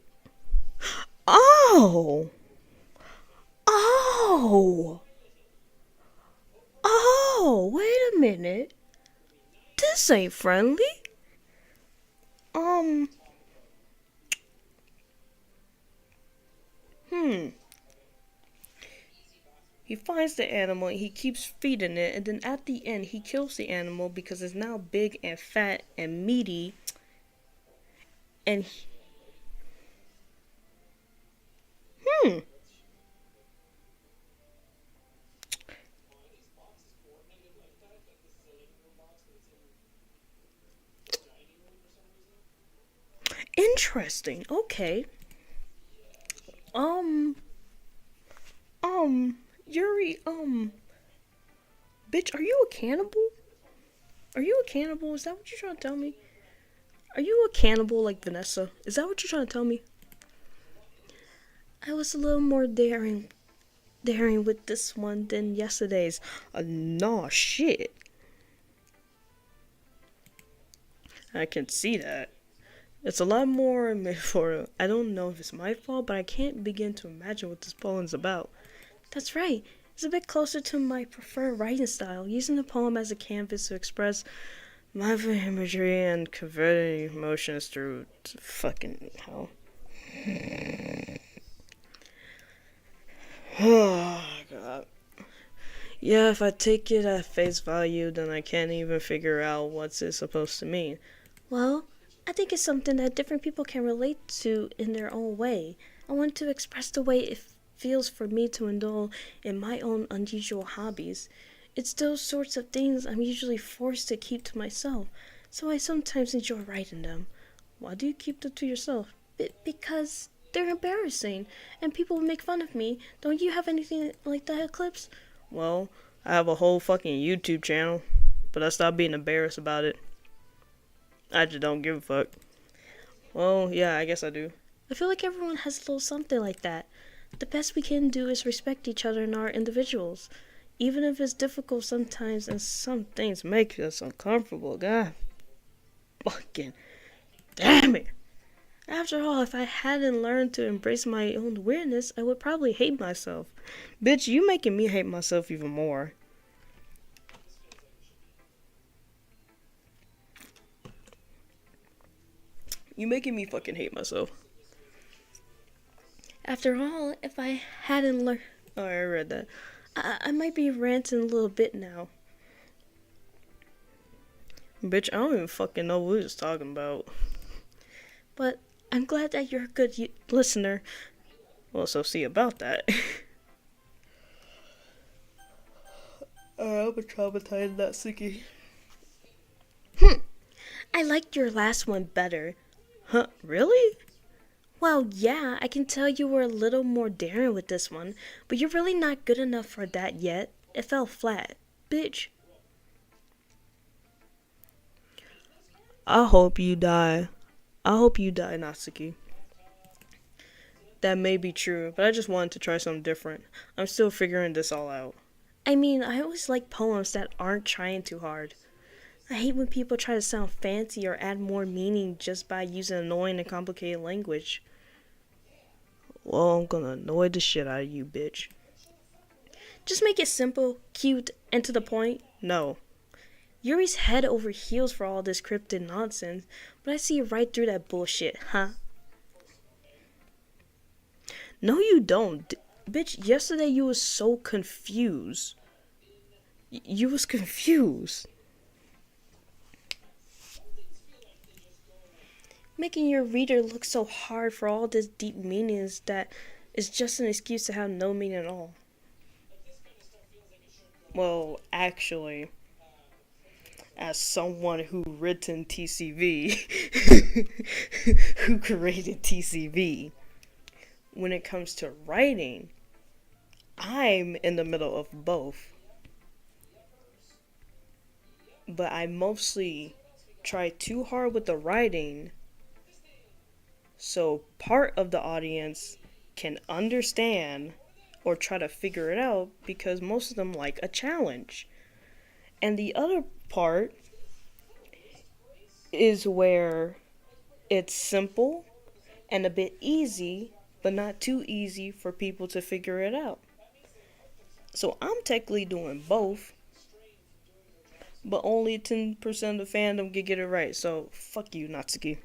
Oh! Oh! Oh! Wait a minute. This ain't friendly. He finds the animal and he keeps feeding it, and then at the end he kills the animal because it's now big and fat and meaty. And interesting. Okay. Yuri, bitch, are you a cannibal? Are you a cannibal? Is that what you're trying to tell me? Are you a cannibal like Vanessa? Is that what you're trying to tell me?
I was a little more daring with this one than yesterday's.
Nah, shit. I can see that. It's a lot more metaphor. I don't know if it's my fault, but I can't begin to imagine what this poem's about.
That's right. It's a bit closer to my preferred writing style, using the poem as a canvas to express mindful imagery and converting emotions through fucking hell. Oh, God. Yeah, if I take it at face value, then I can't even figure out what's it supposed to mean. Well, I think it's something that different people can relate to in their own way. I want to express the way it feels for me to indulge in my own unusual hobbies. It's those sorts of things I'm usually forced to keep to myself, so I sometimes enjoy writing them. Why do you keep them to yourself? Because they're embarrassing, and people will make fun of me. Don't you have anything like that, Eclipse? Well, I have a whole fucking YouTube channel, but I stopped being embarrassed about it. I just don't give a fuck. Well, yeah, I guess I do. I feel like everyone has a little something like that. The best we can do is respect each other and our individuals. Even if it's difficult sometimes and some things make us uncomfortable. God fucking damn it. After all, if I hadn't learned to embrace my own weirdness, I would probably hate myself. Bitch, you making me hate myself even more. You making me fucking hate myself. After all, if I hadn't learned... Oh, I read that. I might be ranting a little bit now. Bitch, I don't even fucking know what we was talking about. But I'm glad that you're a good listener. Well, so see about that. I'm a traumatized that sickie. I liked your last one better. Huh, really? Well, yeah, I can tell you were a little more daring with this one, but you're really not good enough for that yet. It fell flat. Bitch. I hope you die. I hope you die, Natsuki. That may be true, but I just wanted to try something different. I'm still figuring this all out. I mean, I always like poems that aren't trying too hard. I hate when people try to sound fancy or add more meaning just by using annoying and complicated language. Well, I'm gonna annoy the shit out of you, bitch. Just make it simple, cute, and to the point. No. Yuri's head over heels for all this cryptic nonsense, but I see right through that bullshit, huh? No, you don't. Bitch, yesterday you was so confused. You was confused. Making your reader look so hard for all this deep meanings that is just an excuse to have no meaning at all. Well, actually, as someone who written TCV, who created TCV, when it comes to writing, I'm in the middle of both. But I mostly try too hard with the writing, so part of the audience can understand or try to figure it out because most of them like a challenge. And the other part is where it's simple and a bit easy, but not too easy for people to figure it out. So I'm technically doing both, but only 10% of the fandom can get it right. So fuck you, Natsuki.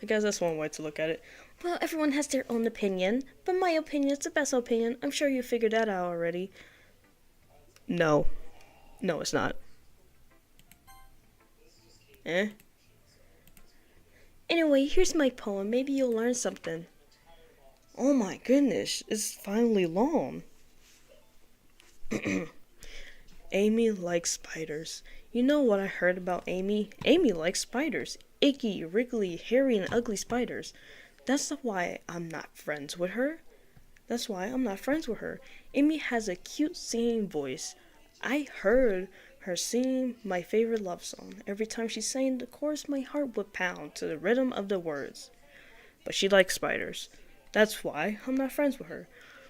I guess that's one way to look at it. Well, everyone has their own opinion, but my opinion is the best opinion. I'm sure you figured that out already. No. No, it's not. Anyway, here's my poem. Maybe you'll learn something. Oh my goodness, it's finally long. Amy likes spiders. You know what I heard about Amy? Amy likes spiders. Icky, wriggly, hairy, and ugly spiders. That's why I'm not friends with her. Amy has a cute singing voice. I heard her singing my favorite love song. Every time she sang the chorus, my heart would pound to the rhythm of the words. But she likes spiders. That's why I'm not friends with her.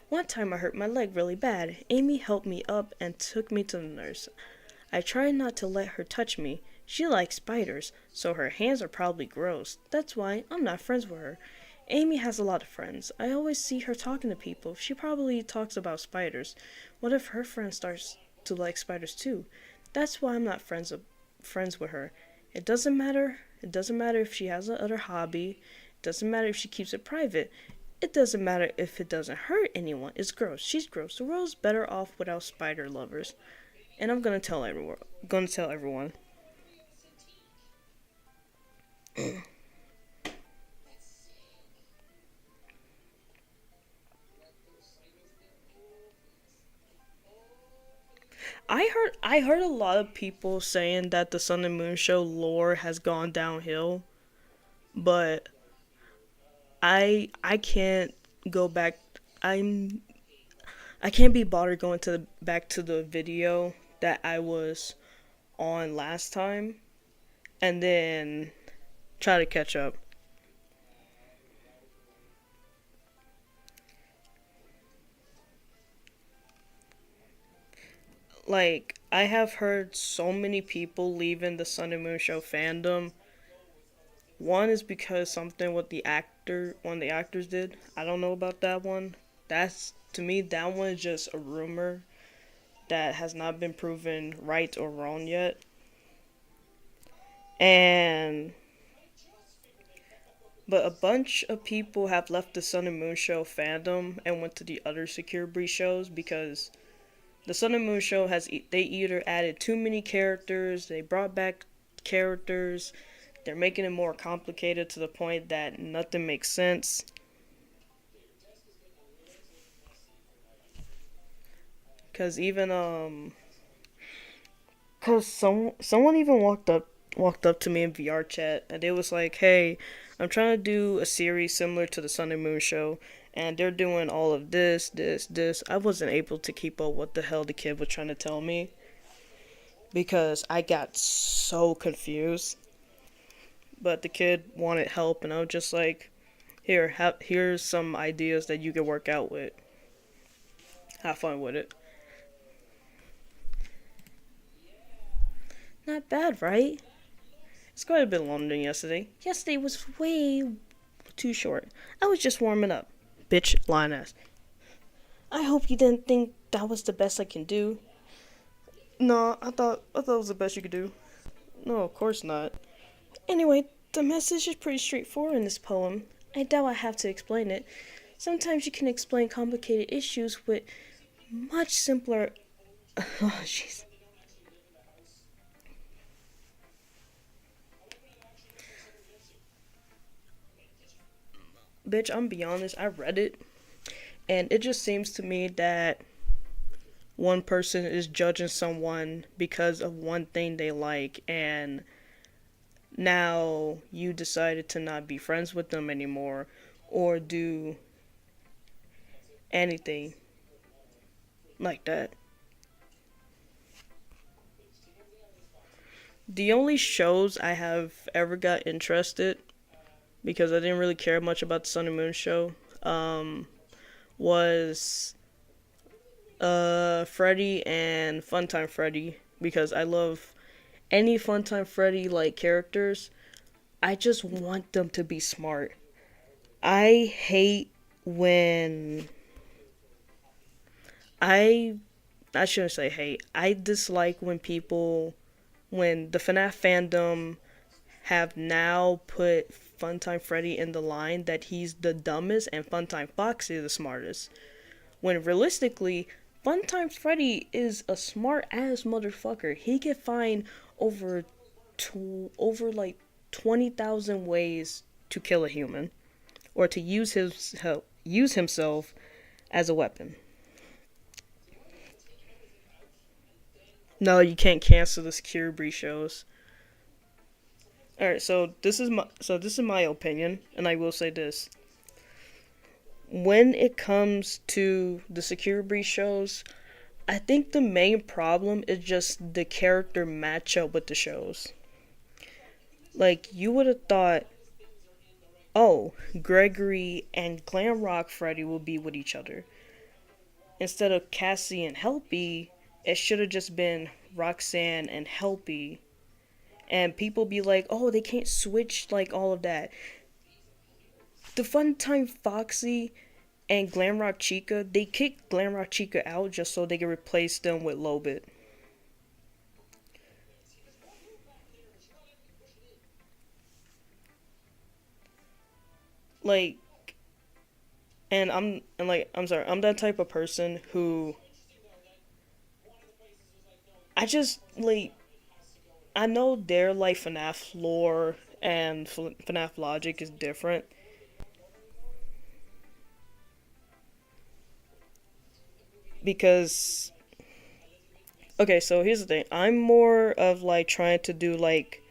One time I hurt my leg really bad. Amy helped me up and took me to the nurse. I tried not to let her touch me. She likes spiders, so her hands are probably gross. That's why I'm not friends with her.
Amy has a lot of friends. I always see her talking to people. She probably talks about spiders. What if her friend starts to like spiders too? That's why I'm not friends with her. It doesn't matter. It doesn't matter if she has another hobby. It doesn't matter if she keeps it private. It doesn't matter if it doesn't hurt anyone. It's gross. She's gross. The world's better off without spider lovers. And I'm gonna tell everyone. Gonna tell everyone. I heard a lot of people saying that the Sun and Moon show lore has gone downhill, but I can't go back. I'm I can't be bothered going to back to the video that I was on last time and then try to catch up. Like, I have heard so many people leaving the Sun and Moon show fandom. One is because something with one of the actors did. I don't know about that one. That's, to me, that one is just a rumor that has not been proven right or wrong yet. And but a bunch of people have left the Sun and Moon show fandom and went to the other Secure Breeze shows because the Sun and Moon show they either added too many characters, they brought back characters, they're making it more complicated to the point that nothing makes sense. Cause even cause someone even walked up to me in VR chat and it was like, "Hey, I'm trying to do a series similar to the Sun and Moon show, and they're doing all of this. I wasn't able to keep up what the hell the kid was trying to tell me because I got so confused. But the kid wanted help, and I was just like, here's some ideas that you can work out with. Have fun with it. Not bad, right? It's quite a bit longer than yesterday. Yesterday was way too short. I was just warming up. Bitch, lying ass. I hope you didn't think that was the best I can do. No, I thought it was the best you could do. No, of course not. Anyway, the message is pretty straightforward in this poem. I doubt I have to explain it. Sometimes you can explain complicated issues with much simpler. Oh, jeez. Bitch, I'm be honest, I read it, and it just seems to me that one person is judging someone because of one thing they like, and now you decided to not be friends with them anymore or do anything like that. The only shows I have ever got interested because I didn't really care much about the Sun and Moon show was Freddy and Funtime Freddy because I love any Funtime Freddy like characters. I just want them to be smart. I hate when I I shouldn't say hate. I dislike when the FNAF fandom have now put Funtime Freddy in the line that he's the dumbest and Funtime Foxy the smartest. When realistically, Funtime Freddy is a smart ass motherfucker. He can find over over 20,000 ways to kill a human or to use himself as a weapon. No, you can't cancel the Secure Breeze shows. All right, so this is my opinion, and I will say this: when it comes to the Secure Breeze shows, I think the main problem is just the character matchup with the shows. Like you would have thought, oh, Gregory and Glamrock Freddy will be with each other instead of Cassie and Helpy. It should have just been Roxanne and Helpy, and people be like, oh, they can't switch like all of that. the fun time Foxy and Glamrock Chica, they kicked Glamrock Chica out just so they could replace them with Lobit. Like, I'm sorry, I'm that type of person who I just like I know their like FNAF lore and FNAF logic is different because okay, so here's the thing. I'm more of like trying to do like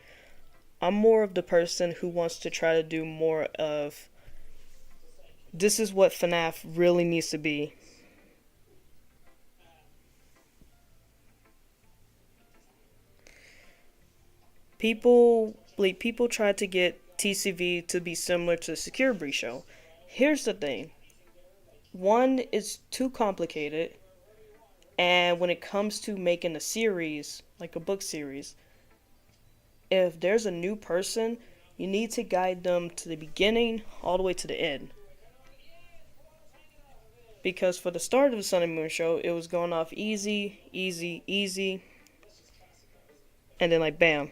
I'm more of the person who wants to try to do more of this is what FNAF really needs to be. People try to get TCV to be similar to the Secure Breach show. Here's the thing. One is too complicated, and when it comes to making a series, like a book series, if there's a new person, you need to guide them to the beginning all the way to the end. Because for the start of the Sun and Moon show, it was going off easy, easy, easy, and then like bam.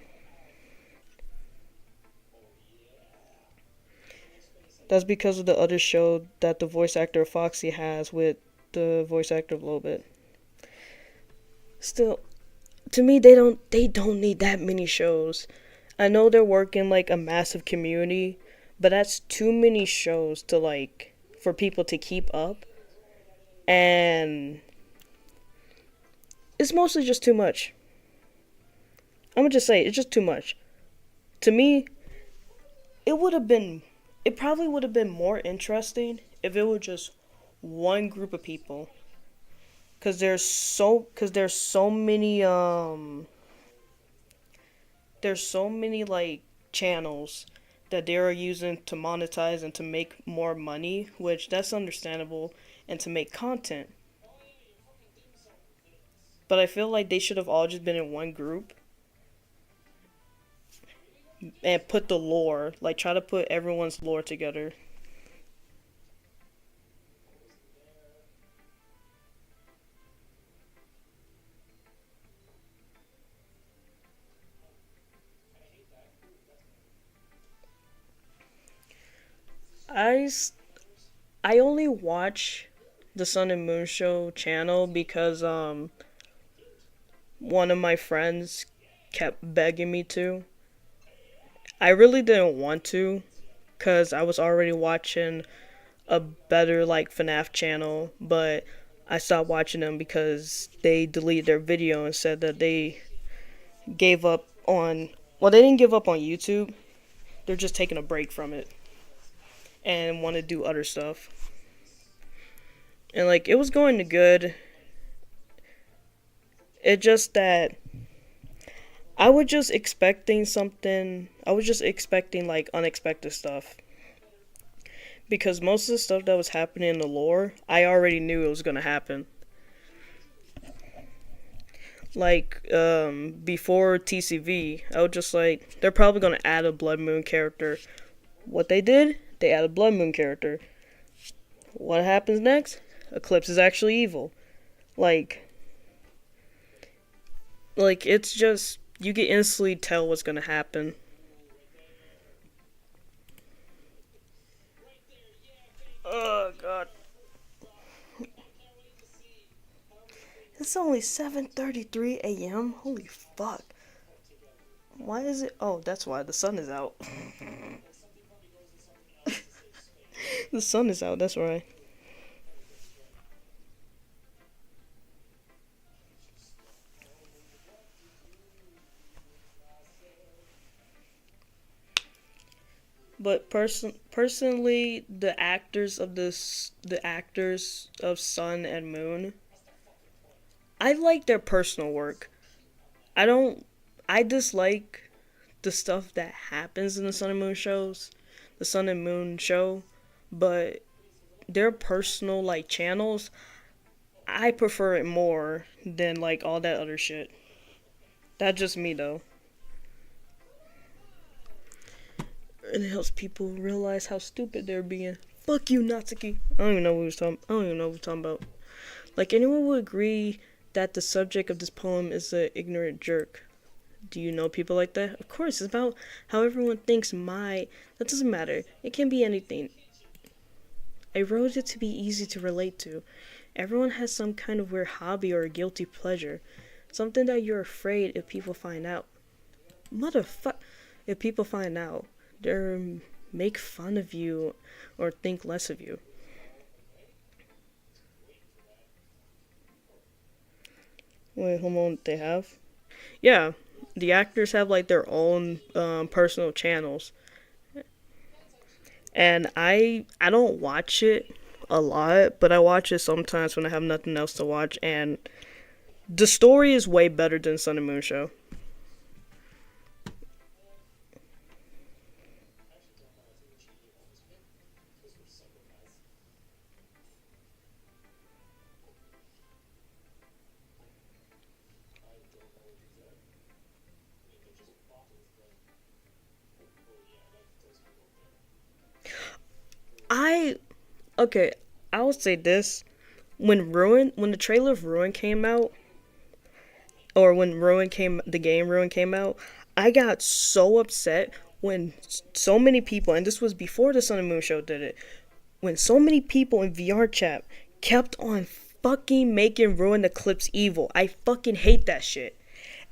That's because of the other show that the voice actor of Foxy has with the voice actor of Lobit. Still, to me, they don't need that many shows. I know they're working like a massive community, but that's too many shows to like for people to keep up, and it's mostly just too much. I'm gonna just say it's just too much. To me, it would have been it probably would have been more interesting if it were just one group of people because there's so many like channels that they are using to monetize and to make more money, which that's understandable, and to make content. But I feel like they should have all just been in one group and put the lore, like try to put everyone's lore together. I I only watch the Sun and Moon Show channel because one of my friends kept begging me to. I really didn't want to cuz I was already watching a better like FNAF channel, but I stopped watching them because they deleted their video and said that they gave up on well, they didn't give up on YouTube. They're just taking a break from it and want to do other stuff. And like it was going to good. It just that I was just expecting something. I was just expecting like unexpected stuff because most of the stuff that was happening in the lore, I already knew it was gonna happen. Like before TCV, I was just like they're probably gonna add a Blood Moon character. What they did, they added a Blood Moon character. What happens next? Eclipse is actually evil. Like it's just you can instantly tell what's gonna happen. Oh god. It's only 7:33 a.m. Holy fuck. Why is it? Oh, that's why the sun is out. The sun is out, that's right. But personally, the actors of Sun and Moon, I like their personal work. I don't I dislike the stuff that happens in the Sun and Moon shows, the Sun and Moon show, but their personal like channels, I prefer it more than like all that other shit. That's just me though. And it helps people realize how stupid they're being. Fuck you, Natsuki. I don't even know what we're talking about. Like, anyone would agree that the subject of this poem is an ignorant jerk. Do you know people like that? Of course, it's about how everyone thinks my... That doesn't matter. It can be anything. I wrote it to be easy to relate to. Everyone has some kind of weird hobby or a guilty pleasure. Something that you're afraid if people find out. Motherfuck... If people find out, they'll make fun of you or think less of you. Wait, hold on, they have? Yeah, the actors have like their own personal channels. And I don't watch it a lot, but I watch it sometimes when I have nothing else to watch, and the story is way better than Sun and Moon Show. I okay, I will say this. When the trailer of Ruin came out, or when the game Ruin came out, I got so upset when so many people, and this was before the Sun and Moon Show did it, when so many people in VR chat kept on fucking making Ruin Eclipse evil. I fucking hate that shit.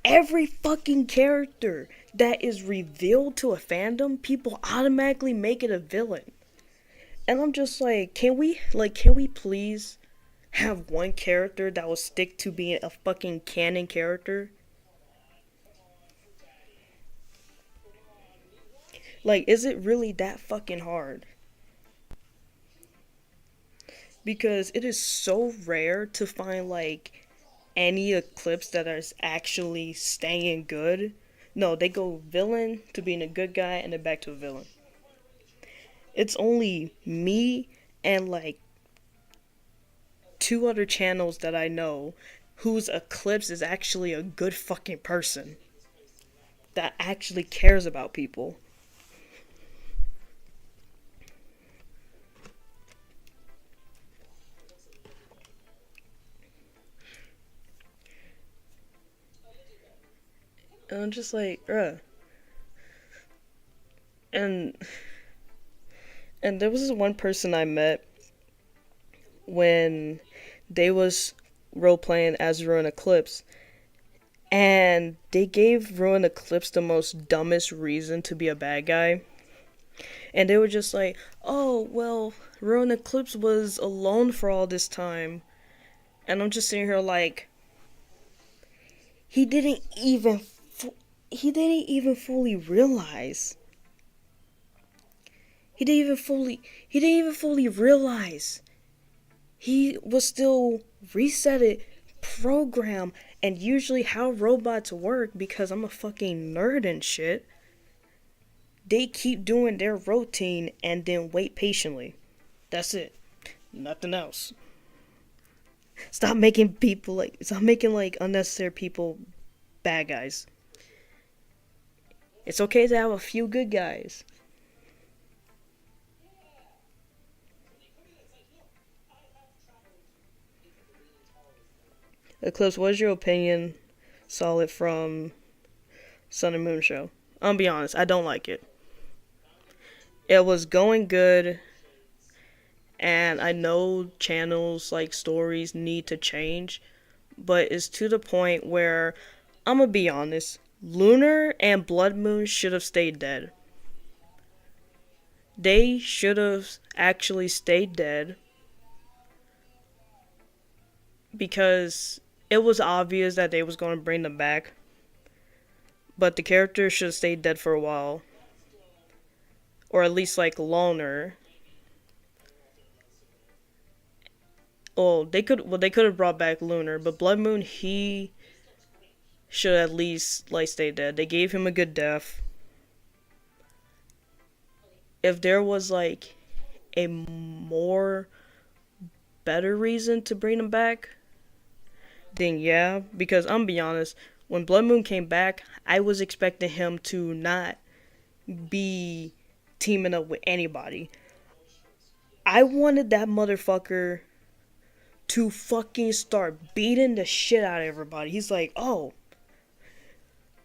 Every fucking character that is revealed to a fandom, people automatically make it a villain. And I'm just like, can we please have one character that will stick to being a fucking canon character? Like, is it really that fucking hard? Because it is so rare to find like any Eclipse that is actually staying good. No, they go villain to being a good guy and then back to a villain. It's only me and like two other channels that I know whose Eclipse is actually a good fucking person that actually cares about people. And I'm just like, bruh. And there was this one person I met when they was role playing as Ruin Eclipse, and they gave Ruin Eclipse the most dumbest reason to be a bad guy. And they were just like, oh, well, Ruin Eclipse was alone for all this time. And I'm just sitting here like, he didn't even fully realize. He didn't even fully realize. He was still resetted, program, and usually how robots work, because I'm a fucking nerd and shit. They keep doing their routine and then wait patiently. That's it. Nothing else. Stop making unnecessary people bad guys. It's okay to have a few good guys. Eclipse, what is your opinion solid from Sun and Moon Show? I'll be honest, I don't like it. It was going good, and I know channels like stories need to change, but it's to the point where, I'm gonna be honest, Lunar and Blood Moon should have stayed dead. They should have actually stayed dead, because it was obvious that they was going to bring them back. But the character should have stayed dead for a while. Or at least like loner. They could have brought back Lunar, but Blood Moon, he should at least like stay dead. They gave him a good death. If there was like a more better reason to bring him back, then yeah, because I'm gonna be honest, when Blood Moon came back, I was expecting him to not be teaming up with anybody. I wanted that motherfucker to fucking start beating the shit out of everybody. He's like, oh,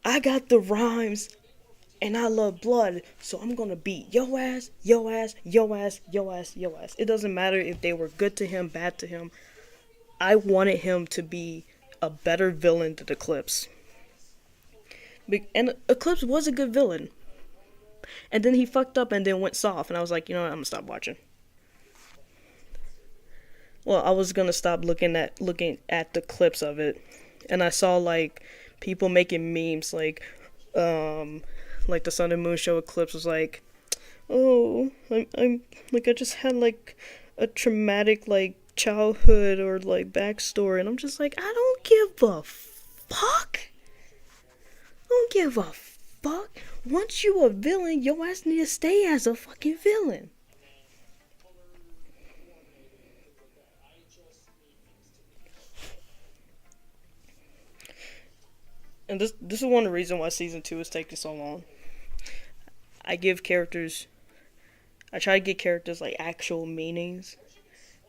I got the rhymes and I love blood, so I'm gonna beat yo ass, yo ass, yo ass, yo ass, yo ass. It doesn't matter if they were good to him, bad to him. I wanted him to be a better villain than Eclipse. And Eclipse was a good villain. And then he fucked up and then went soft, and I was like, you know what, I'm gonna stop watching. Well, I was gonna stop looking at the clips of it, and I saw like people making memes like the Sun and Moon show Eclipse was like, oh, I'm like I just had like a traumatic like childhood or like backstory, and I'm just like, I don't give a fuck. I don't give a fuck. Once you a villain, your ass need to stay as a fucking villain. And this is one of the reasons why season 2 is taking so long. I try to give characters like actual meanings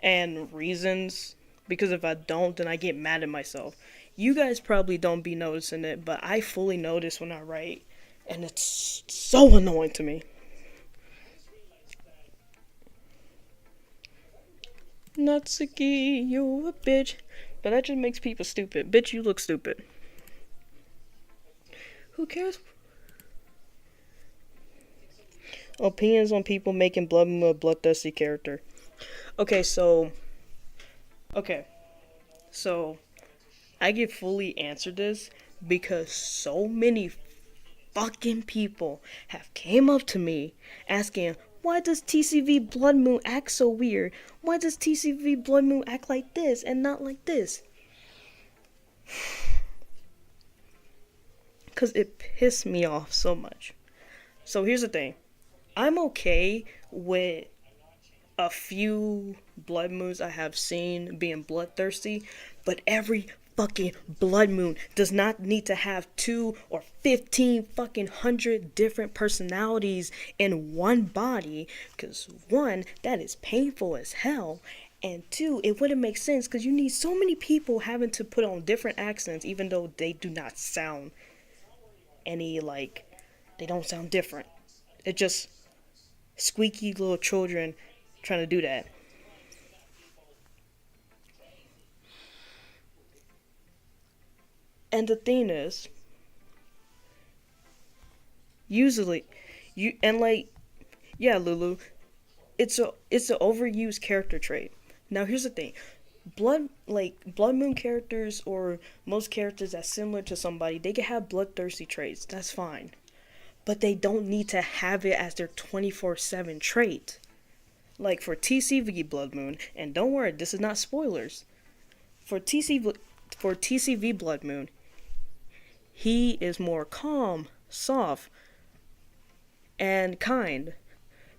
and reasons, because if I don't, then I get mad at myself. You guys probably don't be noticing it, but I fully notice when I write, and it's so annoying to me. Natsuki, you a bitch. But that just makes people stupid. Bitch, you look stupid. Who cares? Opinions on people making Blood Moon a bloodthirsty character. Okay, so I get fully answered this because so many fucking people have came up to me asking, why does TCV Blood Moon act so weird? Why does TCV Blood Moon act like this and not like this? Because it pissed me off so much. So here's the thing. I'm okay with a few blood moons I have seen being bloodthirsty, but every fucking blood moon does not need to have 2 or 15 fucking 100 different personalities in one body, because 1, that is painful as hell, and 2, it wouldn't make sense because you need so many people having to put on different accents even though they do not sound any like, they don't sound different. It just squeaky little children trying to do that. And the thing is, usually, yeah, Lulu, it's an overused character trait. Now here's the thing, blood moon characters or most characters that's similar to somebody, they can have bloodthirsty traits. That's fine, but they don't need to have it as their 24/7 trait. Like for TCV Blood Moon, and don't worry, this is not spoilers. For TCV Blood Moon, he is more calm, soft, and kind.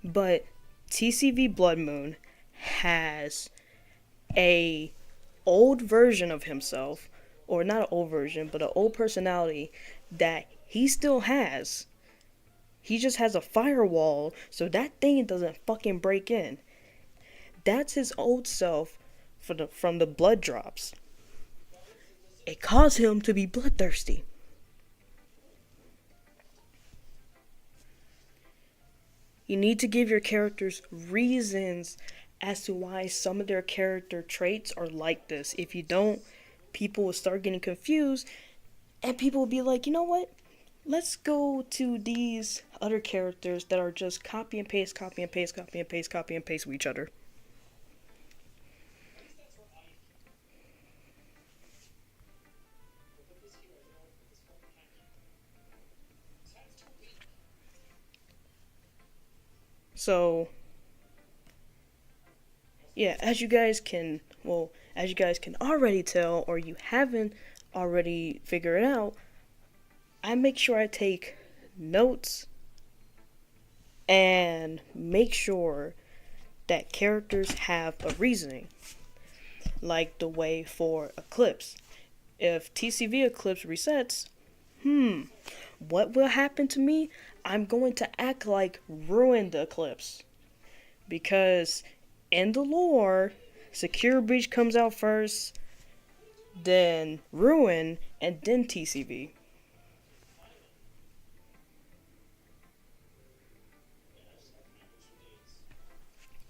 But TCV Blood Moon has a old version of himself, or not an old version, but an old personality that he still has. He just has a firewall so that thing doesn't fucking break in. That's his old self from the blood drops. It caused him to be bloodthirsty. You need to give your characters reasons as to why some of their character traits are like this. If you don't, people will start getting confused, and people will be like, you know what? Let's go to these other characters that are just copy and paste, copy and paste, copy and paste, copy and paste with each other. So, yeah, as you guys can already tell, or you haven't already figured it out, I make sure I take notes and make sure that characters have a reasoning. Like the way for Eclipse. If TCV Eclipse resets, what will happen to me? I'm going to act like ruin the Eclipse. Because in the lore, Secure Breach comes out first, then Ruin, and then TCV.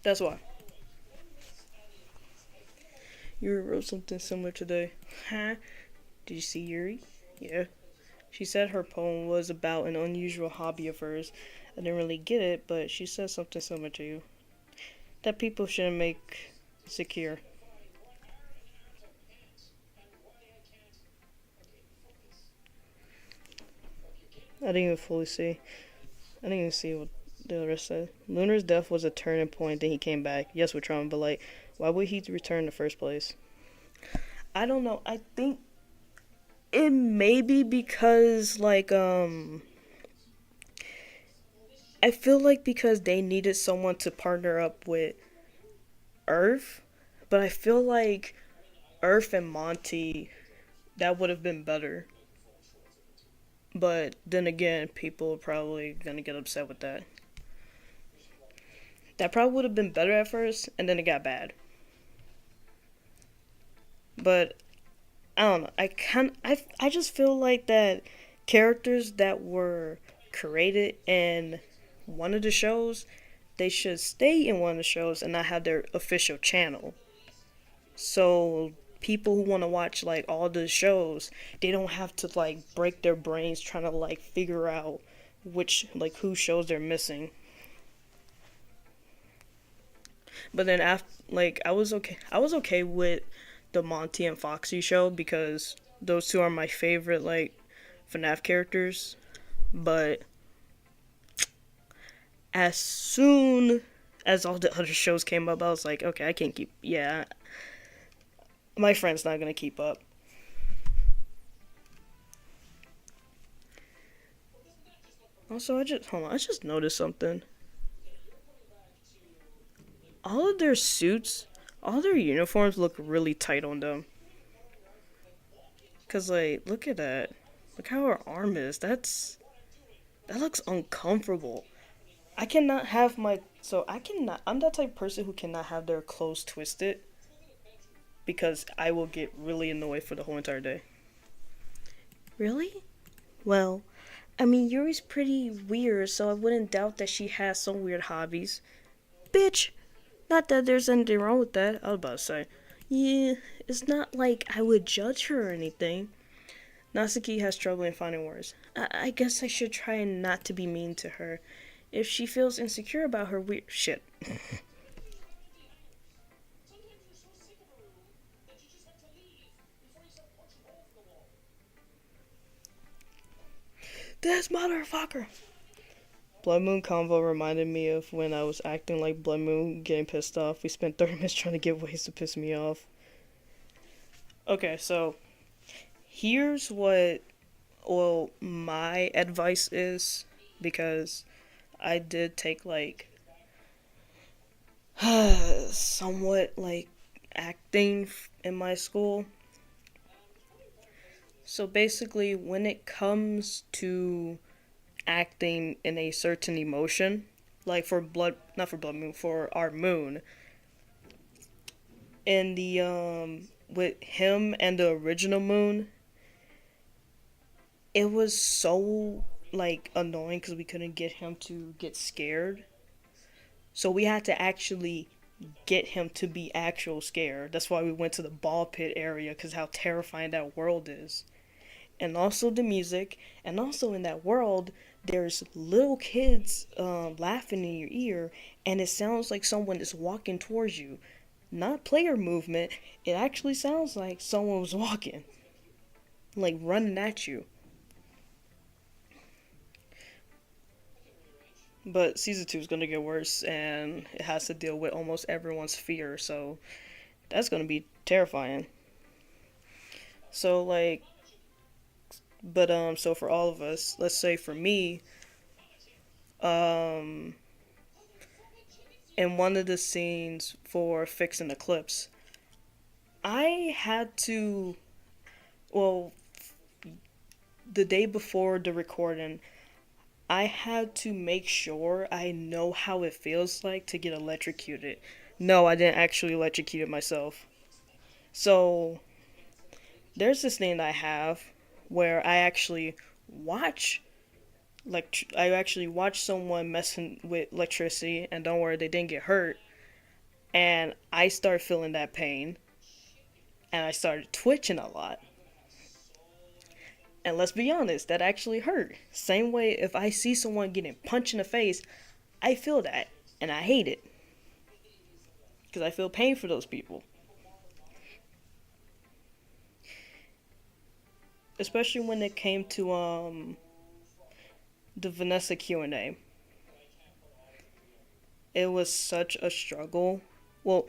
That's why. Yuri wrote something similar today. Huh? Did you see Yuri? Yeah. She said her poem was about an unusual hobby of hers. I didn't really get it, but she said something similar to you. That people shouldn't make secure. I didn't even fully see. I didn't even see what the rest said. Lunar's death was a turning point, then he came back. Yes, with trauma, but like, why would he return in the first place? I don't know. I think it may be because I feel like because they needed someone to partner up with Earth, but I feel like Earth and Monty, that would have been better. But then again, people are probably gonna get upset with that. That probably would have been better at first, and then it got bad. But I don't know. I just feel like that characters that were created in one of the shows, they should stay in one of the shows and not have their official channel. So people who want to watch like all the shows, they don't have to like break their brains trying to like figure out which like whose shows they're missing. But then after like I was okay with the Monty and Foxy show because those two are my favorite like FNAF characters. But as soon as all the other shows came up, I was like, okay, I can't keep. Yeah, my friend's not gonna keep up. Also, I just hold on. I just noticed something. All of their suits, all their uniforms look really tight on them. Cause like, look at that. Look how her arm is. That looks uncomfortable. I cannot have my so I cannot. I'm that type of person who cannot have their clothes twisted because I will get really annoyed for the whole entire day.
Really? Well, I mean, Yuri's pretty weird, so I wouldn't doubt that she has some weird hobbies. Bitch! Not that there's anything wrong with that.
I was about to say.
Yeah, it's not like I would judge her or anything.
Natsuki has trouble in finding words.
I guess I should try not to be mean to her. If she feels insecure about her weird shit.
This motherfucker! Blood Moon convo reminded me of when I was acting like Blood Moon, getting pissed off. We spent 30 minutes trying to get ways to piss me off. Okay, so here's what, well, my advice is because I did take like somewhat like acting in my school. So basically, when it comes to acting in a certain emotion, like for blood, not for Blood Moon, for our moon, in the with him and the original moon, it was so like annoying because we couldn't get him to get scared. So we had to actually get him to be actual scared. That's why we went to the ball pit area because how terrifying that world is. And also the music, and also in that world, there's little kids laughing in your ear, and it sounds like someone is walking towards you. Not player movement, it actually sounds like someone was walking, like running at you. But season 2 is going to get worse, and it has to deal with almost everyone's fear, so that's going to be terrifying. So, like, so for all of us, let's say for me, um, in one of the scenes for fixing Eclipse, I had to, well, the day before the recording, I had to make sure I know how it feels like to get electrocuted. No, I didn't actually electrocute myself. So there's this thing that I have where watch I actually watch someone messing with electricity, and don't worry, they didn't get hurt. And I start feeling that pain, and I started twitching a lot. And let's be honest, that actually hurt. Same way if I see someone getting punched in the face, I feel that, and I hate it because I feel pain for those people. Especially when it came to the Vanessa Q&A. It was such a struggle. Well,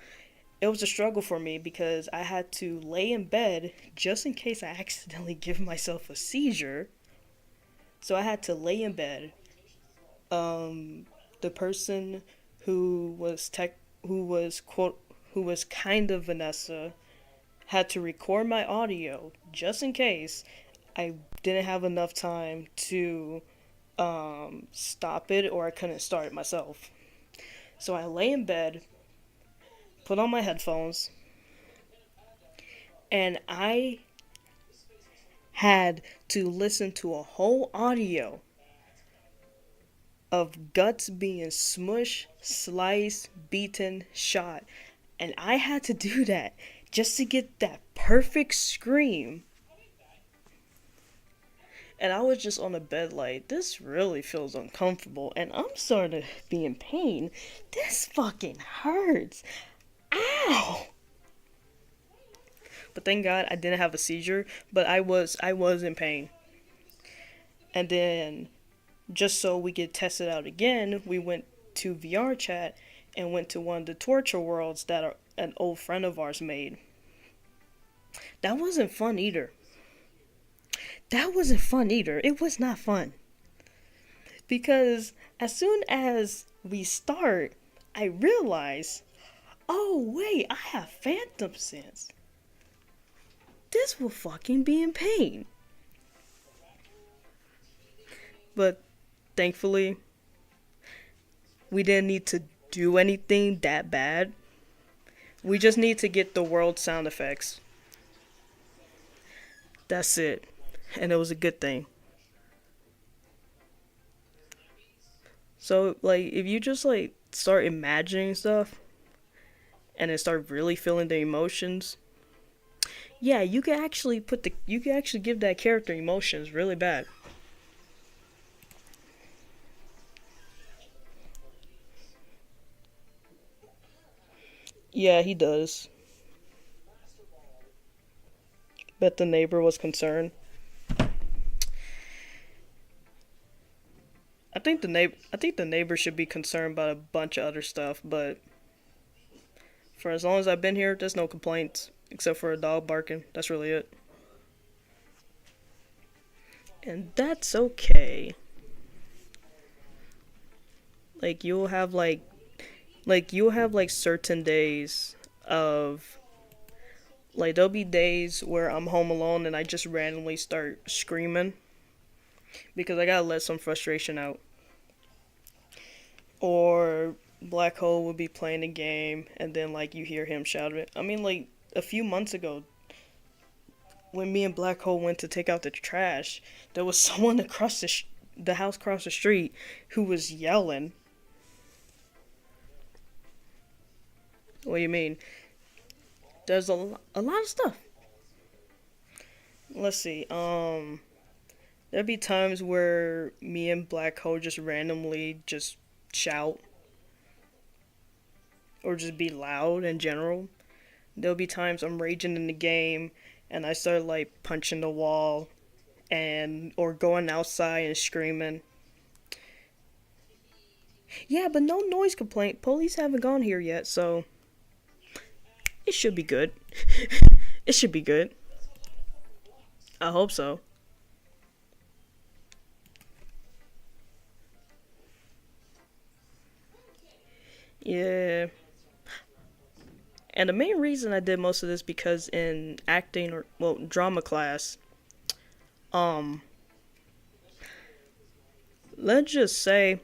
it was a struggle for me because I had to lay in bed just in case I accidentally give myself a seizure. So I had to lay in bed. The person who was who was kind of Vanessa had to record my audio just in case I didn't have enough time to stop it or I couldn't start it myself. So I lay in bed, put on my headphones, and I had to listen to a whole audio of guts being smushed, sliced, beaten, shot. And I had to do that just to get that perfect scream. And I was just on the bed like, this really feels uncomfortable. And I'm starting to be in pain. This fucking hurts. Ow! But thank God I didn't have a seizure. But I was in pain. And then, just so we could test it out again, we went to VR chat and went to one of the torture worlds that an old friend of ours made. That wasn't fun either. It was not fun. Because as soon as we start, I realize, oh wait, I have phantom sense. This will fucking be in pain. But thankfully, we didn't need to do anything that bad. We just need to get the world sound effects. That's it. And it was a good thing. So, like, if you just, like, start imagining stuff and then start really feeling the emotions, yeah, you can actually give that character emotions really bad. Yeah, he does. Bet the neighbor was concerned. I think the neighbor should be concerned about a bunch of other stuff, but for as long as I've been here, there's no complaints except for a dog barking. That's really it. And that's okay. Like you'll have like certain days of like there'll be days where I'm home alone and I just randomly start screaming because I gotta let some frustration out. Or Black Hole would be playing a game and then like you hear him shout it. I mean like a few months ago when me and Black Hole went to take out the trash, there was someone across the house across the street who was yelling. What do you mean? There's a lot of stuff. Let's see. There'd be times where me and Black Hole just randomly just shout or just be loud in general. There'll be times I'm raging in the game and I start like punching the wall and or going outside and screaming. Yeah, but no noise complaint. Police haven't gone here yet, so it should be good. It should be good. I hope so. Yeah. And the main reason I did most of this because in acting or drama class, um let's just say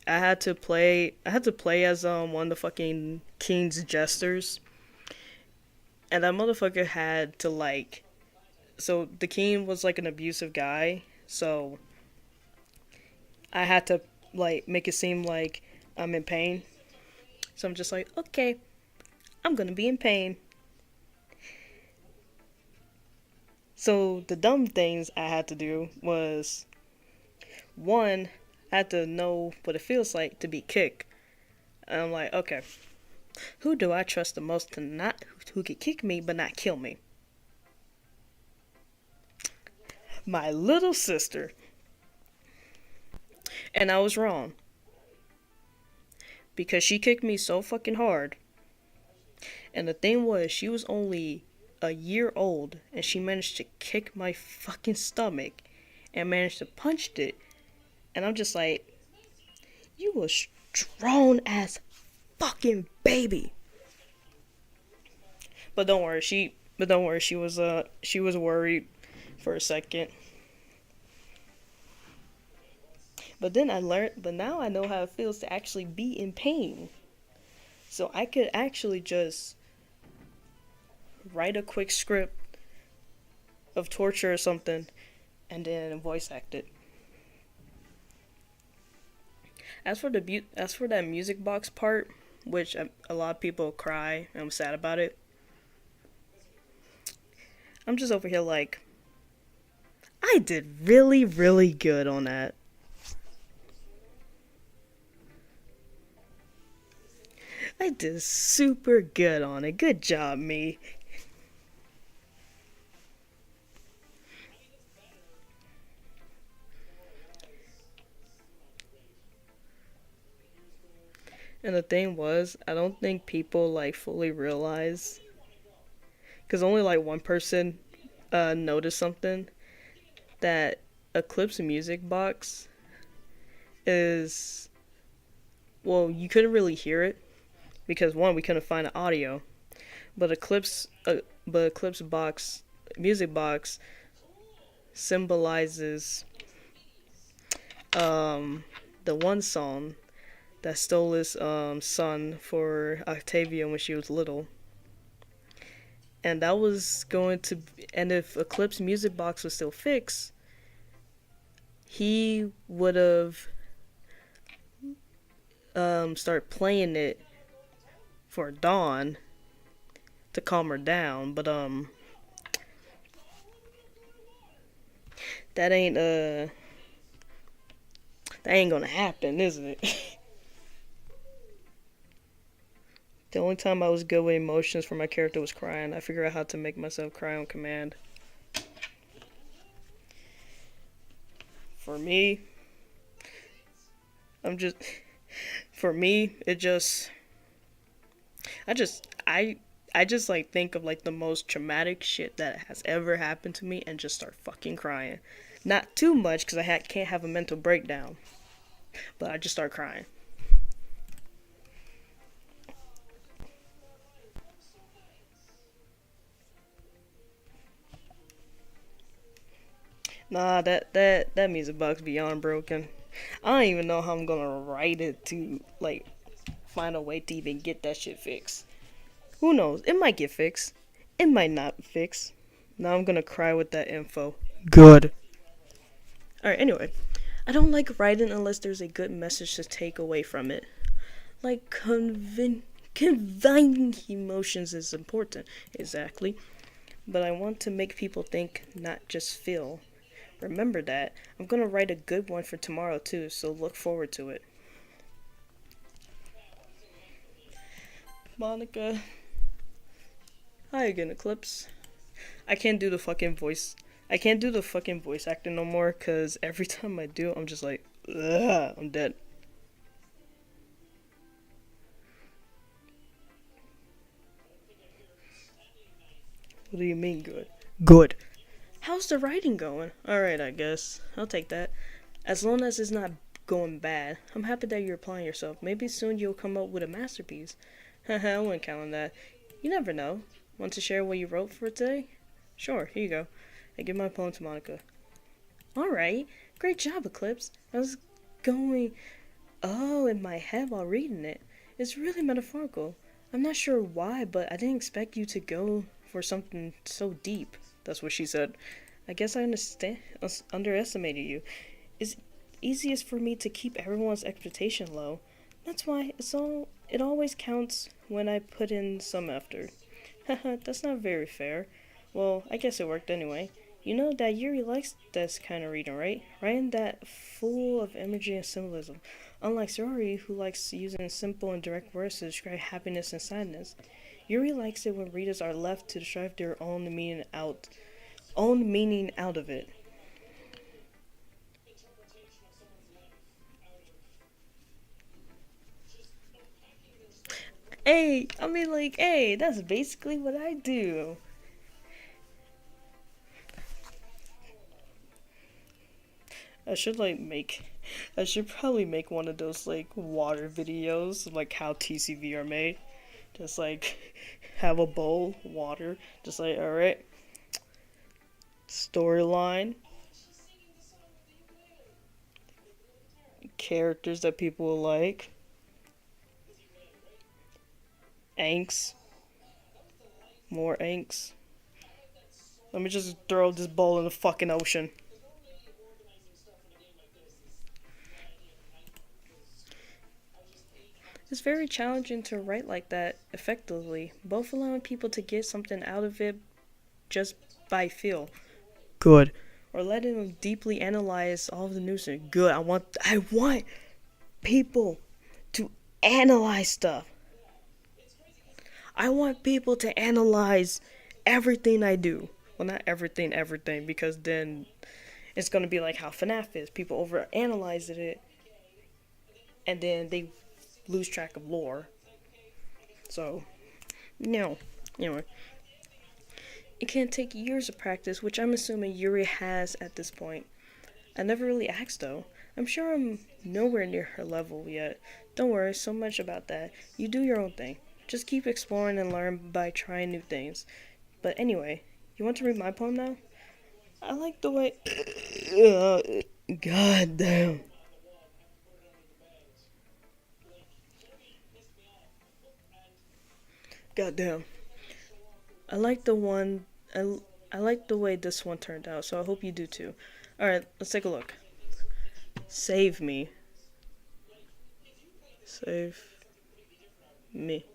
I had to play as one of the fucking king's jesters, and that motherfucker had to like, so the king was like an abusive guy, so I had to like make it seem like I'm in pain. So I'm just like, okay, I'm gonna be in pain. So the dumb things I had to do was, one, I had to know what it feels like to be kicked. And I'm like, okay, who do I trust the most to not, who could kick me but not kill me? My little sister. And I was wrong. Because she kicked me so fucking hard. And the thing was, she was only a year old and she managed to kick my fucking stomach and managed to punch it. And I'm just like, you a strong ass fucking baby. But don't worry, she was worried for a second. But then but now I know how it feels to actually be in pain. So I could actually just write a quick script of torture or something and then voice act it. As for that music box part, which a lot of people cry and I'm sad about it. I'm just over here like, I did really, really good on that. I did super good on it. Good job, me. And the thing was, I don't think people like fully realize, because only like one person noticed something, that Eclipse music box is, well, you couldn't really hear it because one, we couldn't find the audio, but Eclipse box music box symbolizes the one song that stole his son for Octavia when she was little. And that was going to, and if Eclipse Music Box was still fixed, he would have started playing it for Dawn to calm her down. But that ain't gonna happen, is it? The only time I was good with emotions for my character was crying. I figured out how to make myself cry on command. For me, I'm just for me, it just I just like think of like the most traumatic shit that has ever happened to me and just start fucking crying. Not too much because can't have a mental breakdown, but I just start crying. Nah, that music box beyond broken. I don't even know how I'm gonna write it to like find a way to even get that shit fixed. Who knows? It might get fixed. It might not fix. Now I'm gonna cry with that info. Good. Alright, anyway. I don't like writing unless there's a good message to take away from it. Like conveying emotions is important. Exactly. But I want to make people think, not just feel. Remember that. I'm gonna write a good one for tomorrow too, so look forward to it. Monica. Hi again, Eclipse. I can't do the fucking voice. I can't do the fucking voice acting no more, cause every time I do, I'm just like, ugh, I'm dead. What do you mean good? Good. How's the writing going? Alright, I guess. I'll take that. As long as it's not going bad. I'm happy that you're applying yourself. Maybe soon you'll come up with a masterpiece. Haha, I wouldn't count on that. You never know. Want to share what you wrote for today? Sure, here you go. I give my poem to Monica. Alright. Great job, Eclipse. going in my head while reading it. It's really metaphorical. I'm not sure why, but I didn't expect you to go for something so deep. That's what she said. I guess I underestimated you. It's easiest for me to keep everyone's expectation low. That's why it always counts when I put in some effort. Haha, that's not very fair. Well, I guess it worked anyway. You know that Yuri likes this kind of reading, right? Writing that full of imagery and symbolism. Unlike Sorori, who likes using simple and direct words to describe happiness and sadness. Yuri likes it when readers are left to derive their own meaning out of it. Hey, that's basically what I do. I should I should probably make one of those like water videos, like how TCV are made. Just like have a bowl, water, just like alright, storyline, characters that people will like, angst, more angst. Let me just throw this bowl in the fucking ocean. It's very challenging to write like that effectively, both allowing people to get something out of it just by feel. Good. Or letting them deeply analyze all of the news. Good. I want people to analyze stuff. I want people to analyze everything I do. Well, not everything, because then it's gonna be like how FNAF is. People overanalyze it, and then they lose track of lore. So, no. Anyway. It can take years of practice, which I'm assuming Yuri has at this point. I never really asked though. I'm sure I'm nowhere near her level yet. Don't worry so much about that. You do your own thing. Just keep exploring and learn by trying new things. But anyway, you want to read my poem now? I like the way... God damn. God damn. I like the one... I like the way this one turned out, so I hope you do too. Alright, let's take a look. Save me. Save me.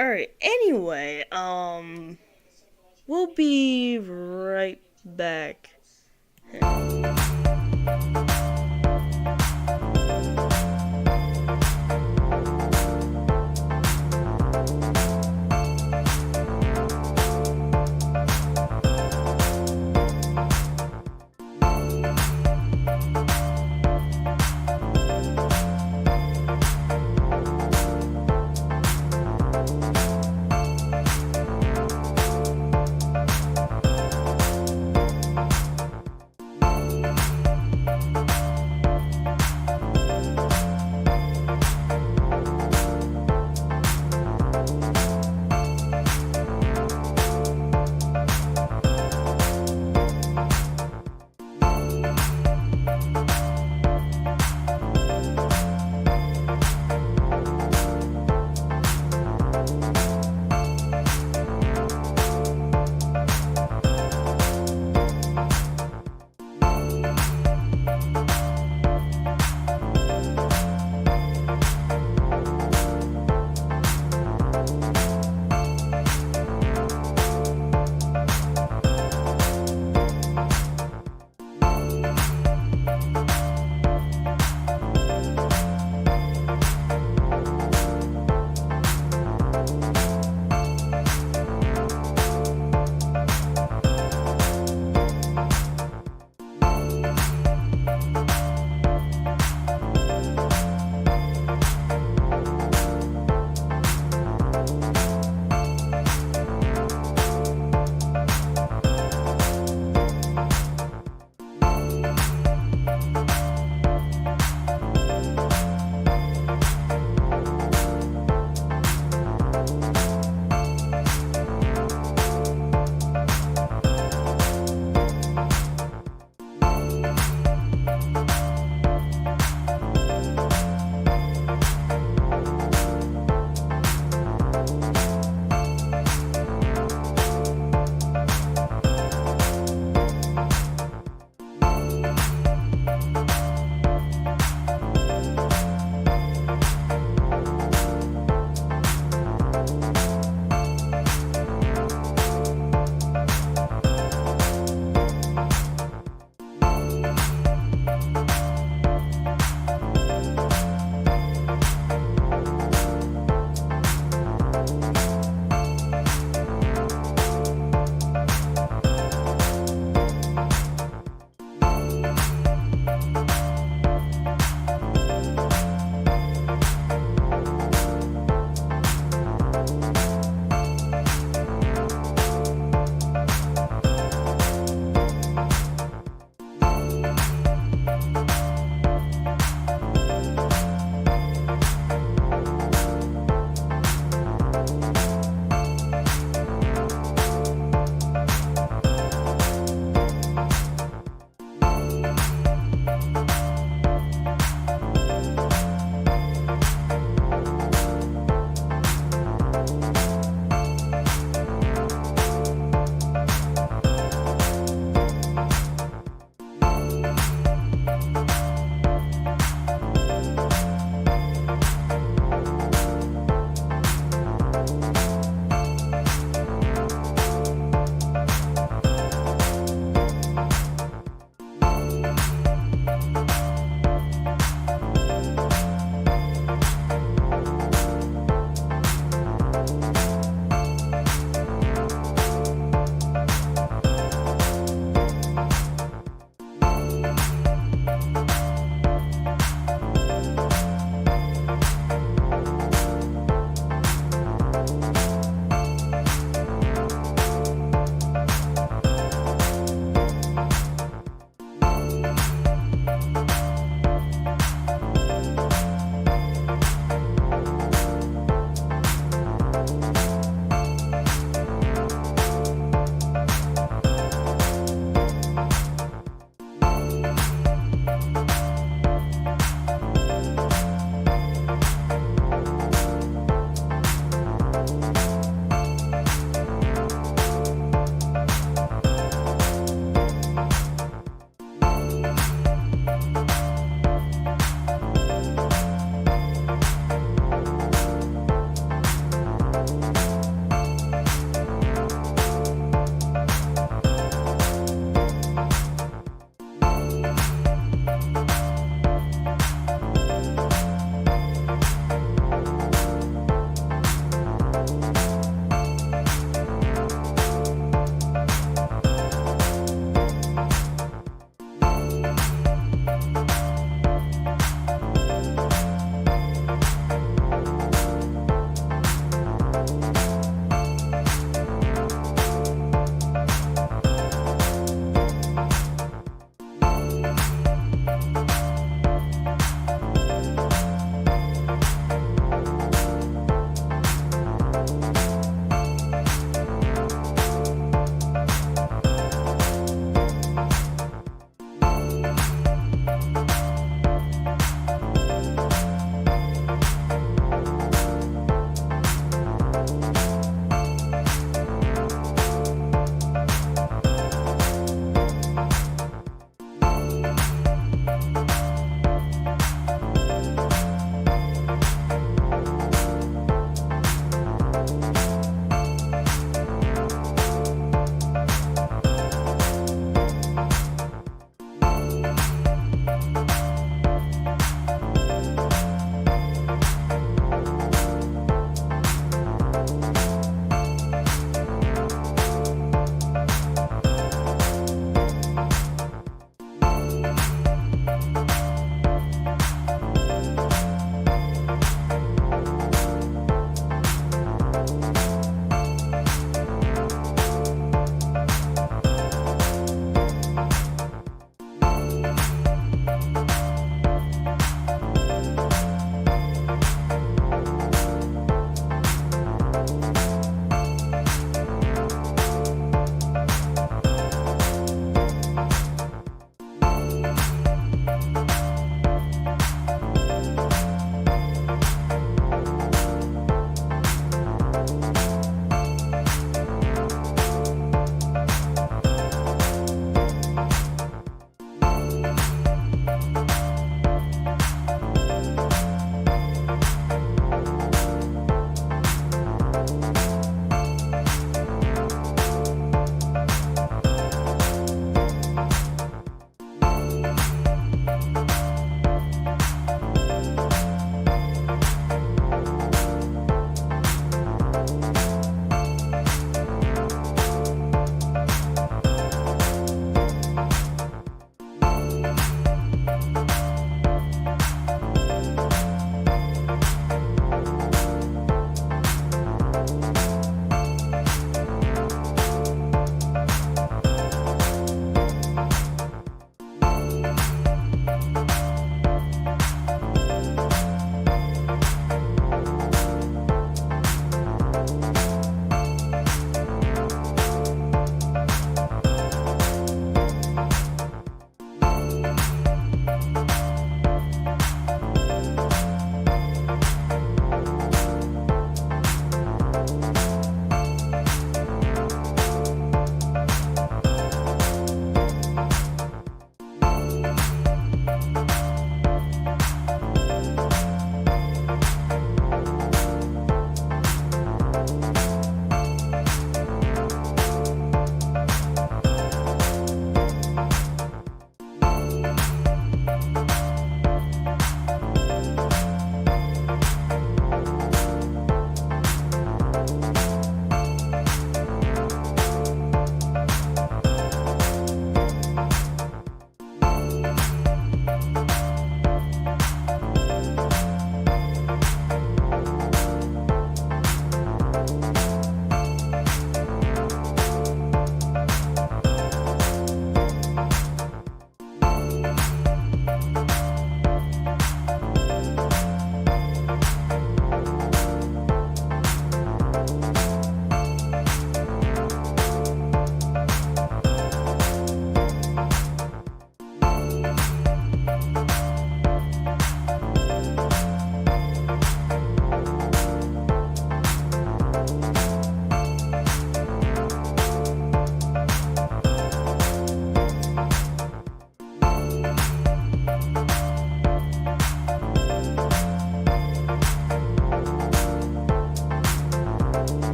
Alright, anyway, we'll be right back.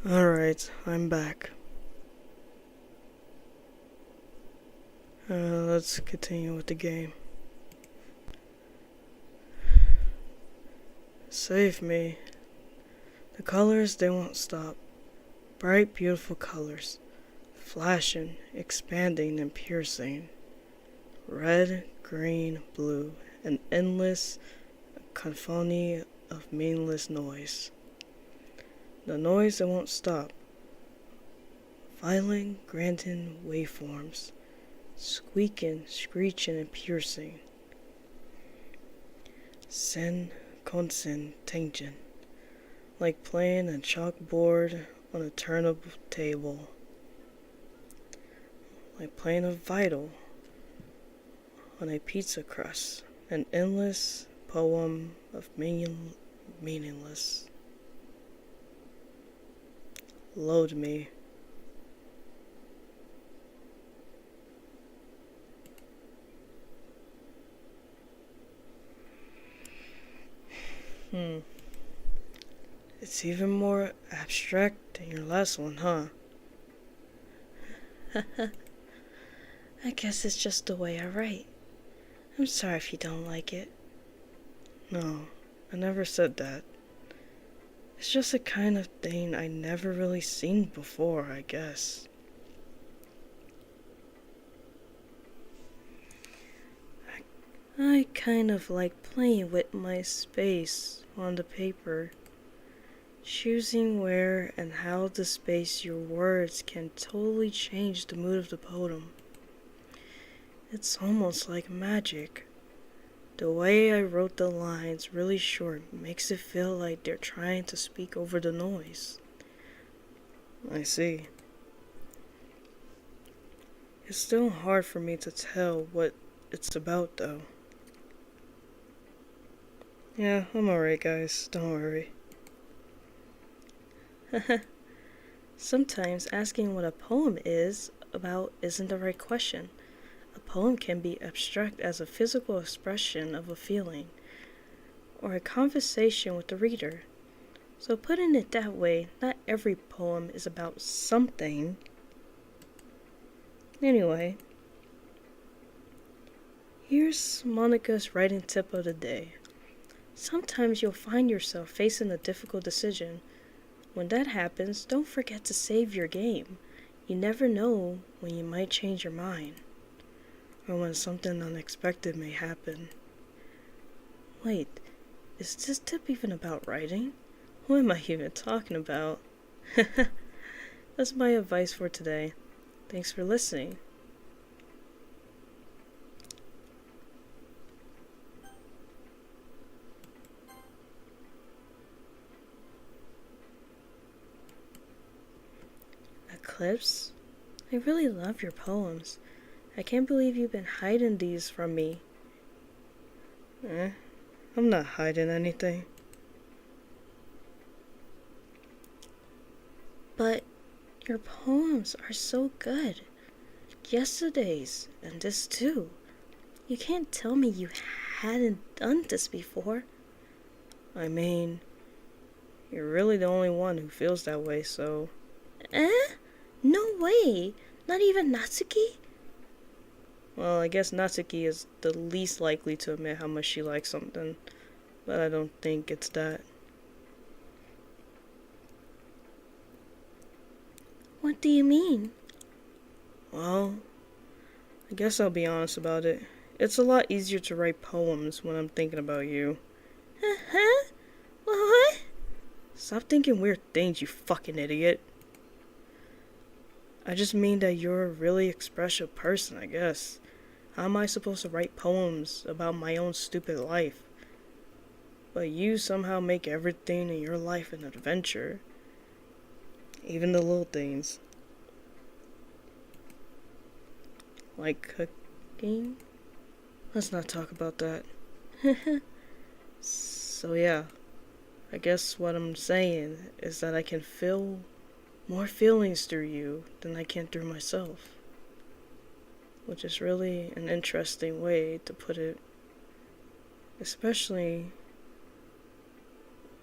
Alright, I'm back. Let's continue with the game. Save me. The colors, they won't stop. Bright, beautiful colors. Flashing, expanding, and piercing. Red, green, blue. An endless cacophony of meaningless noise. The noise that won't stop. Violent, grandin waveforms. Squeaking, screeching, and piercing. Sen, consent, tangent. Like playing a chalkboard on a turntable table. Like playing a vital on a pizza crust. An endless poem of meaningless. Load me. It's even more abstract than your last one, huh?
I guess it's just the way I write. I'm sorry if you don't like it.
No, I never said that. It's just a kind of thing I never really seen before, I guess. I kind of like playing with my space on the paper. Choosing where and how to space your words can totally change the mood of the poem. It's almost like magic. The way I wrote the lines really short makes it feel like they're trying to speak over the noise. I see. It's still hard for me to tell what it's about, though. Yeah, I'm alright, guys. Don't worry.
Sometimes asking what a poem is about isn't the right question. A poem can be abstract as a physical expression of a feeling, or a conversation with the reader. So putting it that way, not every poem is about something. Anyway, here's Monica's writing tip of the day. Sometimes you'll find yourself facing a difficult decision. When that happens, don't forget to save your game. You never know when you might change your mind, or when something unexpected may happen. Wait, is this tip even about writing? What am I even talking about? That's my advice for today. Thanks for listening. Eclipse, I really love your poems. I can't believe you've been hiding these from me.
I'm not hiding anything.
But your poems are so good. Yesterday's, and this too. You can't tell me you hadn't done this before.
I mean, you're really the only one who feels that way, so...
No way! Not even Natsuki?
Well, I guess Natsuki is the least likely to admit how much she likes something, but I don't think it's that.
What do you mean?
Well, I guess I'll be honest about it. It's a lot easier to write poems when I'm thinking about you.
What?
Stop thinking weird things, you fucking idiot. I just mean that you're a really expressive person, I guess. How am I supposed to write poems about my own stupid life? But you somehow make everything in your life an adventure. Even the little things. Like cooking? Let's not talk about that. So yeah, I guess what I'm saying is that I can feel more feelings through you than I can through myself. Which is really an interesting way to put it. Especially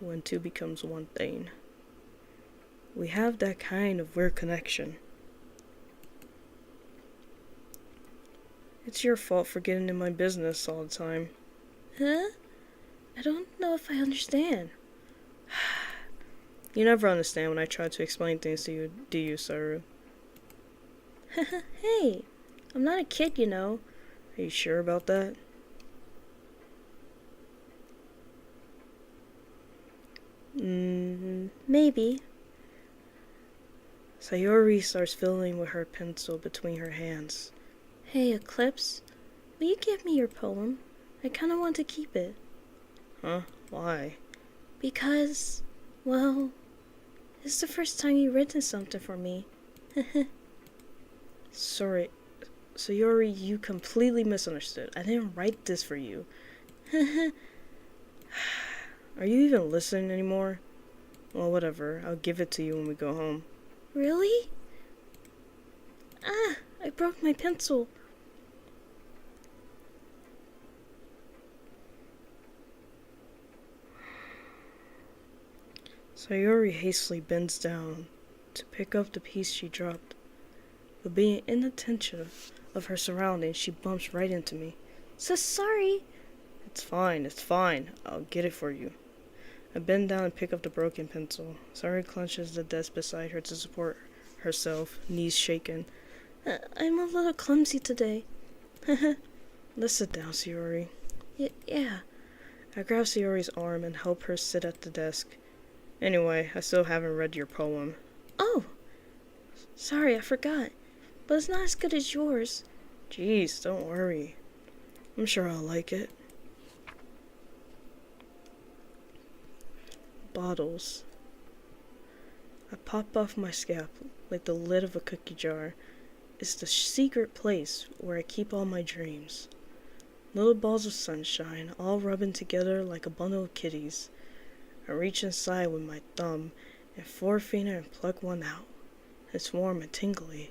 when two becomes one thing. We have that kind of weird connection. It's your fault for getting in my business all the time.
Huh? I don't know if I understand.
You never understand when I try to explain things to you, do you, Saru?
Hey, I'm not a kid, you know.
Are you sure about that?
Maybe.
Sayori starts fiddling with her pencil between her hands.
Hey, Eclipse, will you give me your poem? I kinda want to keep it.
Huh? Why?
Because, well, it's the first time you've written something for me.
Sorry, Sayori, you completely misunderstood. I didn't write this for you. Are you even listening anymore? Well, whatever. I'll give it to you when we go home.
Really? Ah, I broke my pencil.
Sayori hastily bends down to pick up the piece she dropped, but being inattentive of her surroundings, she bumps right into me.
So sorry.
It's fine. I'll get it for you. I bend down and pick up the broken pencil. Sayori clenches the desk beside her to support herself, knees shaken.
I'm a little clumsy today.
Let's sit down, Sayori.
Yeah.
I grab Sayori's arm and help her sit at the desk. Anyway, I still haven't read your poem.
Oh, sorry, I forgot. But it's not as good as yours.
Jeez, don't worry. I'm sure I'll like it. Bottles. I pop off my scalp like the lid of a cookie jar. It's the secret place where I keep all my dreams. Little balls of sunshine, all rubbing together like a bundle of kitties. I reach inside with my thumb and forefinger and pluck one out. It's warm and tingly.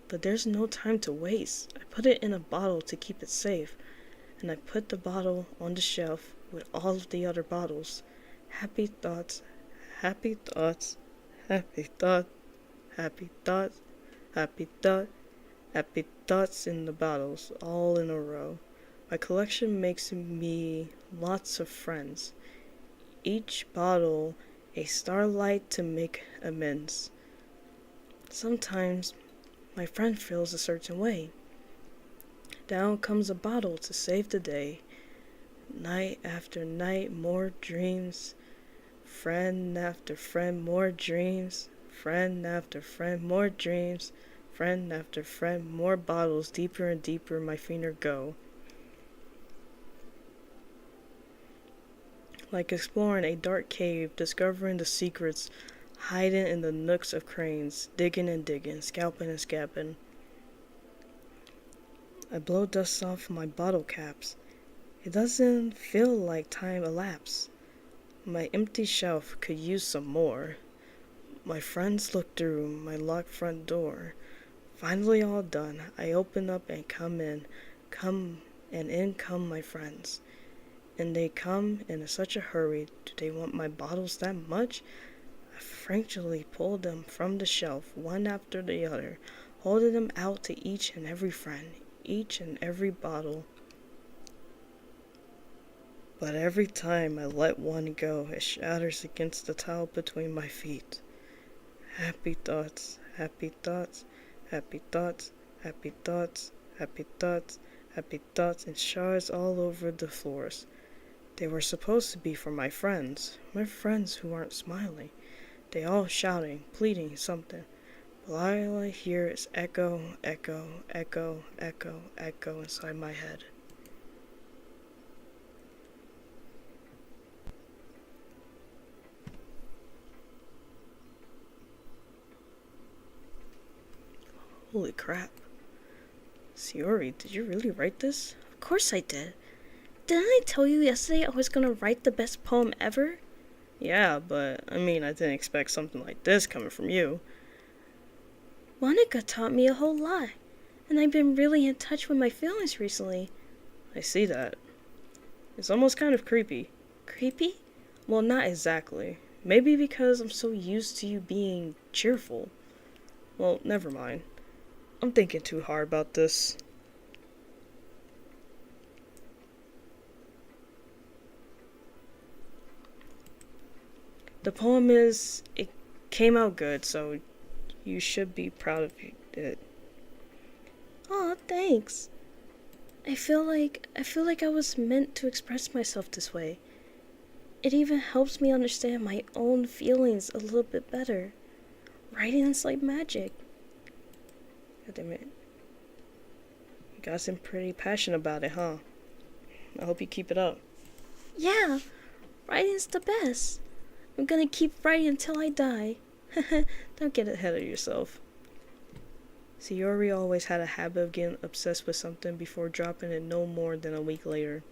But there's no time to waste. I put it in a bottle to keep it safe, and I put the bottle on the shelf with all of the other bottles. Happy thoughts, happy thoughts, happy thought, happy thought, happy thought, happy thoughts in the bottles, all in a row. My collection makes me lots of friends. Each bottle a starlight to make amends. Sometimes my friend feels a certain way. Down comes a bottle to save the day. Night after night, more dreams. Friend after friend, more dreams. Friend after friend, more dreams. Friend after friend, more bottles. Deeper and deeper my finger go. Like exploring a dark cave, discovering the secrets hiding in the nooks of cranes, digging and digging, scalping and scabbing. I blow dust off my bottle caps. It doesn't feel like time elapsed. My empty shelf could use some more. My friends look through my locked front door. Finally all done, I open up and in come my friends. And they come in such a hurry. Do they want my bottles that much? I frankly pull them from the shelf, one after the other, holding them out to each and every friend, each and every bottle. But every time I let one go, it shatters against the tile between my feet. Happy thoughts, happy thoughts, happy thoughts, happy thoughts, happy thoughts, happy thoughts, and shards all over the floors. They were supposed to be for my friends who aren't smiling. They all shouting, pleading something. But all I hear is echo, echo, echo, echo, echo inside my head. Holy crap. Sayori, did you really write this?
Of course I did. Didn't I tell you yesterday I was gonna write the best poem ever?
Yeah, but I didn't expect something like this coming from you.
Monica taught me a whole lot, and I've been really in touch with my feelings recently.
I see that. It's almost kind of creepy.
Creepy?
Well, not exactly. Maybe because I'm so used to you being cheerful. Well, never mind. I'm thinking too hard about this. The poem it came out good, so you should be proud of it.
Aw, thanks. I feel like I was meant to express myself this way. It even helps me understand my own feelings a little bit better. Writing is like magic.
God damn it. You guys seem pretty passionate about it, huh? I hope you keep it up.
Yeah, writing's the best. I'm gonna keep writing until I die.
Don't get ahead of yourself. Sayori always had a habit of getting obsessed with something before dropping it no more than a week later.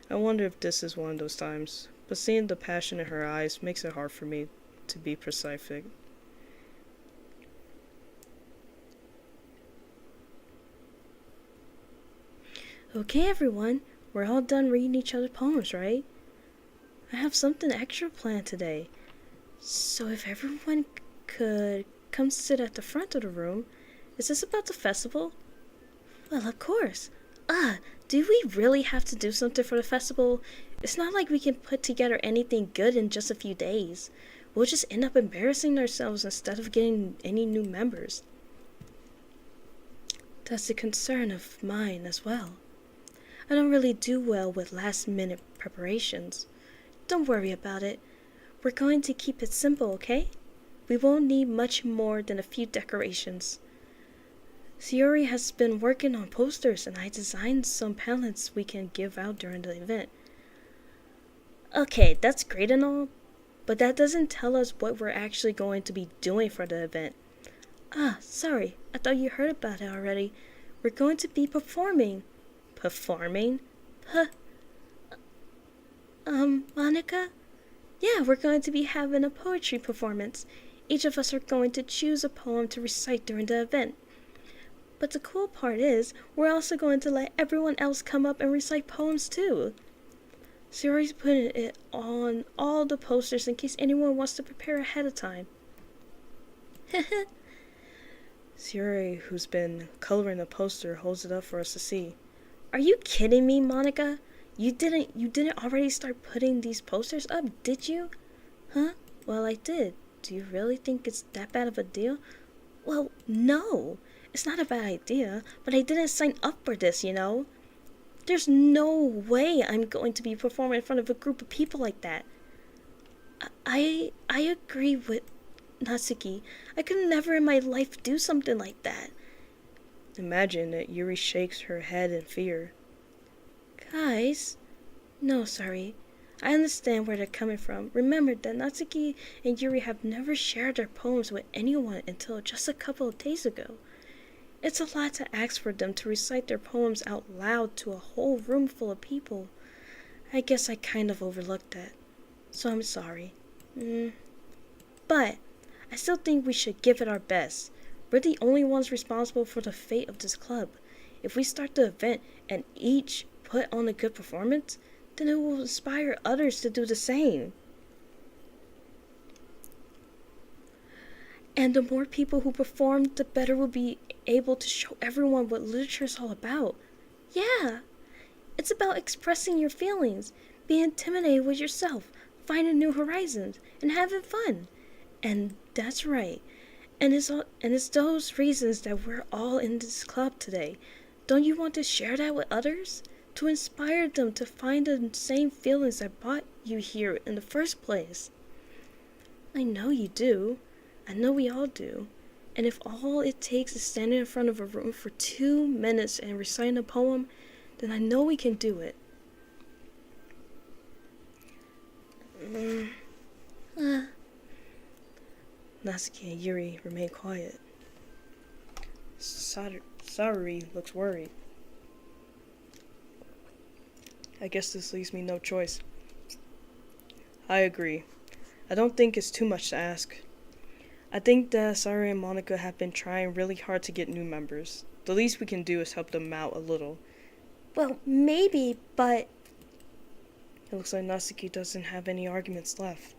I wonder if this is one of those times, but seeing the passion in her eyes makes it hard for me to be specific.
Okay, everyone, we're all done reading each other's poems, right? I have something extra planned today. So if everyone could come sit at the front of the room. Is this about the festival? Well, of course. Do we really have to do something for the festival? It's not like we can put together anything good in just a few days. We'll just end up embarrassing ourselves instead of getting any new members. That's a concern of mine as well. I don't really do well with last-minute preparations. Don't worry about it. We're going to keep it simple, okay? We won't need much more than a few decorations. Sayori has been working on posters, and I designed some pamphlets we can give out during the event. Okay, that's great and all, but that doesn't tell us what we're actually going to be doing for the event. Sorry, I thought you heard about it already. We're going to be performing. Performing? Monica? Yeah, we're going to be having a poetry performance. Each of us are going to choose a poem to recite during the event. But the cool part is, we're also going to let everyone else come up and recite poems too. Sayori's putting it on all the posters in case anyone wants to prepare ahead of time.
Sayori, who's been coloring the poster, holds it up for us to see.
Are you kidding me, Monica? You didn't already start putting these posters up, did you? Huh? Well, I did. Do you really think it's that bad of a deal? Well, no. It's not a bad idea, but I didn't sign up for this, you know? There's no way I'm going to be performing in front of a group of people like that. I agree with Natsuki. I could never in my life do something like that.
Imagine that Yuri shakes her head in fear.
Guys? No, sorry. I understand where they're coming from. Remember that Natsuki and Yuri have never shared their poems with anyone until just a couple of days ago. It's a lot to ask for them to recite their poems out loud to a whole room full of people. I guess I kind of overlooked that. So I'm sorry. But I still think we should give it our best. We're the only ones responsible for the fate of this club. If we start the event and each put on a good performance, then it will inspire others to do the same. And the more people who perform, the better we'll be able to show everyone what literature is all about. Yeah, it's about expressing your feelings, being intimidated with yourself, finding new horizons, and having fun. And that's right. And it's those reasons that we're all in this club today. Don't you want to share that with others? To inspire them to find the same feelings that brought you here in the first place. I know you do. I know we all do. And if all it takes is standing in front of a room for 2 minutes and reciting a poem, then I know we can do it.
Natsuki and Yuri remain quiet. Sayori looks worried. I guess this leaves me no choice. I agree. I don't think it's too much to ask. I think that Sayori and Monica have been trying really hard to get new members. The least we can do is help them out a little.
Well, maybe, but...
It looks like Natsuki doesn't have any arguments left.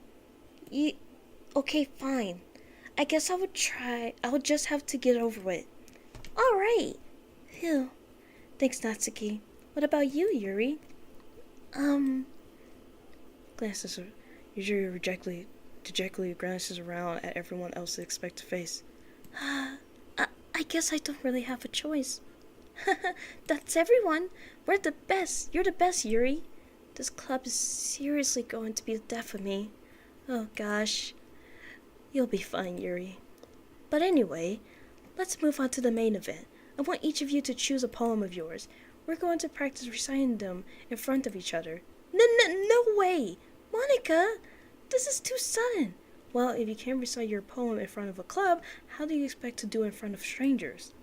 Okay, fine. I guess I would try. I would just have to get over it. Alright. Phew. Thanks, Natsuki. What about you, Yuri?
Glances. Yuri dejectedly glances around at everyone else they expect to face.
I guess I don't really have a choice. That's everyone. We're the best. You're the best, Yuri. This club is seriously going to be the death of me. Oh gosh. You'll be fine, Yuri. But anyway, let's move on to the main event. I want each of you to choose a poem of yours. We're going to practice reciting them in front of each other. No way! Monica! This is too sudden. Well, if you can't recite your poem in front of a club, how do you expect to do it in front of strangers?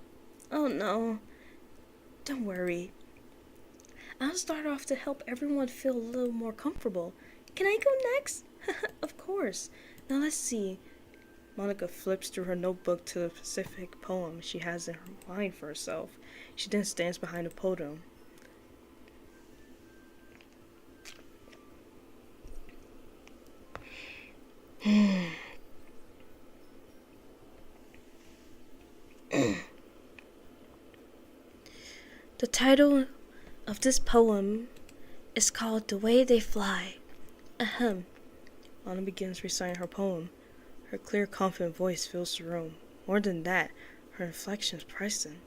Oh no. Don't worry. I'll start off to help everyone feel a little more comfortable. Can I go next? Of course. Now let's see. Monica flips through her notebook to the specific poem she has in her mind for herself. She then stands behind the podium. The title of this poem is called The Way They Fly. Ahem.
Anna begins reciting her poem. Her clear, confident voice fills the room. More than that, her inflection is present.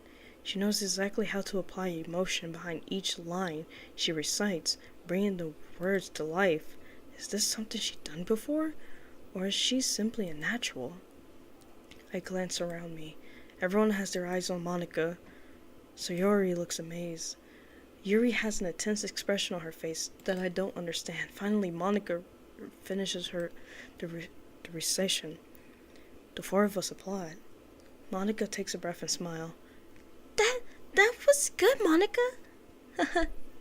She knows exactly how to apply emotion behind each line she recites, bringing the words to life. Is this something she's done before? Or is she simply a natural? I glance around me. Everyone has their eyes on Monica. Sayori looks amazed. Yuri has an intense expression on her face that I don't understand. Finally, Monica finishes the recitation. The four of us applaud. Monica takes a breath and smiles.
That was good, Monica.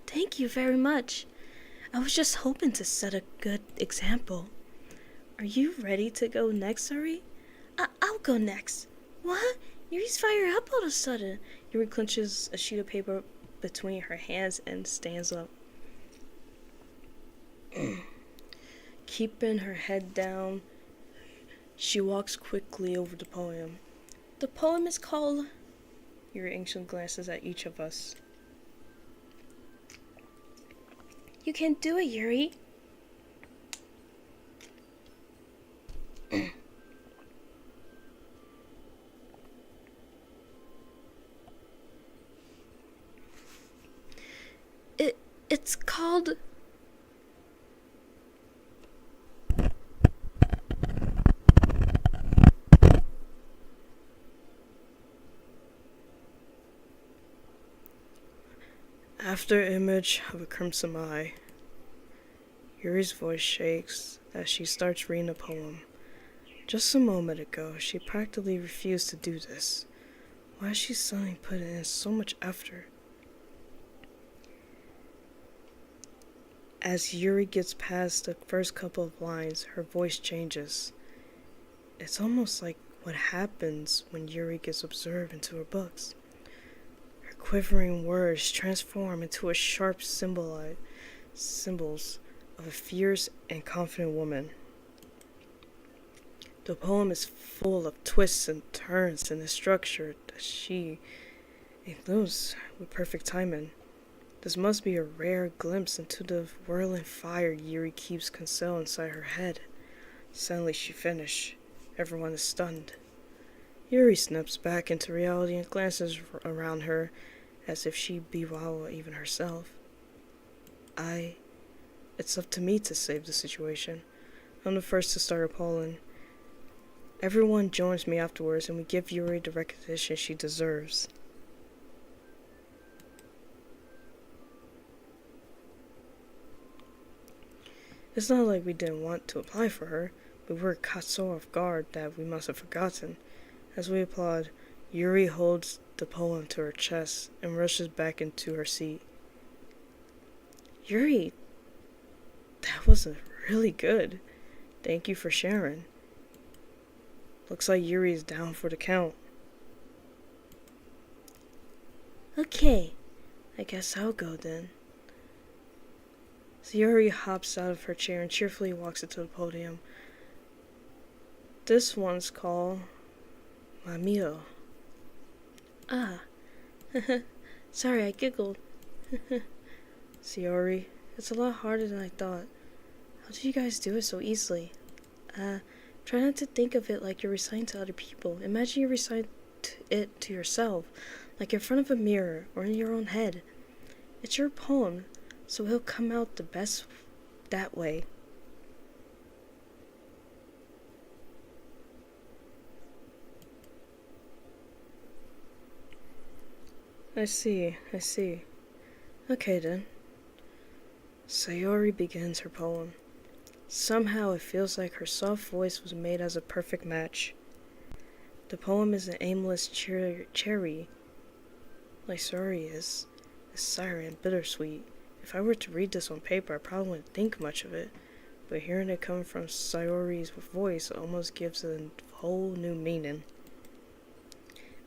Thank you very much. I was just hoping to set a good example. Are you ready to go next, Yuri? I'll go next. What? Yuri's fired up all of a sudden.
Yuri clenches a sheet of paper between her hands and stands up. Keeping her head down, she walks quickly over the poem.
The poem is called...
Yuri anxiously glances at each of us.
You can do it, Yuri. It's called...
After image of a crimson eye. Yuri's voice shakes as she starts reading the poem. Just a moment ago, she practically refused to do this. Why is she suddenly putting in so much effort? As Yuri gets past the first couple of lines, her voice changes. It's almost like what happens when Yuri gets observed into her books. Her quivering words transform into a sharp symbols of a fierce and confident woman. The poem is full of twists and turns in the structure that she includes with perfect timing. This must be a rare glimpse into the whirling fire Yuri keeps concealed inside her head. Suddenly she finished. Everyone is stunned. Yuri snaps back into reality and glances around her as if she bewildered even herself. It's up to me to save the situation. I'm the first to start appalling. Everyone joins me afterwards and we give Yuri the recognition she deserves. It's not like we didn't want to apply for her, but we were caught so off guard that we must have forgotten. As we applaud, Yuri holds the poem to her chest and rushes back into her seat. Yuri, that was really good. Thank you for sharing. Looks like Yuri is down for the count.
Okay, I guess I'll go then.
Yuri hops out of her chair and cheerfully walks it to the podium. This one's called Mamio.
Ah, sorry, I giggled.
Sayori, it's a lot harder than I thought.
How do you guys do it so easily? Try not to think of it like you're reciting to other people. Imagine you recite it to yourself, like in front of a mirror or in your own head. It's your poem, so it'll come out the best that way.
I see. Okay then. Sayori begins her poem. Somehow it feels like her soft voice was made as a perfect match. The poem is an aimless cherry, like Sayori is sour and bittersweet. If I were to read this on paper, I probably wouldn't think much of it, but hearing it come from Sayori's voice almost gives it a whole new meaning.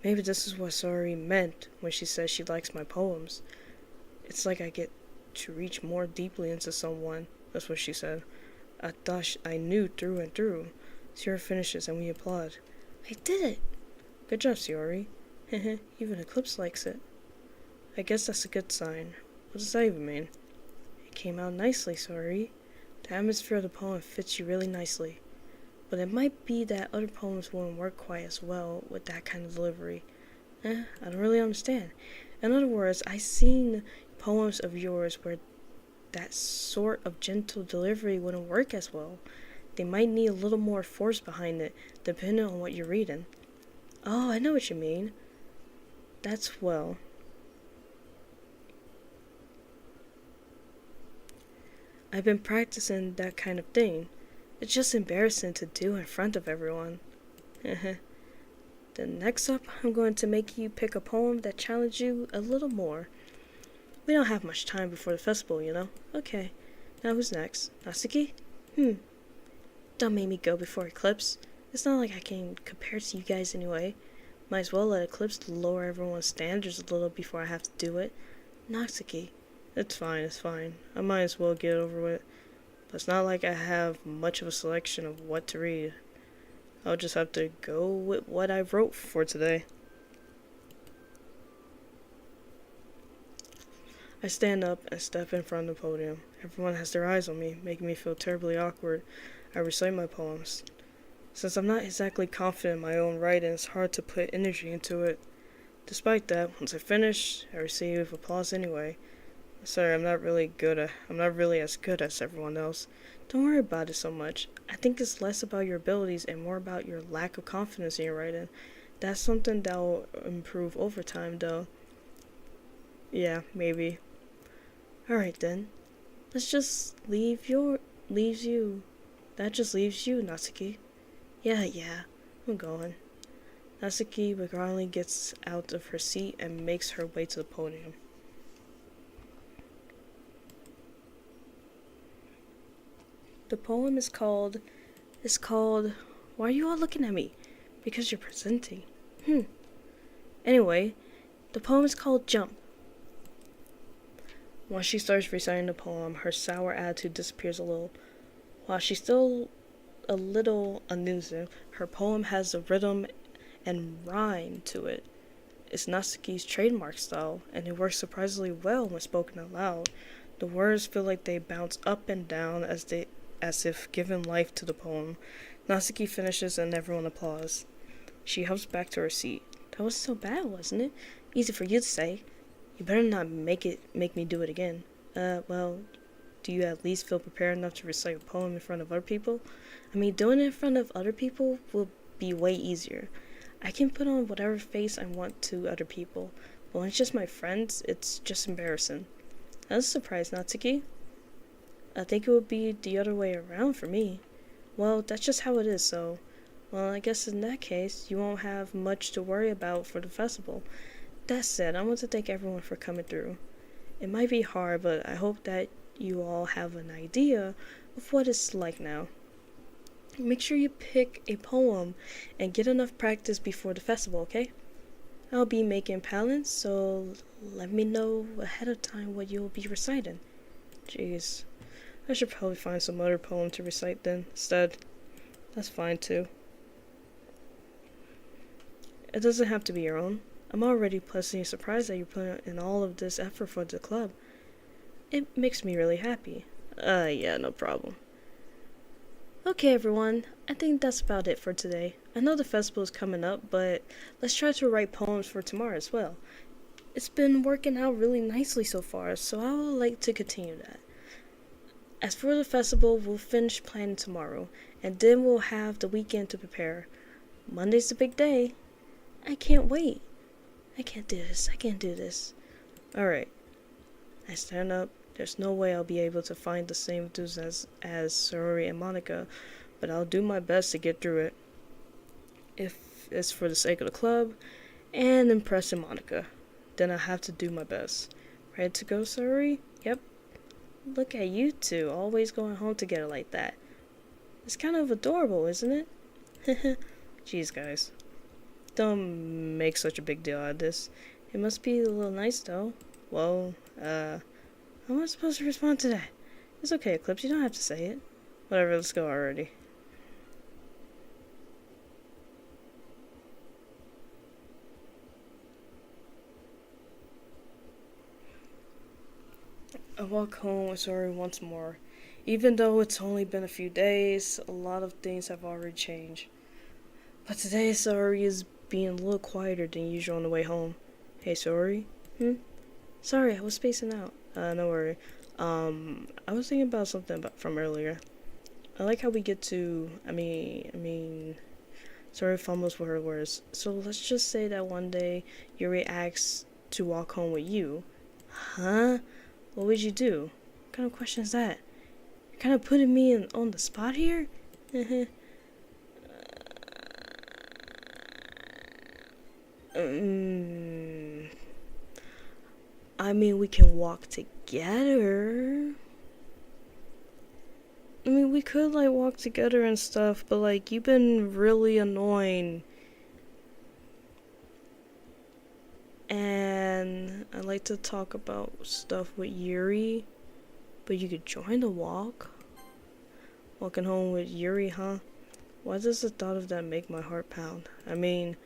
Maybe this is what Sayori meant when she says she likes my poems. It's like I get to reach more deeply into someone. That's what she said. I thought I knew through and through. Sayori finishes and we applaud.
I did it!
Good job, Sayori. Even Eclipse likes it. I guess that's a good sign. What does that even mean? It came out nicely, Sayori. The atmosphere of the poem fits you really nicely. But it might be that other poems wouldn't work quite as well with that kind of delivery. I don't really understand. In other words, I've seen poems of yours where that sort of gentle delivery wouldn't work as well. They might need a little more force behind it, depending on what you're reading.
Oh, I know what you mean.
That's well. I've been practicing that kind of thing. It's just embarrassing to do in front of everyone. Then next up, I'm going to make you pick a poem that challenges you a little more. We don't have much time before the festival, you know? Okay, now who's next? Natsuki?
Don't make me go before Eclipse. It's not like I can compare to you guys anyway. Might as well let Eclipse lower everyone's standards a little before I have to do it. Natsuki.
It's fine. I might as well get it over with. But it's not like I have much of a selection of what to read. I'll just have to go with what I wrote for today. I stand up and step in front of the podium. Everyone has their eyes on me, making me feel terribly awkward. I recite my poems. Since I'm not exactly confident in my own writing, it's hard to put energy into it. Despite that, once I finish, I receive applause anyway. Sorry, I'm not really as good as everyone else. Don't worry about it so much. I think it's less about your abilities and more about your lack of confidence in your writing. That's something that will improve over time, though. Yeah, maybe. Alright then. That just leaves you, Natsuki. Yeah, I'm going. Natsuki begrudgingly gets out of her seat and makes her way to the podium. The poem is called, Why are you all looking at me? Because you're presenting. Anyway, the poem is called Jump. Once she starts reciting the poem, her sour attitude disappears a little. While she's still a little amusing, her poem has a rhythm and rhyme to it. It's Natsuki's trademark style, and it works surprisingly well when spoken out loud. The words feel like they bounce up and down as if giving life to the poem. Natsuki finishes and everyone applauds. She hops back to her seat. That wasn't so bad, wasn't it? Easy for you to say. You better not make me do it again. Well, do you at least feel prepared enough to recite a poem in front of other people? I mean, doing it in front of other people will be way easier. I can put on whatever face I want to other people, but when it's just my friends, it's just embarrassing. That's a surprise, Natsuki. I think it would be the other way around for me. Well, that's just how it is, so... Well, I guess in that case, you won't have much to worry about for the festival. That said, I want to thank everyone for coming through. It might be hard, but I hope that you all have an idea of what it's like now. Make sure you pick a poem and get enough practice before the festival, okay? I'll be making palettes, so let me know ahead of time what you'll be reciting. Jeez, I should probably find some other poem to recite then instead. That's fine too. It doesn't have to be your own. I'm already pleasantly surprised that you're putting in all of this effort for the club. It makes me really happy. Yeah, no problem. Okay, everyone. I think that's about it for today. I know the festival is coming up, but let's try to write poems for tomorrow as well. It's been working out really nicely so far, so I would like to continue that. As for the festival, we'll finish planning tomorrow, and then we'll have the weekend to prepare. Monday's the big day. I can't wait. I can't do this. I can't do this. Alright. I stand up. There's no way I'll be able to find the same enthusiasm as Sorori and Monica, but I'll do my best to get through it. If it's for the sake of the club and impressing Monica, then I have to do my best. Ready to go, Sorori? Yep. Look at you two, always going home together like that. It's kind of adorable, isn't it? Jeez, guys. Don't make such a big deal out of this. It must be a little nice, though. Well, how am I supposed to respond to that? It's okay, Eclipse, you don't have to say it. Whatever, let's go already. I walk home with Sorry once more. Even though it's only been a few days, a lot of things have already changed. But today, Sorry is being a little quieter than usual on the way home. Hey, Sorry? Sorry, I was spacing out. No worry. I was thinking about something from earlier. I like how we get to, Sorry fumbles with her words. So let's just say that one day Yuri asks to walk home with you. Huh? What would you do? What kind of question is that? You're kind of putting me on the spot here? I mean, we can walk together. I mean, we could, like, walk together and stuff, but, like, you've been really annoying. And I like to talk about stuff with Yuri, but you could join the walk? Walking home with Yuri, huh? Why does the thought of that make my heart pound? I mean,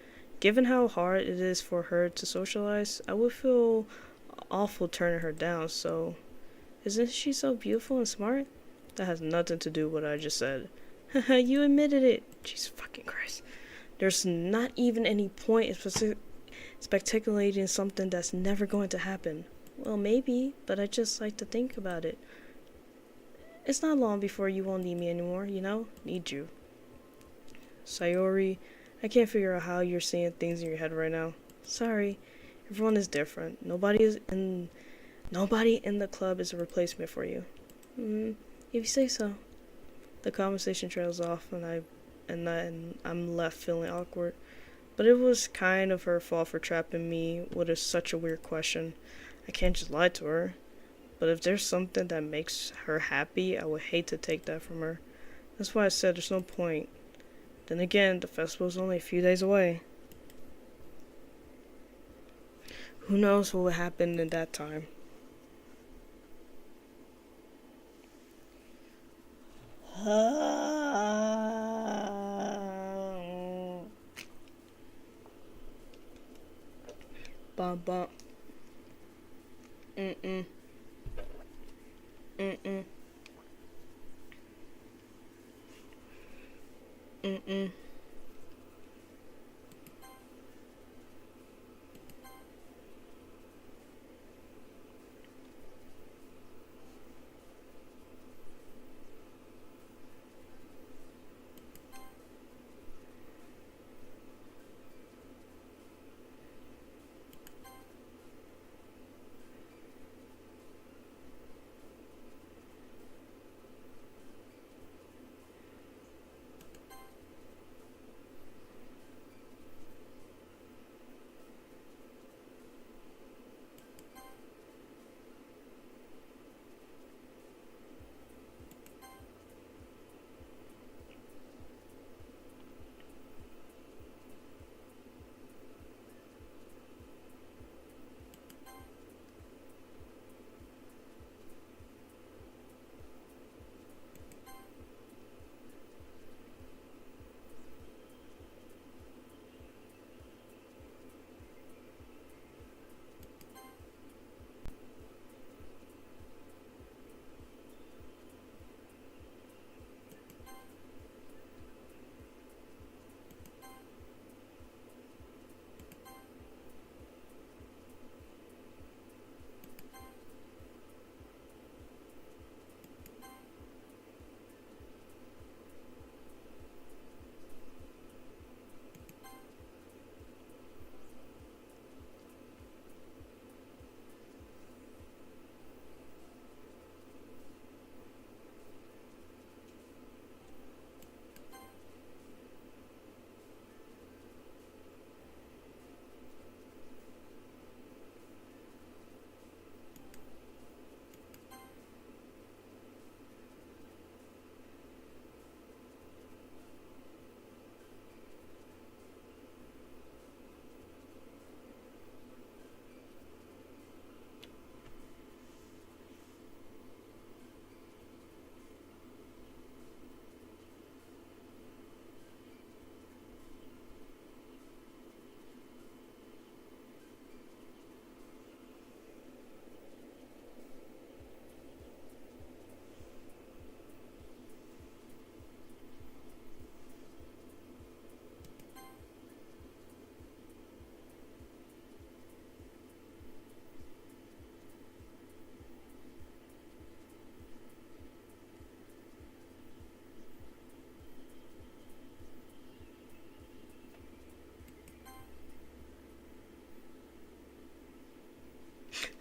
given how hard it is for her to socialize, I would feel awful turning her down, so isn't she so beautiful and smart? That has nothing to do with what I just said. Haha, you admitted it. Jesus fucking Christ. There's not even any point in speculating something that's never going to happen. Well, maybe, but I just like to think about it. It's not long before you won't need me anymore, you know? Need you. Sayori, I can't figure out how you're seeing things in your head right now. Sorry. Everyone is different. Nobody in the club is a replacement for you. If you say so. The conversation trails off and I'm left feeling awkward. But it was kind of her fault for trapping me with such a weird question. I can't just lie to her. But if there's something that makes her happy, I would hate to take that from her. That's why I said there's no point. Then again, the festival's only a few days away. Who knows what will happen in that time? Bum bum. Mm-mm. Mm-mm. Mm-mm.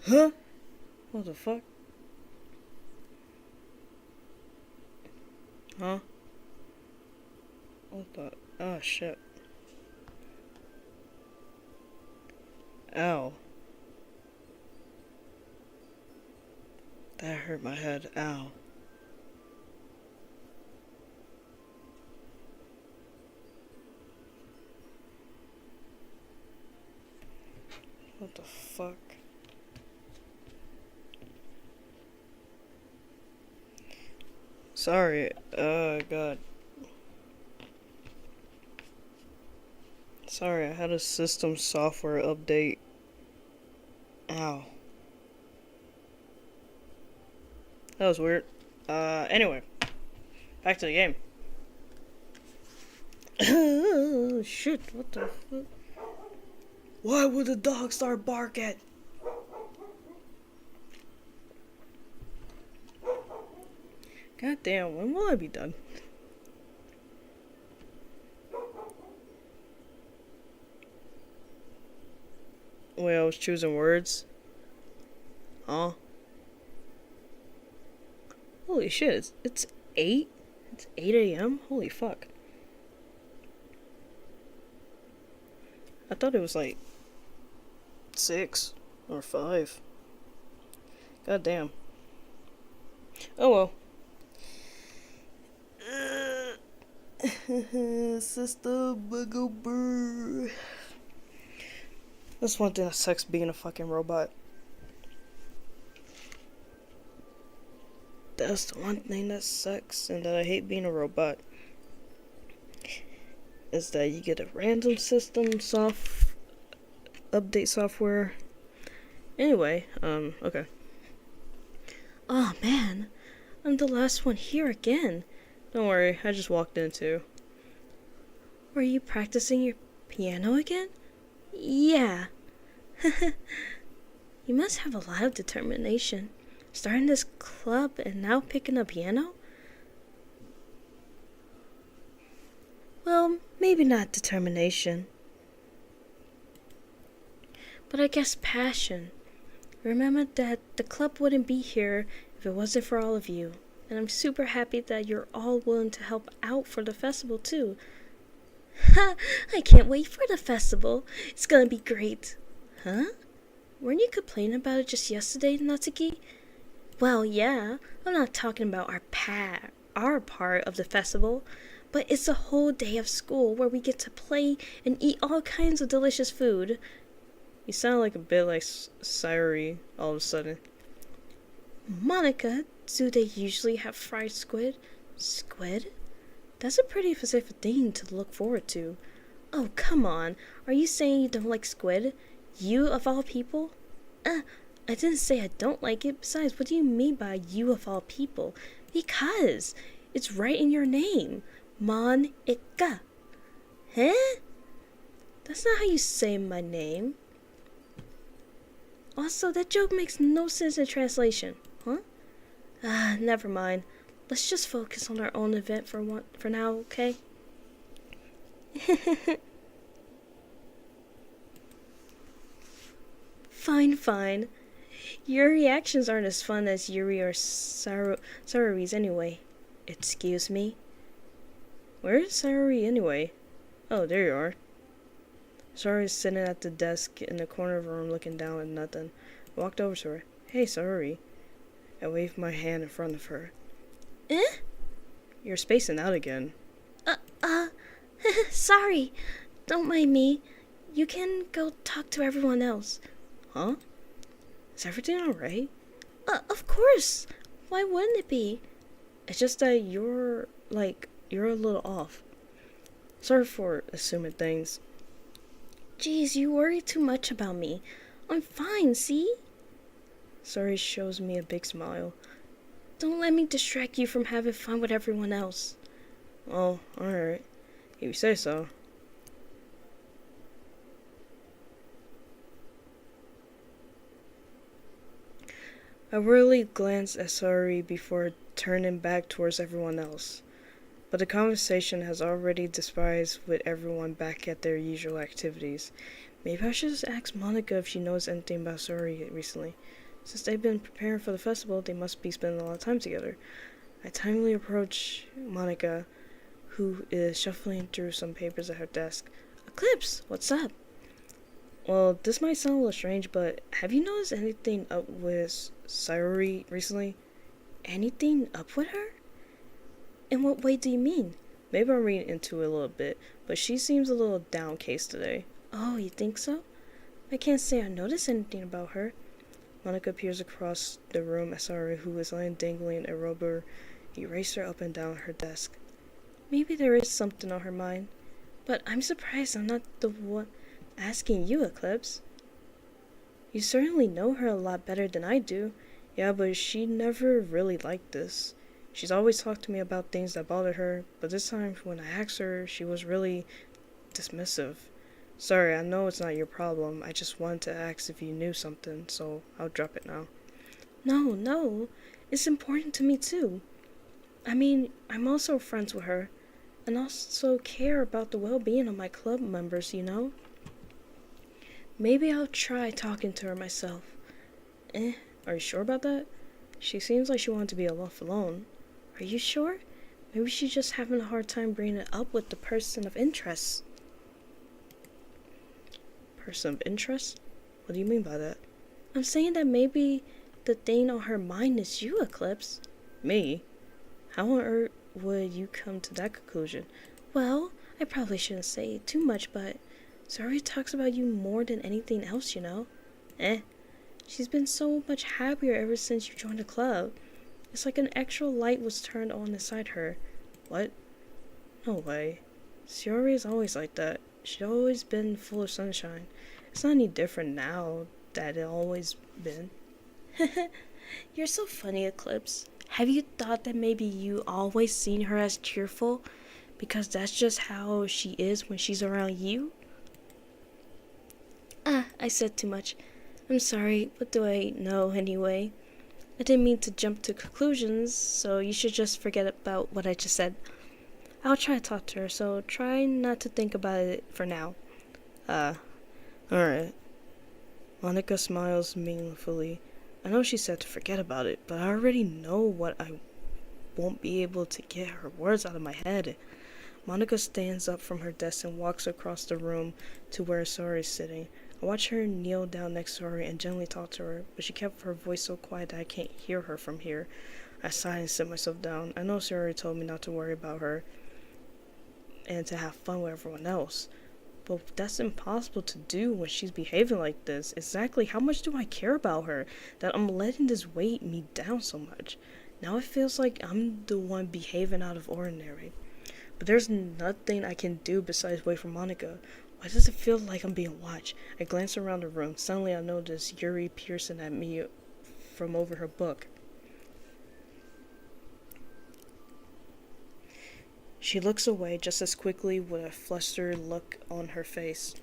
Huh? What the fuck? Huh? What the? Oh shit. Ow. That hurt my head. Ow. What the fuck? Sorry. God. Sorry, I had a system software update. Ow. That was weird. Anyway. Back to the game. Oh, shit, what the fuck? Why would the dog start barking? God damn, when will I be done? Wait, I was choosing words? Huh? Holy shit, it's 8? It's 8 a.m.? Holy fuck. I thought it was like 6 or 5. God damn. Oh well. Sister Buggle Brr. That's one thing that sucks being a fucking robot. That's the one thing that sucks and that I hate being a robot. Is that you get a random system update software. Anyway, okay.
Oh man, I'm the last one here again.
Don't worry, I just walked in too.
Were you practicing your piano again? Yeah. You must have a lot of determination. Starting this club and now picking up piano? Well, maybe not determination. But I guess passion. Remember that the club wouldn't be here if it wasn't for all of you. And I'm super happy that you're all willing to help out for the festival too. Ha! I can't wait for the festival. It's gonna be great. Huh? Weren't you complaining about it just yesterday, Natsuki? Well, yeah. I'm not talking about our part of the festival. But it's a whole day of school where we get to play and eat all kinds of delicious food.
You sound like a bit like Sayuri all of a sudden.
Monica, do they usually have fried squid? Squid? That's a pretty specific thing to look forward to. Oh, come on. Are you saying you don't like squid? You of all people? I didn't say I don't like it. Besides, what do you mean by you of all people? Because it's right in your name. Monica. Huh? That's not how you say my name. Also, that joke makes no sense in translation. Huh? Never mind. Let's just focus on our own event for now, okay? Fine. Your reactions aren't as fun as Yuri or Sarui's anyway. Excuse me?
Where's Sayuri anyway? Oh, there you are. Sayuri's sitting at the desk in the corner of the room looking down at nothing. I walked over to her. Hey, Sayuri. I waved my hand in front of her. You're spacing out again.
Sorry. Don't mind me. You can go talk to everyone else.
Huh? Is everything alright?
Of course. Why wouldn't it be?
It's just that you're a little off. Sorry for assuming things.
Jeez, you worry too much about me. I'm fine, see?
Sayuri shows me a big smile.
Don't let me distract you from having fun with everyone else.
Oh, alright. If you say so. I wearily glanced at Sayuri before turning back towards everyone else. But the conversation has already dispersed with everyone back at their usual activities. Maybe I should just ask Monica if she knows anything about Sori recently. Since they've been preparing for the festival, they must be spending a lot of time together. I timely approach Monica, who is shuffling through some papers at her desk. Eclipse, what's up? Well, this might sound a little strange, but have you noticed anything up with Sayori recently? Anything up with her? In what way do you mean? Maybe I'm reading into it a little bit, but she seems a little downcase today. Oh, you think so? I can't say I noticed anything about her. Monica peers across the room at Sayori, who is lying dangling a rubber eraser up and down her desk. Maybe there is something on her mind, but I'm surprised I'm not the one asking you, Eclipse. You certainly know her a lot better than I do. Yeah, but she never really liked this. She's always talked to me about things that bothered her, but this time when I asked her, she was really dismissive. Sorry, I know it's not your problem. I just wanted to ask if you knew something, so I'll drop it now. No, it's important to me too. I mean, I'm also friends with her, and also care about the well-being of my club members, you know? Maybe I'll try talking to her myself. Are you sure about that? She seems like she wanted to be left alone. Are you sure? Maybe she's just having a hard time bringing it up with the person of interest. Person of interest? What do you mean by that? I'm saying that maybe the thing on her mind is you, Eclipse. Me? How on earth would you come to that conclusion? Well, I probably shouldn't say too much, but Sari talks about you more than anything else, you know? She's been so much happier ever since you joined the club. It's like an extra light was turned on inside her. What? No way. Sayori is always like that. She's always been full of sunshine. It's not any different now that it always been. You're so funny, Eclipse. Have you thought that maybe you always seen her as cheerful? Because that's just how she is when she's around you? I said too much. I'm sorry, what do I know anyway? I didn't mean to jump to conclusions, so you should just forget about what I just said. I'll try to talk to her, so try not to think about it for now. Alright. Monica smiles meaningfully. I know she said to forget about it, but I already know what I won't be able to get her words out of my head. Monica stands up from her desk and walks across the room to where Sori is sitting. I watch her kneel down next to her and gently talk to her, but she kept her voice so quiet that I can't hear her from here. I sigh and sit myself down. I know Sori told me not to worry about her and to have fun with everyone else, but that's impossible to do when she's behaving like this. Exactly how much do I care about her that I'm letting this weight me down so much? Now it feels like I'm the one behaving out of ordinary. But there's nothing I can do besides wait for Monica. Why does it feel like I'm being watched? I glance around the room. Suddenly I notice Yuri peering at me from over her book. She looks away just as quickly with a flustered look on her face.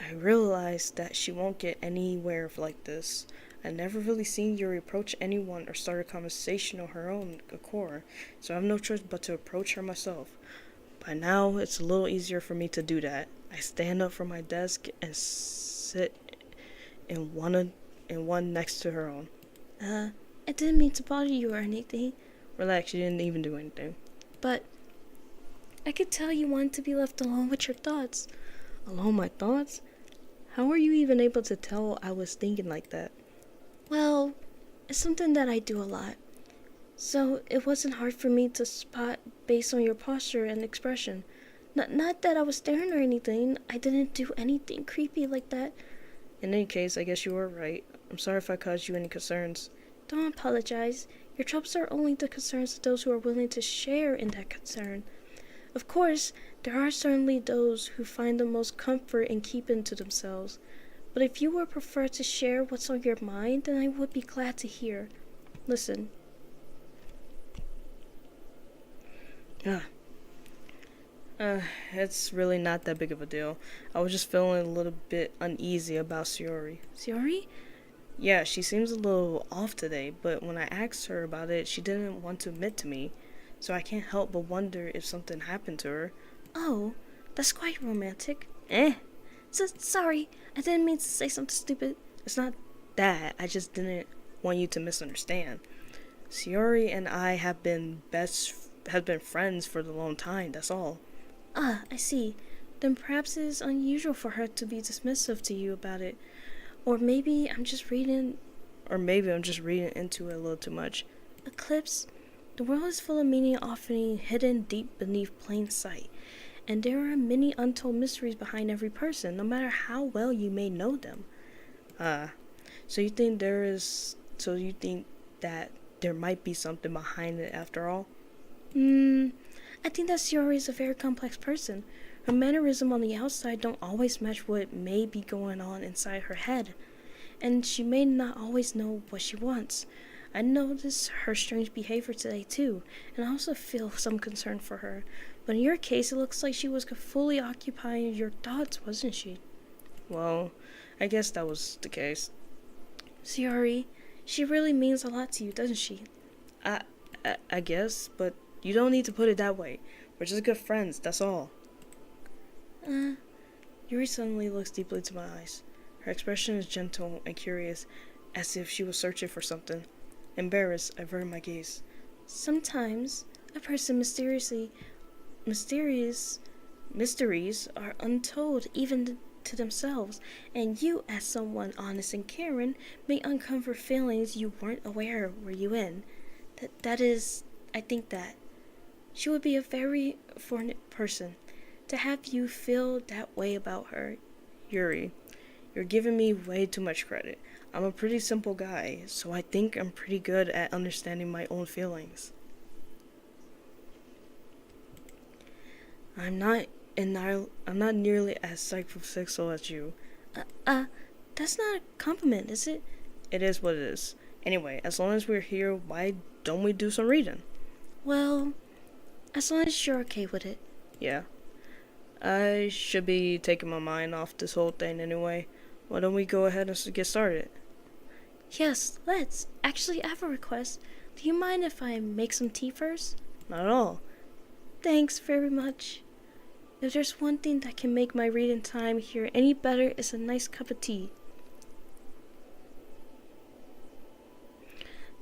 I realize that she won't get anywhere like this. I never really seen Yuri approach anyone or start a conversation on her own accord, so I have no choice but to approach her myself. By now, it's a little easier for me to do that. I stand up from my desk and sit in one next to her own.
I didn't mean to bother you or anything.
Relax, you didn't even do anything.
But I could tell you wanted to be left alone with your thoughts.
Alone my thoughts? How were you even able to tell I was thinking like that?
Well, it's something that I do a lot. So it wasn't hard for me to spot based on your posture and expression. Not that I was staring or anything. I didn't do anything creepy like that.
In any case, I guess you were right. I'm sorry if I caused you any concerns.
Don't apologize. Your troubles are only the concerns of those who are willing to share in that concern. Of course, there are certainly those who find the most comfort in keeping to themselves. But if you would prefer to share what's on your mind, then I would be glad to hear. Listen.
It's really not that big of a deal. I was just feeling a little bit uneasy about Sayori.
Sayori?
Yeah, she seems a little off today, but when I asked her about it, she didn't want to admit to me. So I can't help but wonder if something happened to her.
Oh, that's quite romantic. Eh? Sorry, I didn't mean to say something stupid.
It's not that. I just didn't want you to misunderstand. Sayori and I have been friends for a long time, that's all.
Ah, I see. Then perhaps it is unusual for her to be dismissive to you about it. Or maybe I'm just reading
into it a little too much.
Eclipse. The world is full of meaning often hidden deep beneath plain sight. And there are many untold mysteries behind every person, no matter how well you may know them.
So you think that there might be something behind it after all?
I think that Sayori is a very complex person. Her mannerism on the outside don't always match what may be going on inside her head. And she may not always know what she wants. I noticed her strange behavior today too, and I also feel some concern for her. But in your case, it looks like she was fully occupying your thoughts, wasn't she?
Well, I guess that was the case.
Sayori, she really means a lot to you, doesn't she?
I guess, but you don't need to put it that way. We're just good friends, that's all. Yuri suddenly looks deeply into my eyes. Her expression is gentle and curious, as if she was searching for something. Embarrassed, I averted my gaze.
Sometimes a person mysterious mysteries are untold even to themselves, and you, as someone honest and caring, may uncover feelings you weren't aware were you in. That is, I think that she would be a very fortunate person to have you feel that way about her.
Yuri, you're giving me way too much credit. I'm a pretty simple guy, so I think I'm pretty good at understanding my own feelings. I'm not nearly as psychosexual as you.
That's not a compliment, is it?
It is what it is. Anyway, as long as we're here, why don't we do some reading?
Well, as long as you're okay with it.
Yeah. I should be taking my mind off this whole thing anyway. Why don't we go ahead and get started?
Yes, let's. Actually, I have a request. Do you mind if I make some tea first?
Not at all.
Thanks very much. If there's one thing that can make my reading time here any better, it's a nice cup of tea.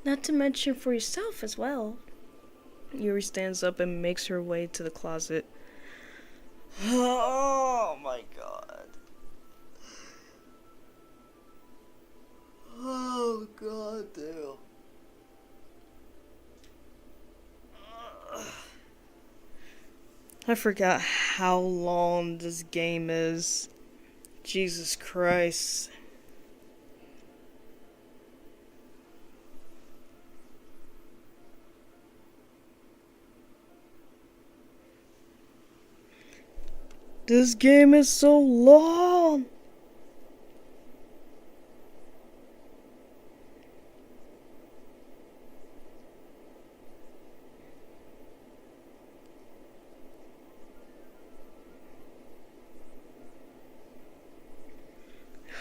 Not to mention for yourself as well.
Yuri stands up and makes her way to the closet. Oh my god. Oh god damn. I forgot how long this game is. Jesus Christ. This game is so long.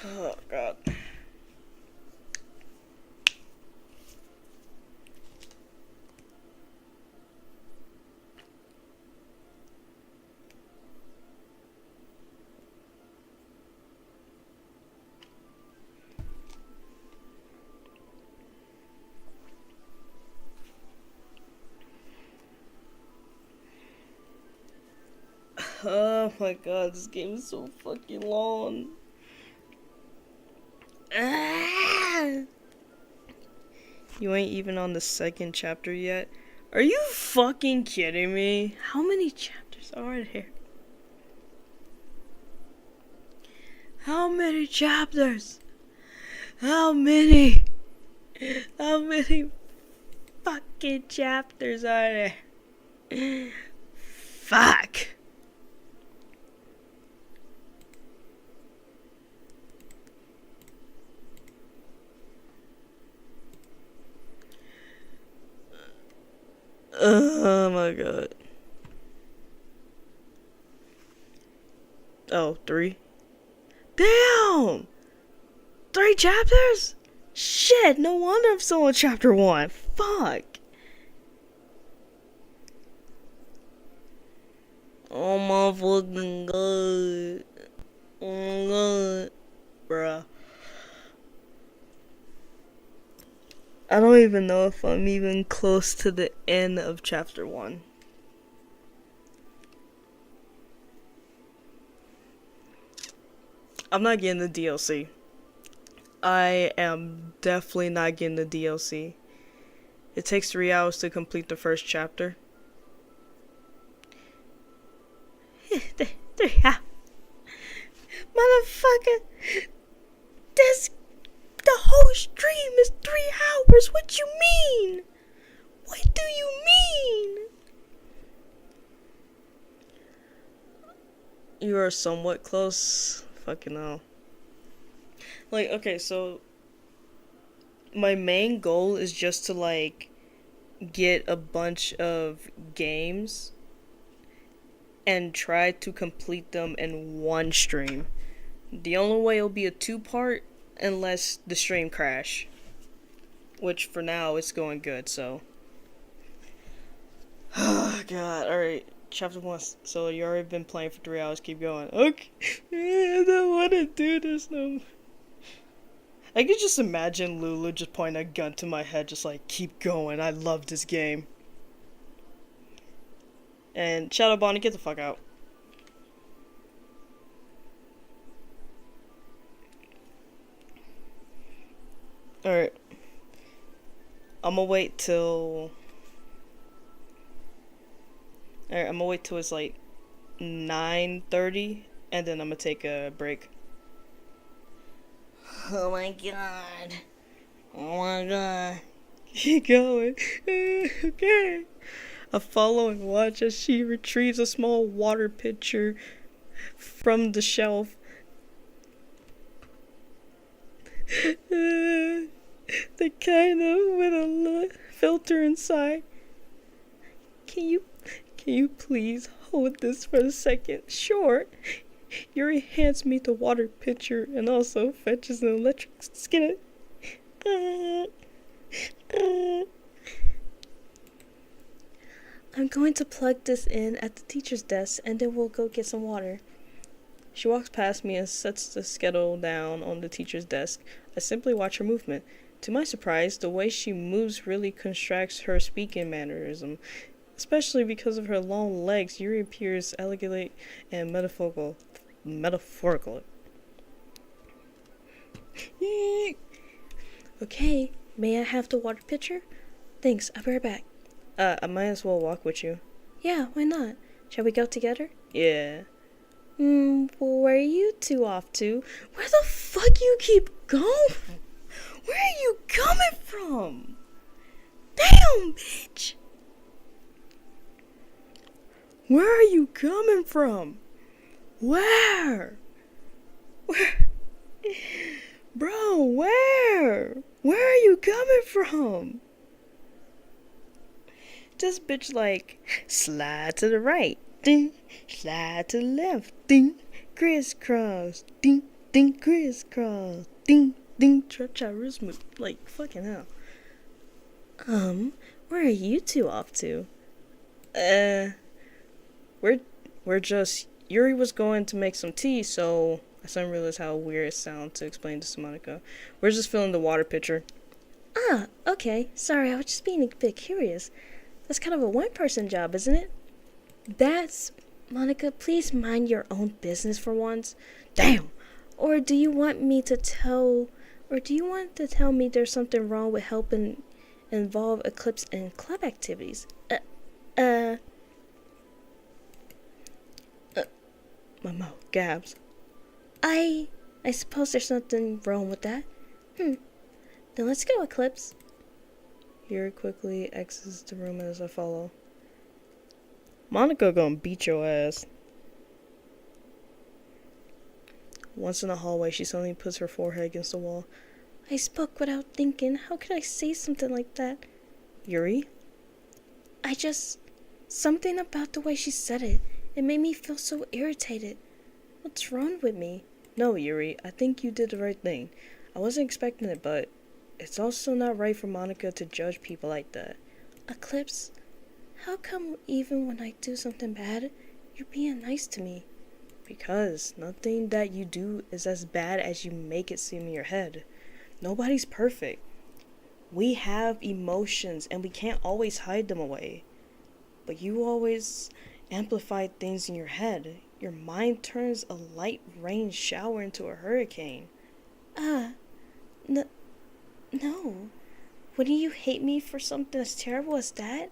Oh god. Oh my god, this game is so fucking long. You ain't even on the second chapter yet? Are you fucking kidding me? How many chapters are there? How many chapters? How many? How many fucking chapters are there? Fuck. Oh my god. Oh, 3? Damn! 3 chapters? Shit, no wonder I'm still on chapter 1. Fuck. Oh my fucking god. Bruh. I don't even know if I'm even close to the end of chapter 1. I'm not getting the DLC. I am definitely not getting the DLC. It takes 3 hours to complete the first chapter.
3 hours. Motherfucker. This. The whole stream is 3 hours. What you mean? What do you mean?
You are somewhat close. Fucking hell. Like, okay, so my main goal is just to like get a bunch of games and try to complete them in one stream. The only way it'll be a 2-part unless the stream crash, which for now it's going good. So oh god. All right, chapter 1. So you already been playing for 3 hours. Keep going. Okay. I don't want to do this no more. I could just imagine Lulu just pointing a gun to my head, just like, keep going, I love this game. And Shadow Bonnie, get the fuck out. Alright. I'm gonna wait till... Alright, I'm gonna wait till it's like 9:30, and then I'm gonna take a break.
Oh my god. Oh my god.
Keep going. Okay. I follow and watch as she retrieves a small water pitcher from the shelf. The kind of with a filter inside. Can you please hold this for a second? Sure. Yuri hands me the water pitcher and also fetches an electric skillet. I'm going to plug this in at the teacher's desk and then we'll go get some water. She walks past me and sets the skittle down on the teacher's desk. I simply watch her movement. To my surprise, the way she moves really contracts her speaking mannerism. Especially because of her long legs, Yuri appears elegant and metaphorical.
Okay, may I have the water pitcher? Thanks, I'll be right back.
I might as well walk with you.
Yeah, why not? Shall we go together?
Yeah.
Where are you two off to? Where the fuck you keep going?
Where are you coming from?
Damn, bitch!
Where are you coming from? Where? Bro, where? Where are you coming from? This bitch like, slide to the right, ding, slide to the left, ding, crisscross, ding, ding, crisscross, ding, ding, cha-cha-wrist move. Like, fucking hell.
Where are you two off to?
We're just, Yuri was going to make some tea, so I suddenly realized how weird it sounds to explain this to Monica. We're just filling the water pitcher.
Ah, okay. Sorry, I was just being a bit curious. That's kind of a one-person job, isn't it? Monica, please mind your own business for once.
Damn!
Or do you want to tell me there's something wrong with helping involve Eclipse in club activities?
My mouth gabs.
I suppose there's nothing wrong with that. Then let's go, Eclipse.
Yuri quickly exits the room as I follow. Monica gonna beat your ass. Once in the hallway, she suddenly puts her forehead against the wall.
I spoke without thinking. How could I say something like that?
Yuri?
Something about the way she said it. It made me feel so irritated. What's wrong with me?
No, Yuri, I think you did the right thing. I wasn't expecting it, but it's also not right for Monica to judge people like that.
Eclipse, how come even when I do something bad, you're being nice to me?
Because nothing that you do is as bad as you make it seem in your head. Nobody's perfect. We have emotions and we can't always hide them away. But you always amplify things in your head. Your mind turns a light rain shower into a hurricane.
N- no. Wouldn't you hate me for something as terrible as that?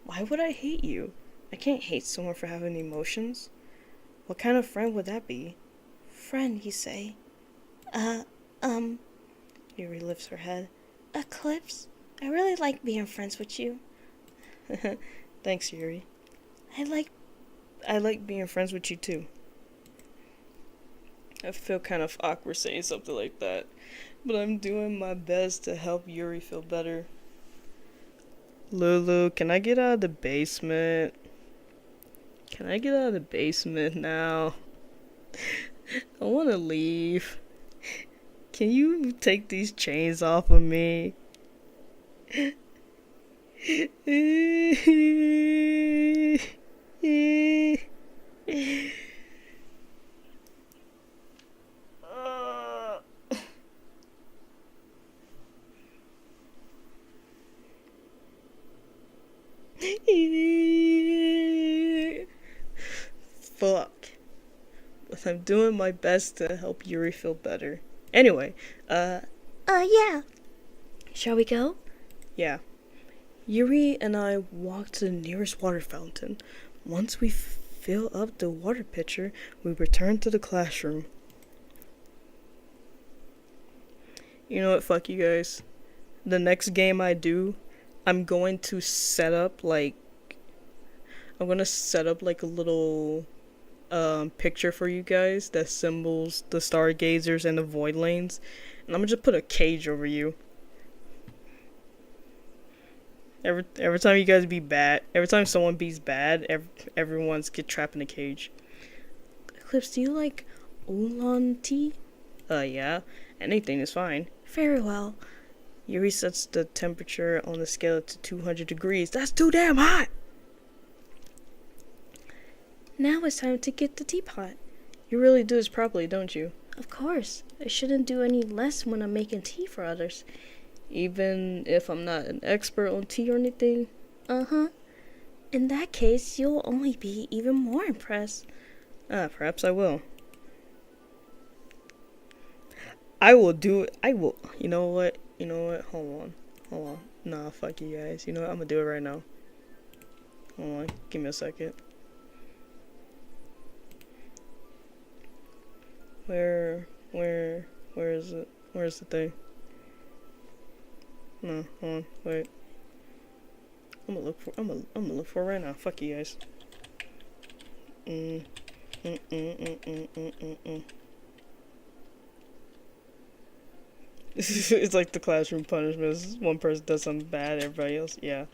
Why would I hate you? I can't hate someone for having emotions. What kind of friend would that be?
Friend, you say?
Yuri lifts her head.
Eclipse, I really like being friends with you.
Thanks, Yuri.
I
like being friends with you too. I feel kind of awkward saying something like that, but I'm doing my best to help Yuri feel better. Lulu, can I get out of the basement? Can I get out of the basement now? I want to leave. Can you take these chains off of me? Fuck. But I'm doing my best to help Yuri feel better. Anyway,
yeah. Shall we go?
yeah. Yuri and I walked to the nearest water fountain. Once we fill up the water pitcher, we return to the classroom. You know what? Fuck you guys. The next game I do, I'm going to set up like a little picture for you guys that symbols the stargazers and the void lanes, and I'm gonna just put a cage over you. Every time you guys be bad, every time someone be's bad, everyone's get trapped in a cage.
Eclipse, do you like oolong tea?
Yeah. Anything is fine.
Very well.
Yuri sets the temperature on the scale to 200 degrees. That's too damn hot!
Now it's time to get the teapot.
You really do this properly, don't you?
Of course. I shouldn't do any less when I'm making tea for others.
Even if I'm not an expert on tea or anything?
Uh-huh. In that case, you'll only be even more impressed.
Perhaps I will. I will do it. I will. You know what? Hold on. Nah, fuck you guys. You know what? I'm gonna do it right now. Hold on. Give me a second. Where is it? Where's the thing? No, hold on, wait. I'm gonna look for it right now. Fuck you guys. It's like the classroom punishment. One person does something bad, everybody else, yeah.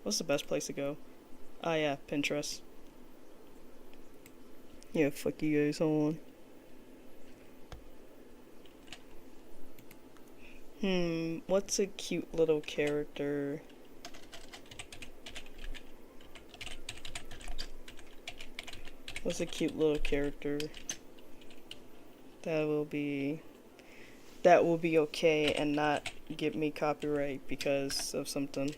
What's the best place to go? Yeah, Pinterest. Yeah, fuck you guys, hold on. What's a cute little character? What's a cute little character that will be okay and not get me copyright because of something?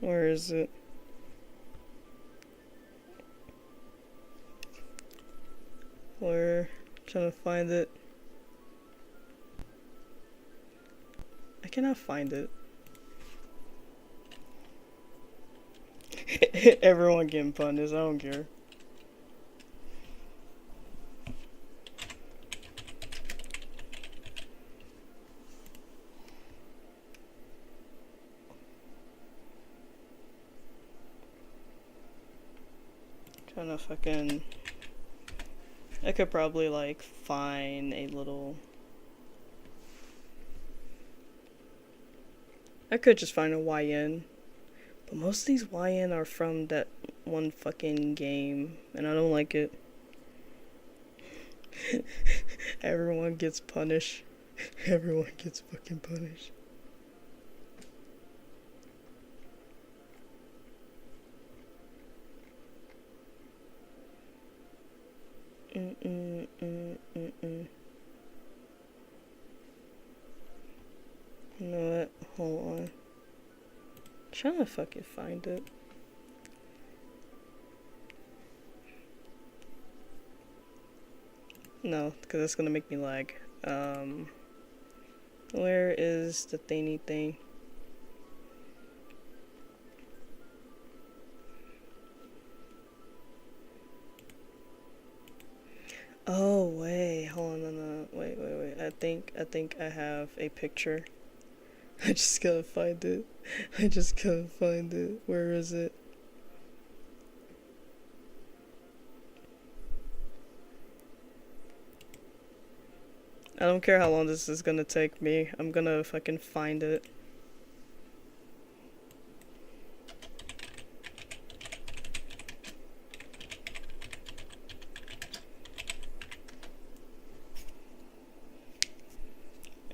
Where is it? Trying to find it. I cannot find it. Everyone getting punished, I don't care. Trying to fucking... I could probably like find a little... I could just find a YN, But most of these YN are from that one fucking game, and I don't like it. Everyone gets punished. Everyone gets fucking punished. You know what? Hold on. I'm trying to fucking find it. No, because that's gonna make me lag. Where is the thingy thing? Oh wait, hold on, no, wait. I think I have a picture. I just gotta find it. I just gotta find it. Where is it? I don't care how long this is gonna take me. I'm gonna fucking find it.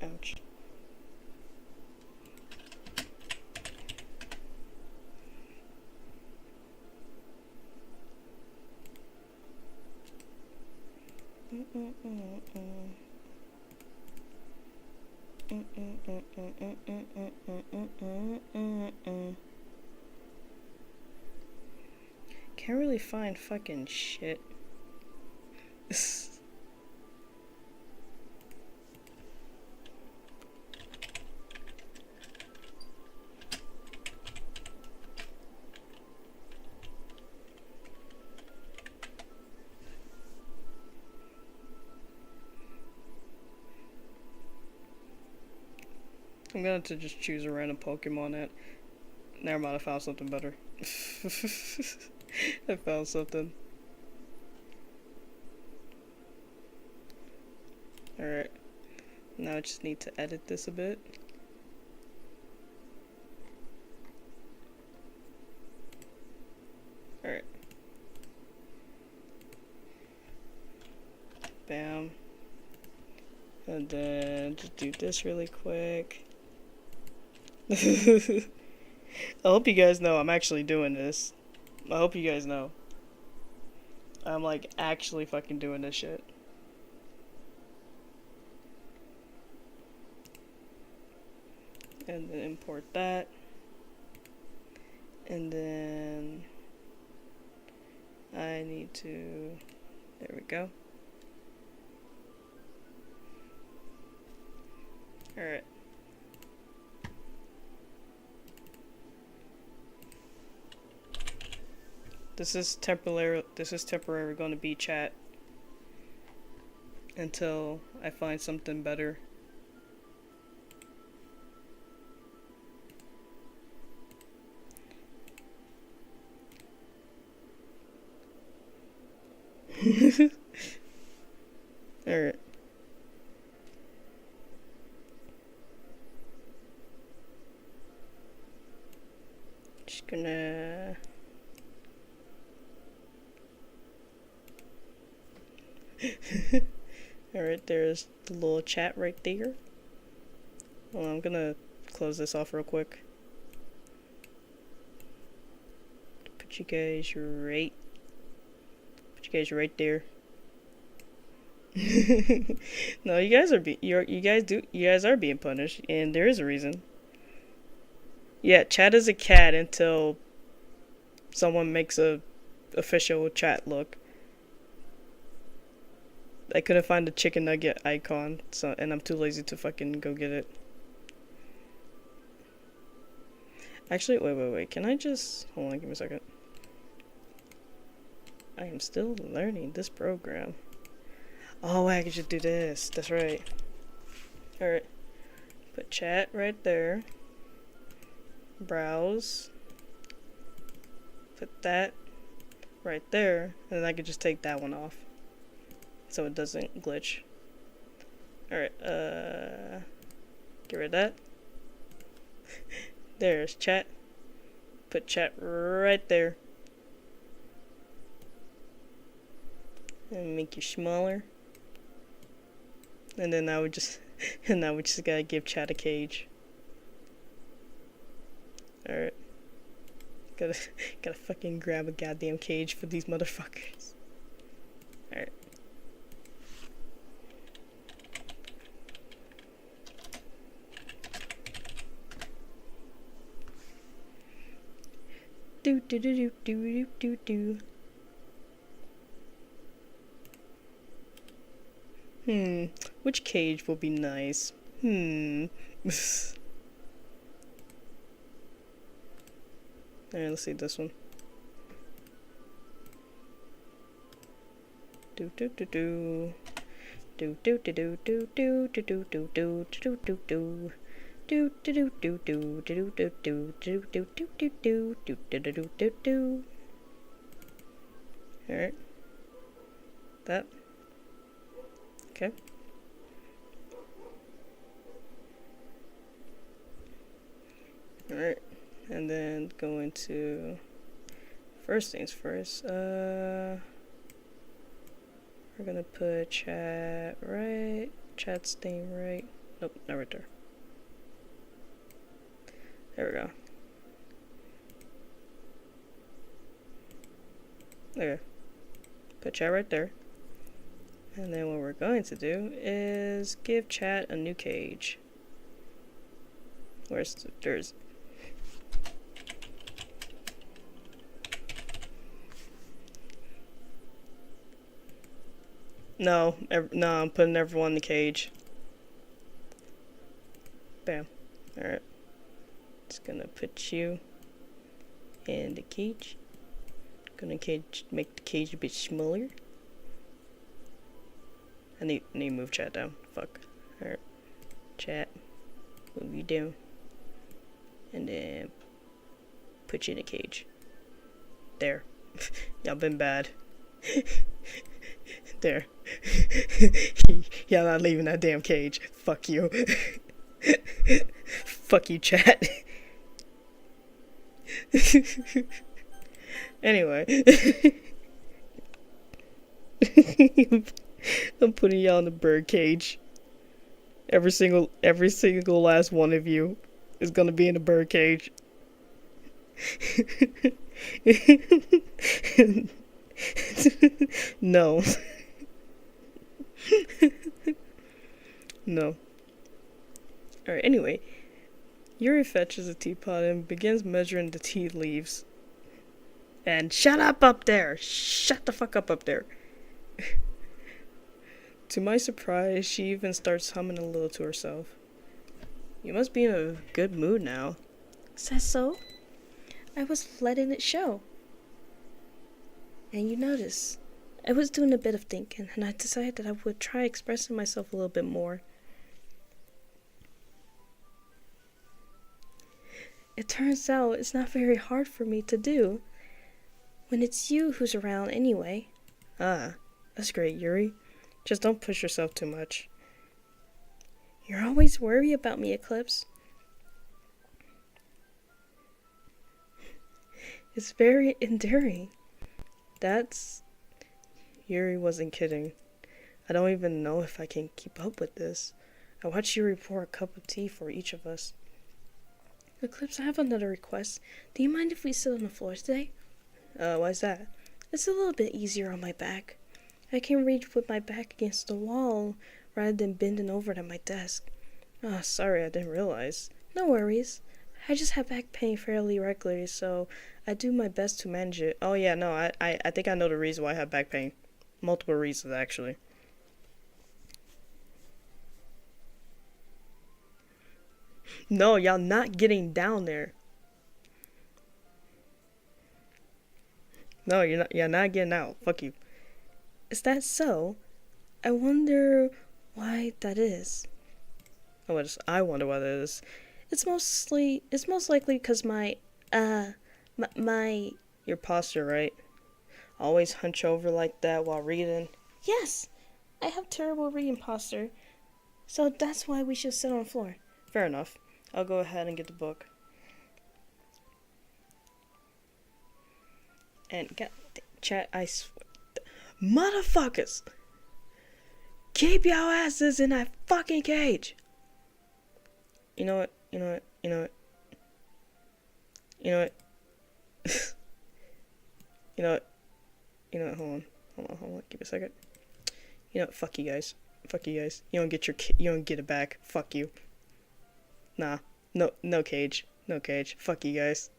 Ouch. Can't really find fucking shit. I'm going to just choose a random Pokemon that. Never mind, I found something better. I found something. Alright. Now I just need to edit this a bit. Alright. Bam. And then just do this really quick. I hope you guys know I'm actually doing this. I hope you guys know. I'm like actually fucking doing this shit. And then import that. And then I need to, there we go. Alright. This is temporary going to be chat until I find something better. Alright. Just gonna Alright, there's the little chat right there. Well, I'm gonna close this off real quick. Put you guys right there. No, you guys are being punished, and there is a reason. Yeah, chat is a cat until someone makes a official chat look. I couldn't find the chicken nugget icon, so and I'm too lazy to fucking go get it. Actually, wait. Can I just hold on? Give me a second. I am still learning this program. Oh, I could just do this. That's right. All right. Put chat right there. Browse. Put that right there, and then I could just take that one off, so it doesn't glitch. Alright, get rid of that. There's chat. put chat right there. And make you smaller. And then I would just, and now we just gotta give chat a cage. Alright. Gotta fucking grab a goddamn cage for these motherfuckers. Alright. Do do do do do do do. Which cage will be nice? Alright, let's see this one. Do do do do. Do do do do do do do do do do do do do. Do do do do do do do do do do do do do do do do do do. Alright. That. Okay. Alright. And then go into first things first. We're gonna put chat right. Chat's name right. Nope, not right there. There we go. Okay. Put chat right there. And then what we're going to do is give chat a new cage. There's no, I'm putting everyone in the cage. Bam. Alright. Just gonna put you in the cage. Gonna make the cage a bit smaller. I need to move chat down. Fuck. Alright. Chat. Move you down. And then put you in a cage. There. Y'all been bad. There. Y'all not leaving that damn cage. Fuck you. Fuck you, chat. Anyway. I'm putting y'all in the bird cage. Every single last one of you is gonna be in the bird cage. No. No. Alright, anyway. Yuri fetches a teapot and begins measuring the tea leaves. And shut up there! Shut the fuck up there! To my surprise, she even starts humming a little to herself. You must be in a good mood now.
Says so? I was letting it show. And you notice, I was doing a bit of thinking, and I decided that I would try expressing myself a little bit more. It turns out it's not very hard for me to do, when it's you who's around anyway.
Ah, that's great, Yuri. Just don't push yourself too much.
You're always worried about me, Eclipse. It's very endearing.
Yuri wasn't kidding. I don't even know if I can keep up with this. I watched Yuri pour a cup of tea for each of us.
Eclipse, I have another request. Do you mind if we sit on the floor today?
Why's that?
It's a little bit easier on my back. I can read with my back against the wall rather than bending over at my desk.
Oh, sorry, I didn't realize.
No worries. I just have back pain fairly regularly, so I do my best to manage it.
Oh yeah, no, I think I know the reason why I have back pain. Multiple reasons, actually. No, y'all not getting down there. No, you're not getting out. Fuck you.
Is that so? I wonder why that is.
I wonder what it is.
It's most likely because my
your posture, right? Always hunch over like that while reading.
Yes, I have terrible reading posture, so that's why we should sit on the floor.
Fair enough. I'll go ahead and get the book. And chat, motherfuckers, keep your asses in that fucking cage. You know what? You know what? You know what? You know what? You know what? You know what? Hold on. Give me a second. You know what? Fuck you guys. Fuck you guys. You don't get it back. Fuck you. Nah. No cage. No cage. Fuck you guys.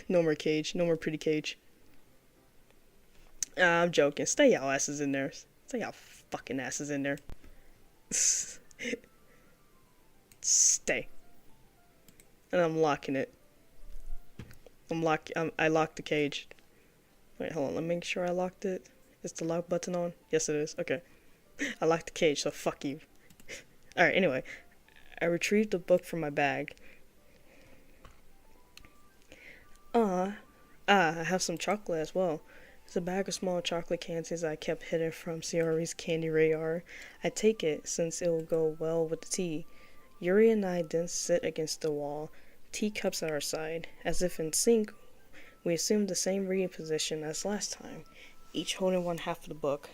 No more cage. No more pretty cage. I'm joking. Stay y'all asses in there. Stay y'all fucking asses in there. Stay. And I'm locking it. I locked the cage. Wait, hold on. Let me make sure I locked it. Is the lock button on? Yes, it is. Okay. I locked the cage, so fuck you. Alright, anyway. I retrieved the book from my bag. I have some chocolate as well. It's a bag of small chocolate candies I kept hidden from Sayori's candy radar. I take it since it will go well with the tea. Yuri and I then sit against the wall, teacups at our side. As if in sync, we assumed the same reading position as last time, each holding one half of the book.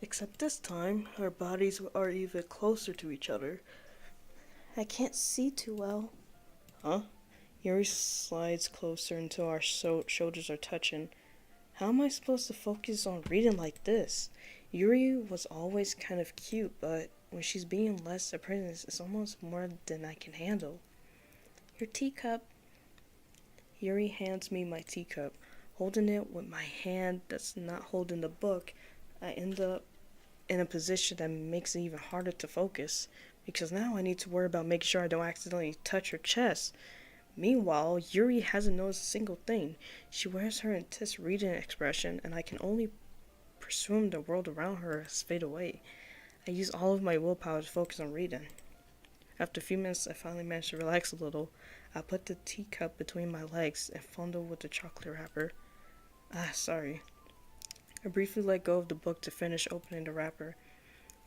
Except this time, our bodies are even closer to each other.
I can't see too well.
Huh? Yuri slides closer until our shoulders are touching. How am I supposed to focus on reading like this? Yuri was always kind of cute, but when she's being less apprentice, it's almost more than I can handle.
Your teacup.
Yuri hands me my teacup. Holding it with my hand that's not holding the book, I end up in a position that makes it even harder to focus, because now I need to worry about making sure I don't accidentally touch her chest. Meanwhile, Yuri hasn't noticed a single thing. She wears her intense reading expression, and I can only presume the world around her has faded away. I use all of my willpower to focus on reading. After a few minutes, I finally managed to relax a little. I put the teacup between my legs and fondled with the chocolate wrapper. Sorry. I briefly let go of the book to finish opening the wrapper.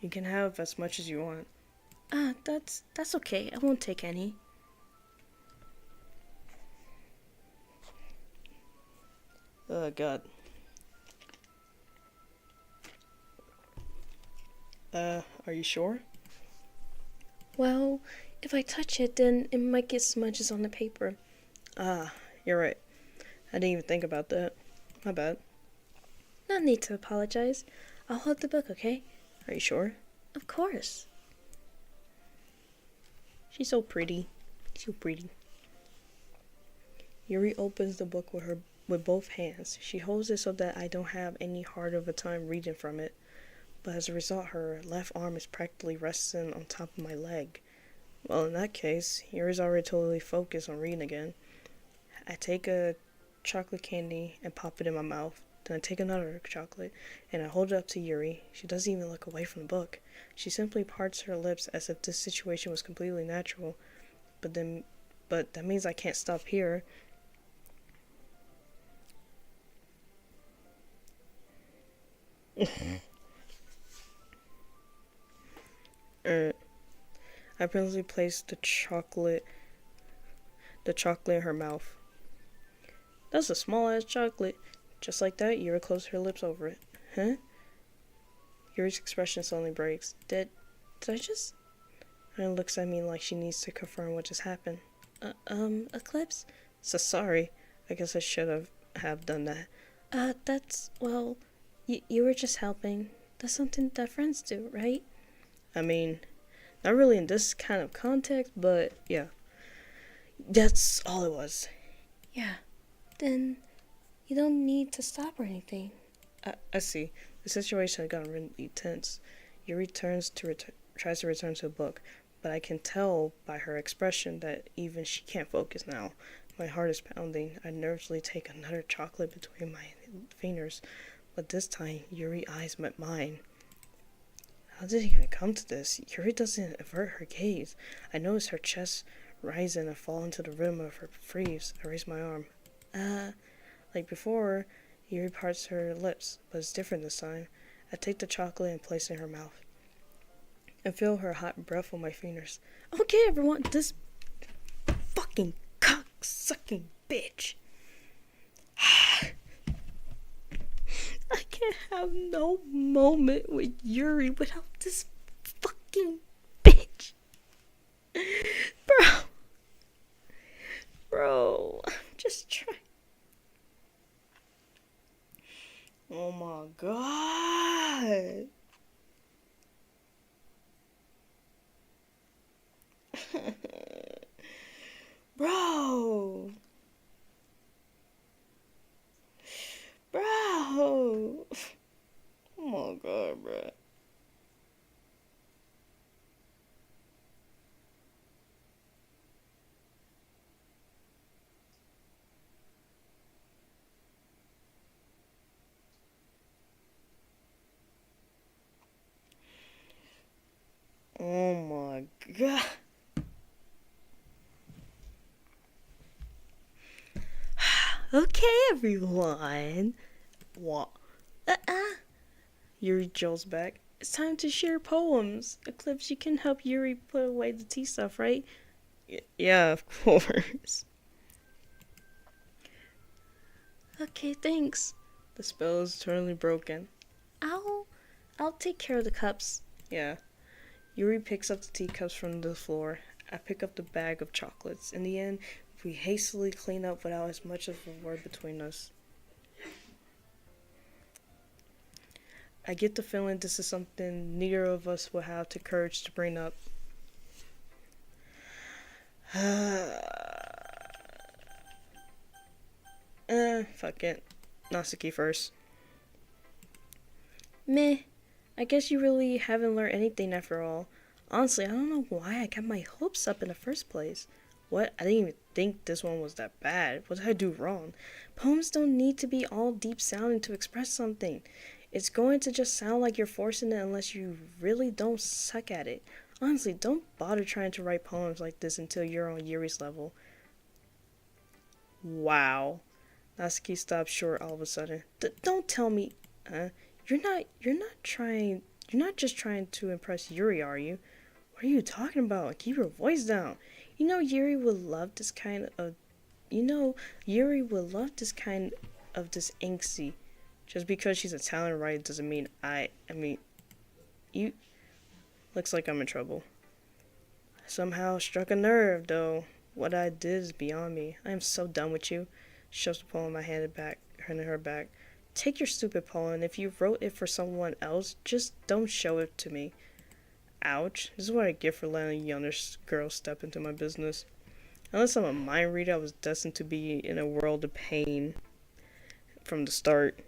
You can have as much as you want.
That's okay. I won't take any.
Oh, God. Are you sure?
Well, if I touch it, then it might get smudges on the paper.
You're right. I didn't even think about that. My bad.
No need to apologize. I'll hold the book, okay?
Are you sure?
Of course.
She's so pretty. So pretty. Yuri opens the book with both hands. She holds it so that I don't have any hard of a time reading from it. But as a result, her left arm is practically resting on top of my leg. Well, in that case, Yuri's already totally focused on reading again. I take a chocolate candy and pop it in my mouth. Then I take another chocolate and I hold it up to Yuri. She doesn't even look away from the book. She simply parts her lips as if this situation was completely natural. But that means I can't stop here. I presently placed the chocolate in her mouth. That's a small ass chocolate. Just like that, Yuri closed her lips over it. Huh? Yuri's expression suddenly breaks. Did I just? And looks at me like she needs to confirm what just happened.
Eclipse?
So sorry. I guess I should have done that.
Well, you were just helping. That's something that friends do, right?
I mean, not really in this kind of context, but yeah. That's all it was.
Yeah. Then you don't need to stop or anything.
I see. The situation had gotten really tense. Yuri tries to return to the book, but I can tell by her expression that even she can't focus now. My heart is pounding. I nervously take another chocolate between my fingers, but this time Yuri's eyes met mine. How did it even come to this? Yuri doesn't avert her gaze. I notice her chest rising and fall into the rim of her sleeves. I raise my arm. Like before, Yuri parts her lips, but it's different this time. I take the chocolate and place it in her mouth. and feel her hot breath on my fingers.
Okay, everyone, this fucking cock-sucking bitch. I can't have no moment with Yuri without this fucking bitch. Bro, I'm just trying.
Oh my god. Bro. Bro. Oh my god, bro. Oh my god.
Okay, everyone.
What?
Yuri jolts back. It's time to share poems. Eclipse, you can help Yuri put away the tea stuff, right?
Yeah, of course.
Okay, thanks.
The spell is totally broken.
I'll take care of the cups.
Yeah. Yuri picks up the teacups from the floor. I pick up the bag of chocolates. In the end, we hastily clean up without as much as a word between us. I get the feeling this is something neither of us will have the courage to bring up. Fuck it. Natsuki first.
Meh. I guess you really haven't learned anything after all. Honestly, I don't know why I got my hopes up in the first place.
What? I didn't even think this one was that bad. What did I do wrong?
Poems don't need to be all deep sounding to express something. It's going to just sound like you're forcing it unless you really don't suck at it. Honestly, don't bother trying to write poems like this until you're on Yuri's level.
Wow. Natsuki stopped short all of a sudden.
Don't tell me, you're not just trying to impress Yuri, are you?
What are you talking about? Keep your voice down.
You know Yuri would love this kind of this angsty.
Just because she's a talent writer doesn't mean you. Looks like I'm in trouble. Somehow struck a nerve, though. What I did is beyond me. I am so done with you. Shoves the poem I handed her back. Take your stupid poem. If you wrote it for someone else, just don't show it to me. Ouch. This is what I get for letting a younger girl step into my business. Unless I'm a mind reader, I was destined to be in a world of pain from the start.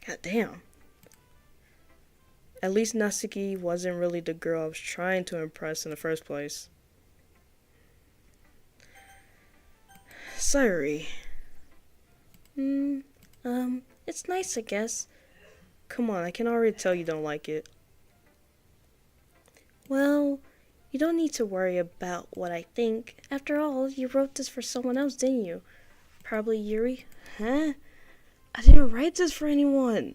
God damn. At least Natsuki wasn't really the girl I was trying to impress in the first place. Sorry.
It's nice, I guess.
Come on, I can already tell you don't like it.
Well, you don't need to worry about what I think. After all, you wrote this for someone else, didn't you? Probably Yuri?
Huh? I didn't write this for anyone.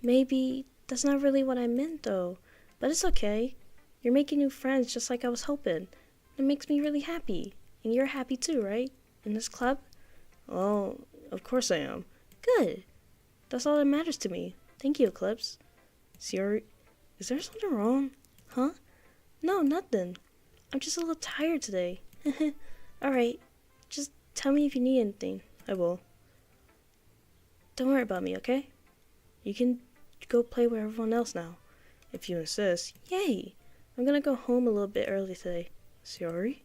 Maybe that's not really what I meant, though. But it's okay. You're making new friends just like I was hoping. It makes me really happy. And you're happy too, right? In this club?
Oh, of course I am.
Good. That's all that matters to me. Thank you, Eclipse.
Siri, is there something wrong?
Huh? No, nothing. I'm just a little tired today. Alright, just tell me if you need anything.
I will.
Don't worry about me, okay? You can go play with everyone else now.
If you insist.
Yay! I'm gonna go home a little bit early today.
Sorry?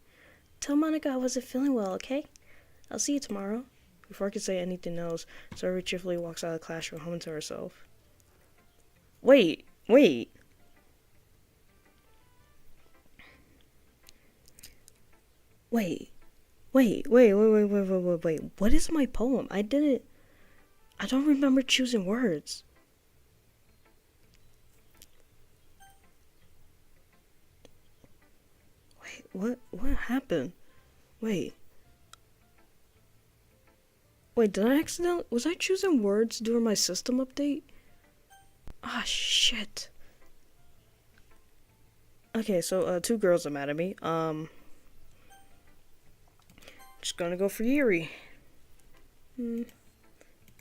Tell Monica I wasn't feeling well, okay? I'll see you tomorrow.
Before I could say anything else, Sorry cheerfully walks out of the classroom, humming to herself. Wait. Wait. What is my poem? I don't remember choosing words. Wait, what happened? Wait. Wait, did I accidentally... Was I choosing words during my system update? Ah, shit. Okay, so, 2 girls are mad at me. Just gonna go for Yuri.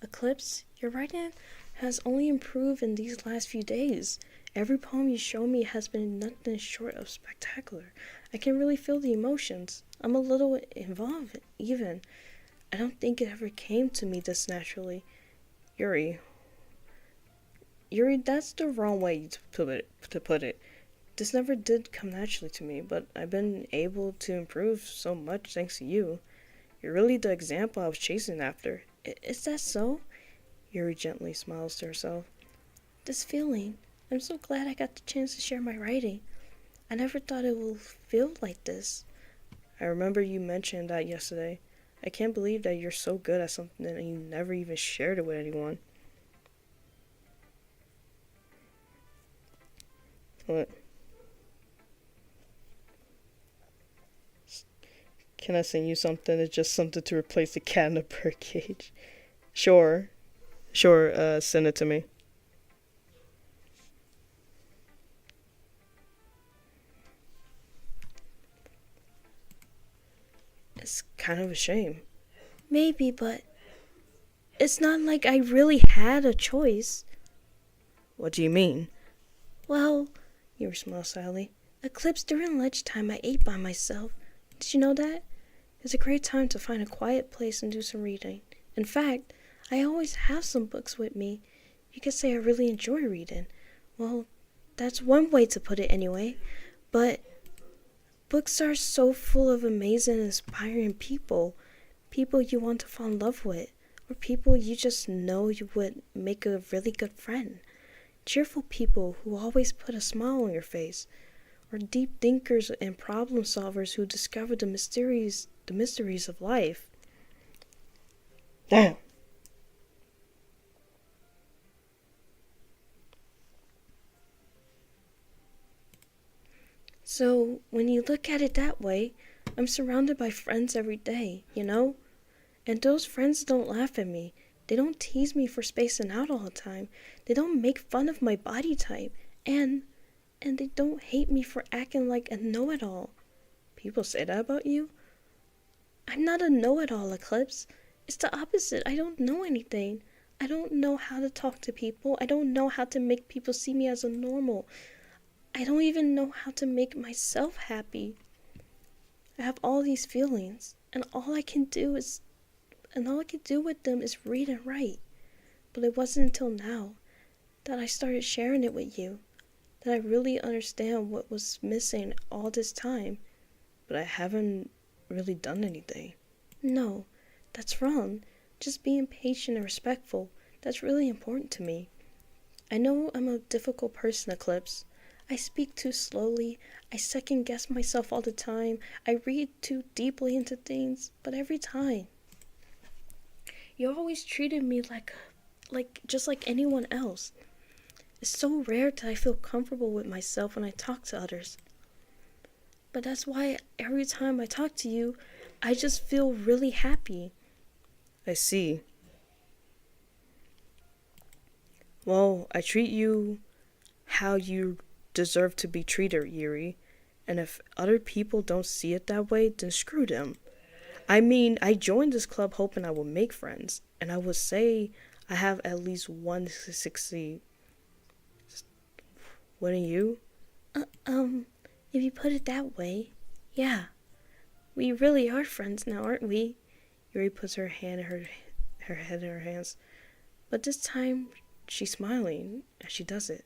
Eclipse, your writing has only improved in these last few days. Every poem you show me has been nothing short of spectacular. I can really feel the emotions. I'm a little involved, even. I don't think it ever came to me this naturally.
Yuri, that's the wrong way to put it. This never did come naturally to me, but I've been able to improve so much thanks to you. You're really the example I was chasing after.
Is that so?
Yuri gently smiles to herself.
This feeling. I'm so glad I got the chance to share my writing. I never thought it would feel like this.
I remember you mentioned that yesterday. I can't believe that you're so good at something and you never even shared it with anyone. What? Can I send you something? It's just something to replace the cat in the birdcage. Sure, send it to me. It's kind of a shame.
Maybe, but it's not like I really had a choice.
What do you mean?
Well,
Yuri smiles sadly.
Eclipse, during lunchtime I ate by myself. Did you know that? It's a great time to find a quiet place and do some reading. In fact, I always have some books with me. You could say I really enjoy reading. Well, that's one way to put it anyway. But books are so full of amazing and inspiring people. People you want to fall in love with. Or people you just know you would make a really good friend. Cheerful people who always put a smile on your face. Or deep thinkers and problem solvers who discover the mysteries of life.
Damn.
So, when you look at it that way, I'm surrounded by friends every day, you know? And those friends don't laugh at me. They don't tease me for spacing out all the time. They don't make fun of my body type. And they don't hate me for acting like a know-it-all.
People say that about you?
I'm not a know-it-all, Eclipse. It's the opposite. I don't know anything. I don't know how to talk to people. I don't know how to make people see me as a normal. I don't even know how to make myself happy. I have all these feelings, and all I can do with them is read and write. But it wasn't until now that I started sharing it with you that I really understand what was missing all this time.
But I haven't really done anything.
No, that's wrong. Just being patient and respectful. That's really important to me. I know I'm a difficult person, Eclipse. I speak too slowly. I second guess myself all the time. I read too deeply into things. But every time, you always treated me just like anyone else. It's so rare that I feel comfortable with myself when I talk to others. But that's why every time I talk to you, I just feel really happy.
I see. Well, I treat you how you deserve to be treated, Yuri. And if other people don't see it that way, then screw them. I mean, I joined this club hoping I would make friends. And I would say I have at least one to succeed. Wouldn't you?
If you put it that way, yeah. We really are friends now, aren't we?
Yuri puts her head in her hands. But this time, she's smiling as she does it.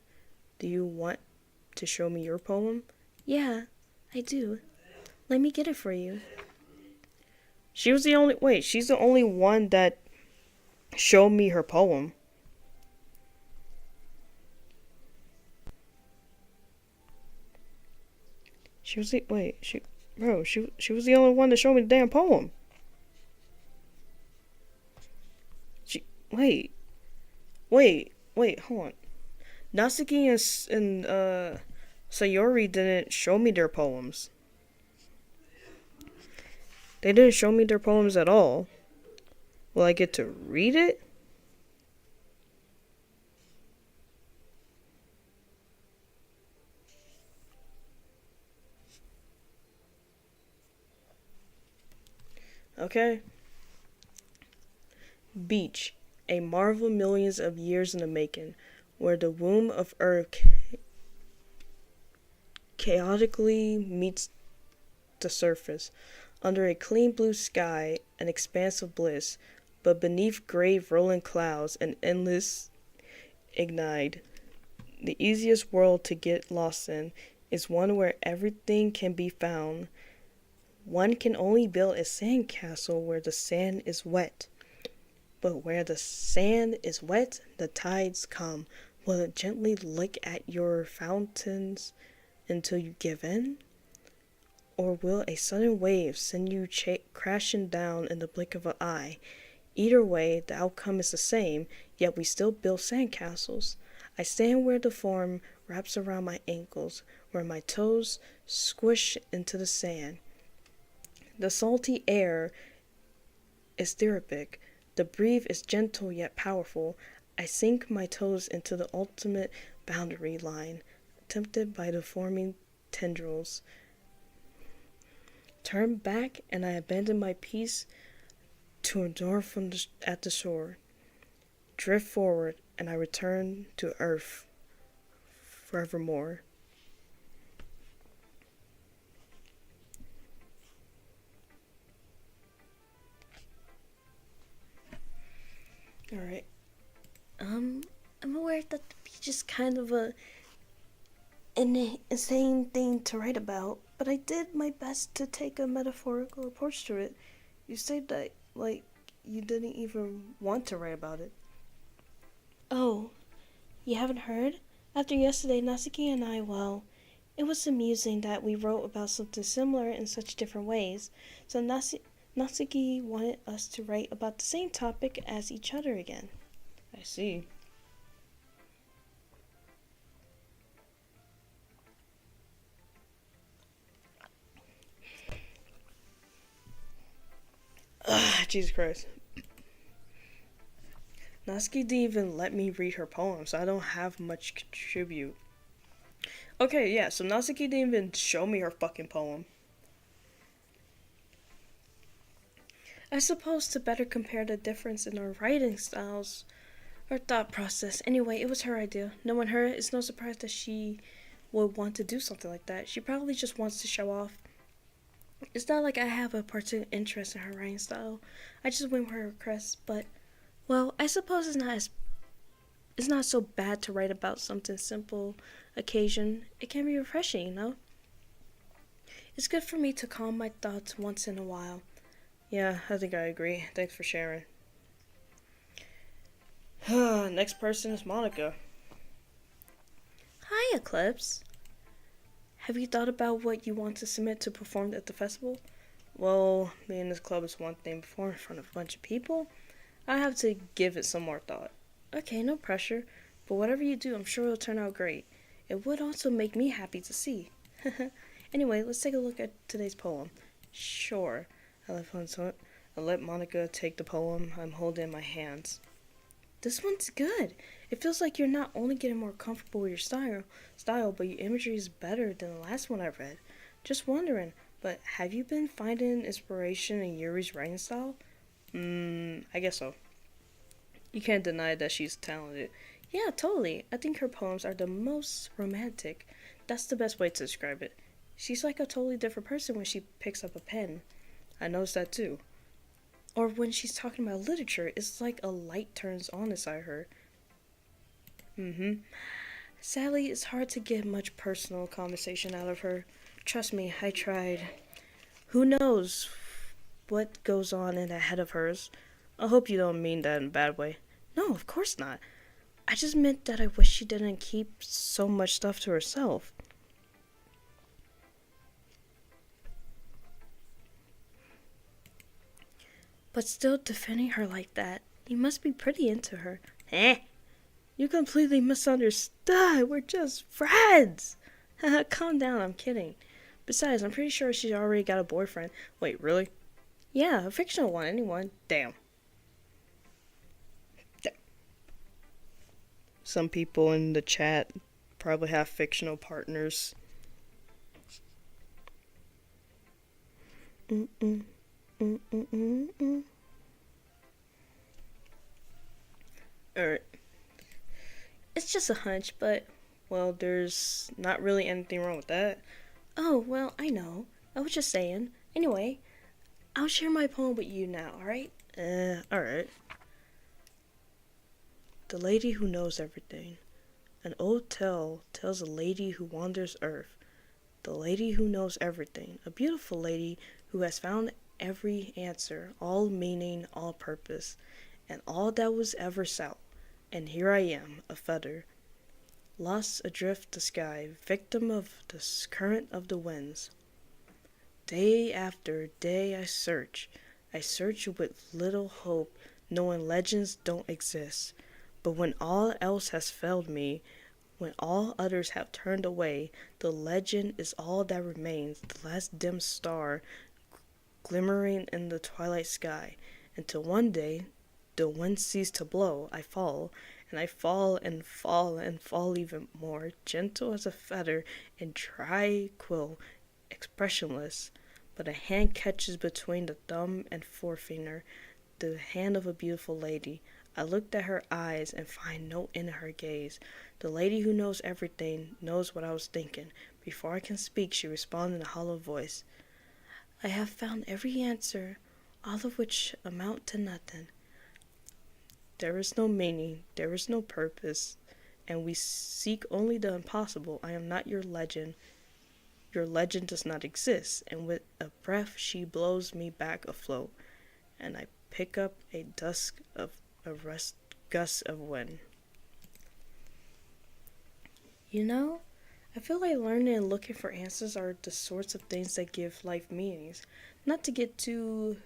Do you want to show me your poem?
Yeah, I do. Let me get it for you.
She's the only one that showed me her poem. She was the only one that showed me the damn poem. Wait, hold on. Natsuki and Sayori didn't show me their poems. They didn't show me their poems at all. Will I get to read it? Okay. Beach, a marvel millions of years in the making, where the womb of Earth chaotically meets the surface, under a clean blue sky, an expanse of bliss, but beneath gray rolling clouds, an endless ignite. The easiest world to get lost in is one where everything can be found. One can only build a sandcastle where the sand is wet. But where the sand is wet, the tides come. Will it gently lick at your fountains until you give in? Or will a sudden wave send you crashing down in the blink of an eye? Either way, the outcome is the same, yet we still build sandcastles. I stand where the form wraps around my ankles, where my toes squish into the sand. The salty air is therapeutic. The breeze is gentle yet powerful. I sink my toes into the ultimate boundary line, tempted by the forming tendrils. Turn back, and I abandon my peace to endure at the shore. Drift forward, and I return to earth forevermore. Alright. I'm aware that the beach is kind of an insane thing to write about, but I did my best to take a metaphorical approach to it. You said that, like, you didn't even want to write about it.
Oh, you haven't heard? After yesterday, Natsuki and I, well, it was amusing that we wrote about something similar in such different ways. So Natsuki wanted us to write about the same topic as each other again.
I see. Jesus Christ. Natsuki didn't even let me read her poem, so I don't have much to contribute. Okay, yeah, so Natsuki didn't even show me her fucking poem.
I suppose to better compare the difference in our writing styles, or thought process. Anyway, it was her idea. Knowing her, it's no surprise that she would want to do something like that. She probably just wants to show off. It's not like I have a particular interest in her writing style. I just went with her request, but, well, I suppose it's not so bad to write about something simple occasion. It can be refreshing, you know? It's good for me to calm my thoughts once in a while.
Yeah, I think I agree. Thanks for sharing. Next person is Monica.
Hi, Eclipse. Have you thought about what you want to submit to perform at the festival?
Well, being in this club is one thing. Before in front of a bunch of people, I have to give it some more thought.
Okay, no pressure. But whatever you do, I'm sure it'll turn out great. It would also make me happy to see. Anyway, let's take a look at today's poem.
Sure. I let Monica take the poem I'm holding in my hands.
This one's good. It feels like you're not only getting more comfortable with your style, but your imagery is better than the last one I read. Just wondering, but have you been finding inspiration in Yuri's writing style?
I guess so. You can't deny that she's talented.
Yeah, totally. I think her poems are the most romantic. That's the best way to describe it. She's like a totally different person when she picks up a pen.
I noticed that too.
Or when she's talking about literature, it's like a light turns on inside her. Sadly, it's hard to get much personal conversation out of her. Trust me, I tried. Who knows what goes on in that head of hers?
I hope you don't mean that in a bad way.
No, of course not. I just meant that I wish she didn't keep so much stuff to herself. But still defending her like that, you must be pretty into her. You completely misunderstood. We're just friends. Calm down, I'm kidding. Besides, I'm pretty sure she's already got a boyfriend.
Wait, really? Yeah, a fictional one, anyone. Damn. Some people in the chat probably have fictional partners. Mm-mm. Mm-mm-mm-mm. Alright. It's just a hunch, but, well, there's not really anything wrong with that.
Oh, well, I know. I was just saying. Anyway, I'll share my poem with you now, alright?
Alright. The Lady Who Knows Everything. An old tale tells a lady who wanders earth. The lady who knows everything. A beautiful lady who has found every answer, all meaning, all purpose, and all that was ever sought. And here I am, a feather, lost adrift the sky, victim of the current of the winds. Day after day I search with little hope, knowing legends don't exist. But when all else has failed me, when all others have turned away, the legend is all that remains, the last dim star glimmering in the twilight sky, until one day the wind ceases to blow, I fall, and I fall and fall and fall even more, gentle as a feather and tranquil, expressionless. But a hand catches between the thumb and forefinger, the hand of a beautiful lady. I looked at her eyes and find no end in her gaze. The lady who knows everything knows what I was thinking. Before I can speak, she responded in a hollow voice. I have found every answer, all of which amount to nothing. There is no meaning, there is no purpose, and we seek only the impossible. I am not your legend. Your legend does not exist. And with a breath, she blows me back afloat, and I pick up a gust of wind. You know, I feel like learning and looking for answers are the sorts of things that give life meanings. Not to get too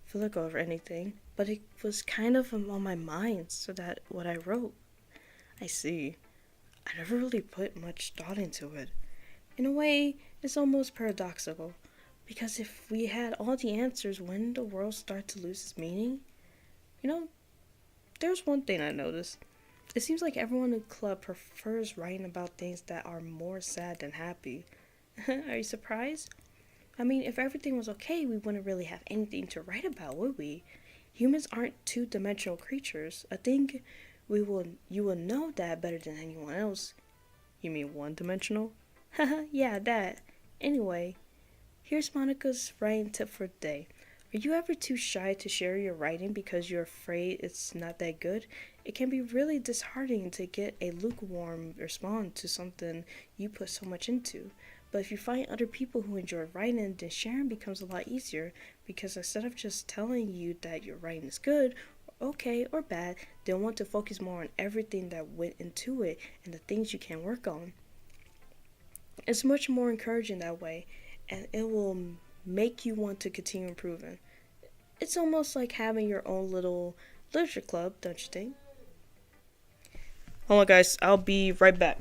political or anything, but it was kind of on my mind, so that what I wrote. I see. I never really put much thought into it. In a way, it's almost paradoxical, because if we had all the answers, wouldn't the world start to lose its meaning? You know, there's one thing I noticed. It seems like everyone in the club prefers writing about things that are more sad than happy. Are you surprised? I mean, if everything was okay, we wouldn't really have anything to write about, would we? Humans aren't two-dimensional creatures. I think you will know that better than anyone else. You mean one-dimensional? Haha, yeah, that. Anyway, here's Monica's writing tip for the day. Are you ever too shy to share your writing because you're afraid it's not that good? It can be really disheartening to get a lukewarm response to something you put so much into. But if you find other people who enjoy writing, then sharing becomes a lot easier, because instead of just telling you that your writing is good, or okay, or bad, they'll want to focus more on everything that went into it and the things you can work on. It's much more encouraging that way, and it will make you want to continue improving. It's almost like having your own little literature club, don't you think? Hold on, guys. I'll be right back.